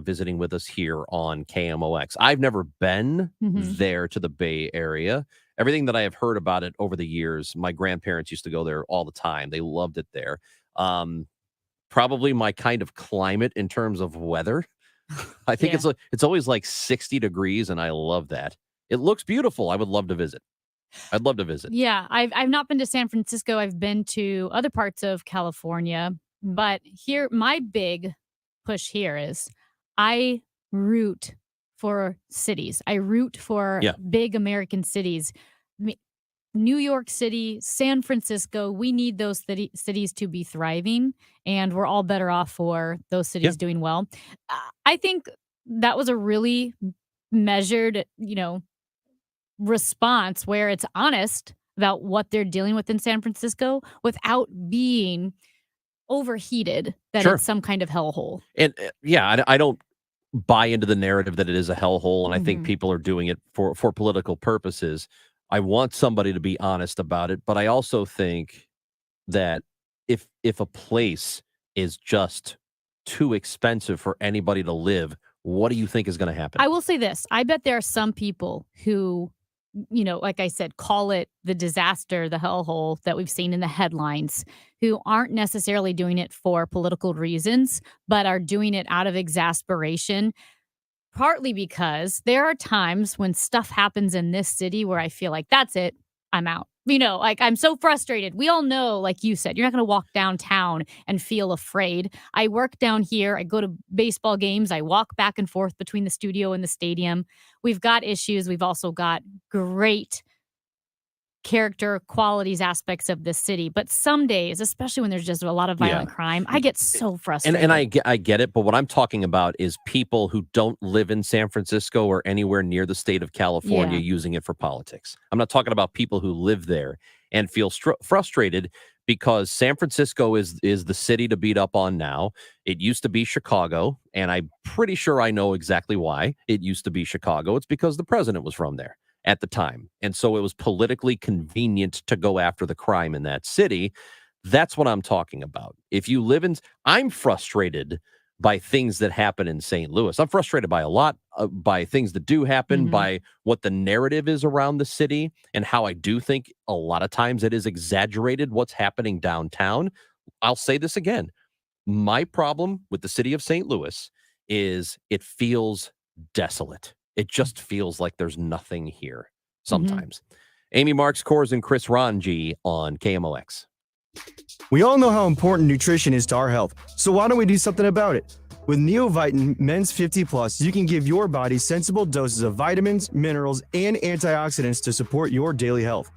visiting with us here on KMOX. I've never been there to the Bay Area. Everything that I have heard about it over the years, my grandparents used to go there all the time. They loved it there. Probably my kind of climate in terms of weather. I think it's always like 60 degrees, and I love that. It looks beautiful. I would love to visit. I'd love to visit. Yeah, I've not been to San Francisco. I've been to other parts of California, but here my big push here is I root for cities. I root for big American cities. New York City, San Francisco, we need those cities to be thriving, and we're all better off for those cities doing well. I think that was a really measured, response where it's honest about what they're dealing with in San Francisco without being overheated that it's some kind of hellhole. And I don't buy into the narrative that it is a hellhole, and I think people are doing it for political purposes. I want somebody to be honest about it, but I also think that if a place is just too expensive for anybody to live, what do you think is going to happen? I will say this. I bet there are some people who, like I said, call it the disaster, the hellhole that we've seen in the headlines, who aren't necessarily doing it for political reasons, but are doing it out of exasperation. Partly because there are times when stuff happens in this city where I feel like that's it, I'm out. I'm so frustrated. We all know, like you said, you're not going to walk downtown and feel afraid. I work down here. I go to baseball games. I walk back and forth between the studio and the stadium. We've got issues. We've also got great character qualities aspects of this city, but some days, especially when there's just a lot of violent crime, I get so frustrated. And I get it, but what I'm talking about is people who don't live in San Francisco or anywhere near the state of California using it for politics. I'm not talking about people who live there and feel frustrated because San Francisco is the city to beat up on now. It used to be Chicago, and I'm pretty sure I know exactly why it used to be Chicago. It's because the president was from there at the time. And so it was politically convenient to go after the crime in that city. That's what I'm talking about. If you live in, I'm frustrated by things that happen in St. Louis. I'm frustrated by a lot, by things that do happen, by what the narrative is around the city, and how I do think a lot of times it is exaggerated what's happening downtown. I'll say this again. My problem with the city of St. Louis is it feels desolate. It just feels like there's nothing here sometimes. Amy Marks, Kors, and Chris Ranji on KMOX. We all know how important nutrition is to our health, so why don't we do something about it? With Neovitin Men's 50 Plus, you can give your body sensible doses of vitamins, minerals, and antioxidants to support your daily health.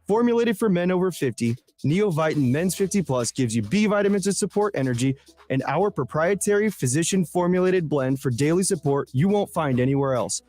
Formulated for men over 50, Neovitin Men's 50 Plus gives you B vitamins to support energy and our proprietary physician-formulated blend for daily support you won't find anywhere else.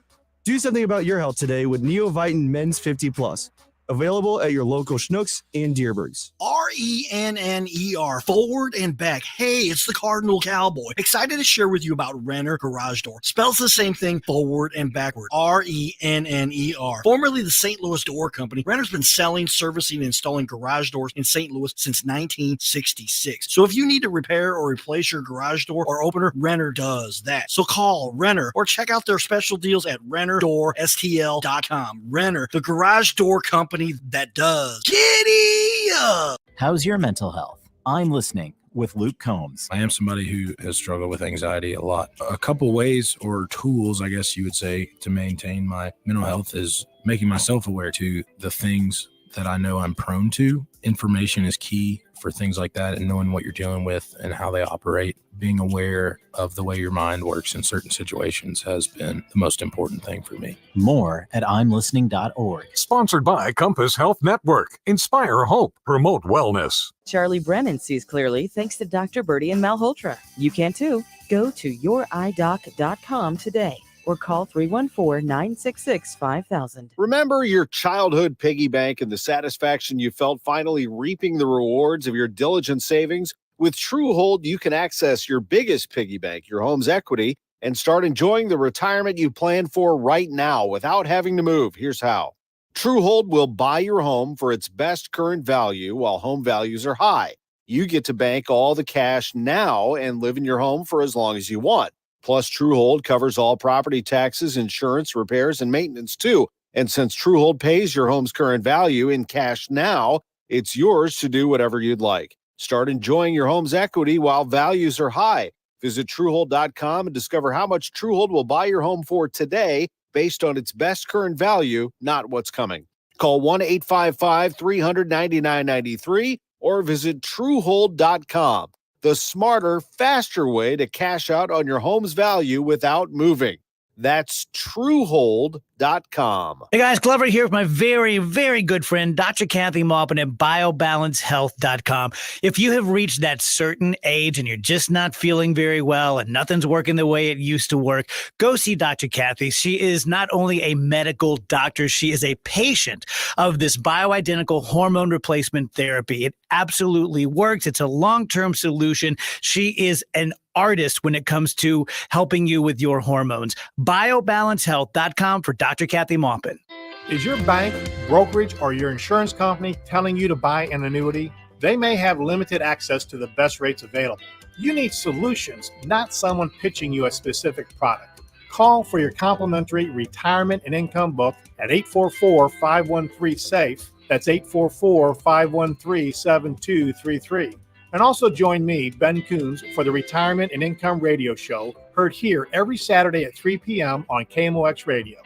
Do something about your health today with Neovitin Men's 50 Plus. Available at your local Schnucks and Deerbergs. RENNER, forward and back. Hey, it's the Cardinal Cowboy. Excited to share with you about Renner Garage Door. Spells the same thing, forward and backward. RENNER. Formerly the St. Louis Door Company, Renner's been selling, servicing, and installing garage doors in St. Louis since 1966. So if you need to repair or replace your garage door or opener, Renner does that. So call Renner or check out their special deals at RennerDoorSTL.com. Renner, the garage door company that does. Giddy up! How's your mental health? I'm listening with Luke Combs. I am somebody who has struggled with anxiety a lot. A couple ways or tools, I guess you would say, to maintain my mental health is making myself aware to the things that I know I'm prone to. Information is key for things like that, and knowing what you're dealing with and how they operate. Being aware of the way your mind works in certain situations has been the most important thing for me. More at imlistening.org. Sponsored by Compass Health Network. Inspire hope. Promote wellness. Charlie Brennan sees clearly thanks to Dr. Birdie and Malhotra. You can too. Go to youridoc.com today or call 314-966-5000. Remember your childhood piggy bank and the satisfaction you felt finally reaping the rewards of your diligent savings? With TrueHold, you can access your biggest piggy bank, your home's equity, and start enjoying the retirement you planned for right now without having to move. Here's how. TrueHold will buy your home for its best current value while home values are high. You get to bank all the cash now and live in your home for as long as you want. Plus, TrueHold covers all property taxes, insurance, repairs, and maintenance, too. And since TrueHold pays your home's current value in cash now, it's yours to do whatever you'd like. Start enjoying your home's equity while values are high. Visit TrueHold.com and discover how much TrueHold will buy your home for today based on its best current value, not what's coming. Call 1-855-300-9993 or visit TrueHold.com. The smarter, faster way to cash out on your home's value without moving. That's TrueHold.com. Hey guys, Glover here with my very, very good friend, Dr. Kathy Maupin at BioBalanceHealth.com. If you have reached that certain age and you're just not feeling very well and nothing's working the way it used to work, go see Dr. Kathy. She is not only a medical doctor, she is a patient of this bioidentical hormone replacement therapy. It absolutely works. It's a long-term solution. She is an artist when it comes to helping you with your hormones. BioBalanceHealth.com for Dr. Kathy Maupin. Is your bank, brokerage, or your insurance company telling you to buy an annuity? They may have limited access to the best rates available. You need solutions, not someone pitching you a specific product. Call for your complimentary retirement and income book at 844-513-SAFE. That's 844-513-7233. And also join me, Ben Coons, for the Retirement and Income Radio Show, heard here every Saturday at 3 p.m. on KMOX Radio.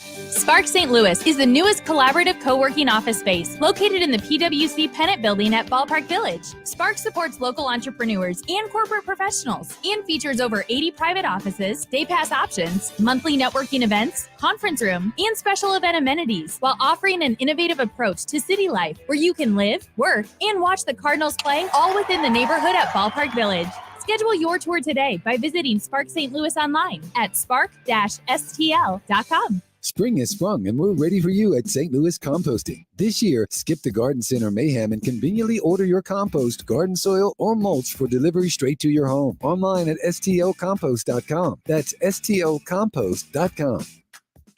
Spark St. Louis is the newest collaborative co-working office space located in the PwC Pennant Building at Ballpark Village. Spark supports local entrepreneurs and corporate professionals and features over 80 private offices, day pass options, monthly networking events, conference room, and special event amenities, while offering an innovative approach to city life where you can live, work, and watch the Cardinals play all within the neighborhood at Ballpark Village. Schedule your tour today by visiting Spark St. Louis online at spark-stl.com. Spring has sprung and we're ready for you at St. Louis Composting. This year, skip the garden center mayhem and conveniently order your compost, garden soil, or mulch for delivery straight to your home. Online at stlcompost.com. That's stlcompost.com.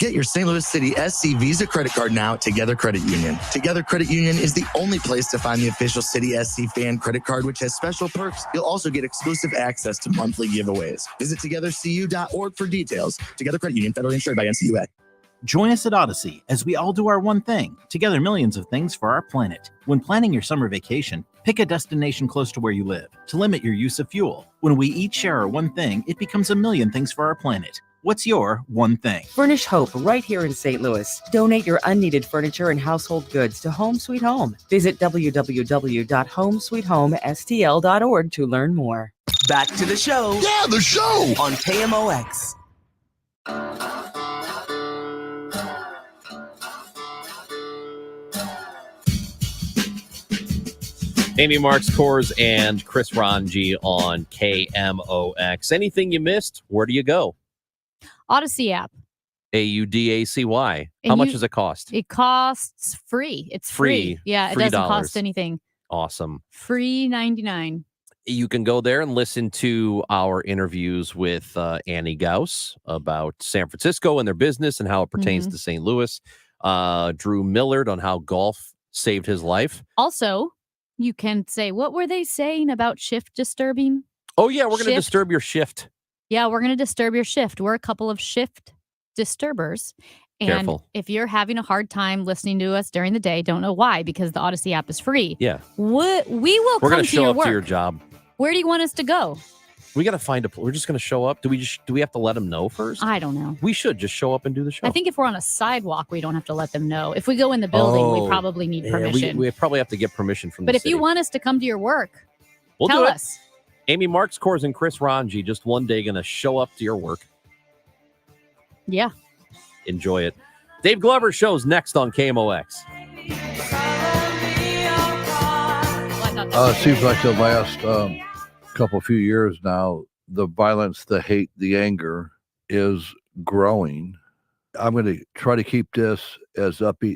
Get your St. Louis City SC Visa credit card now at Together Credit Union. Together Credit Union is the only place to find the official City SC fan credit card, which has special perks. You'll also get exclusive access to monthly giveaways. Visit togethercu.org for details. Together Credit Union, federally insured by NCUA. Join us at Odyssey as we all do our one thing, together millions of things for our planet. When planning your summer vacation, pick a destination close to where you live to limit your use of fuel. When we each share our one thing, it becomes a million things for our planet. What's your one thing? Furnish Hope right here in St. Louis. Donate your unneeded furniture and household goods to Home Sweet Home. Visit www.homesweethomestl.org to learn more. Back to the show. Yeah, the show on KMOX. Amy Marks Kors and Chris Ranji on KMOX. Anything you missed? Where do you go? Odyssey app. AUDACY. And How much does it cost? It costs free. It's free. Yeah, it Free doesn't dollars. cost anything. Awesome. Free 99. You can go there and listen to our interviews with Annie Gauss about San Francisco and their business and how it pertains to St. Louis. Drew Millard on how golf saved his life. Also, you can say, what were they saying about shift disturbing? Oh, yeah, we're going to Shift. disturb your shift. Yeah, we're going to disturb your shift. We're a couple of shift disturbers. And Careful. if you're having a hard time listening to us during the day, don't know why, because the Odyssey app is free. Yeah. We will We're come going to to show your up work. to your job. Where do you want us to go? We got to find we're just going to show up. Do we have to let them know first? I don't know. We should just show up and do the show. I think if we're on a sidewalk, we don't have to let them know. If we go in the building, we probably need permission. We probably have to get permission from But the if you city. want us to come to your work, We'll tell do it. us. Amy Marks Kors and Chris Ranji just one day going to show up to your work. Yeah. Enjoy it. Dave Glover shows next on KMOX. It seems like the last few years now, the violence, the hate, the anger is growing. I'm going to try to keep this as upbeat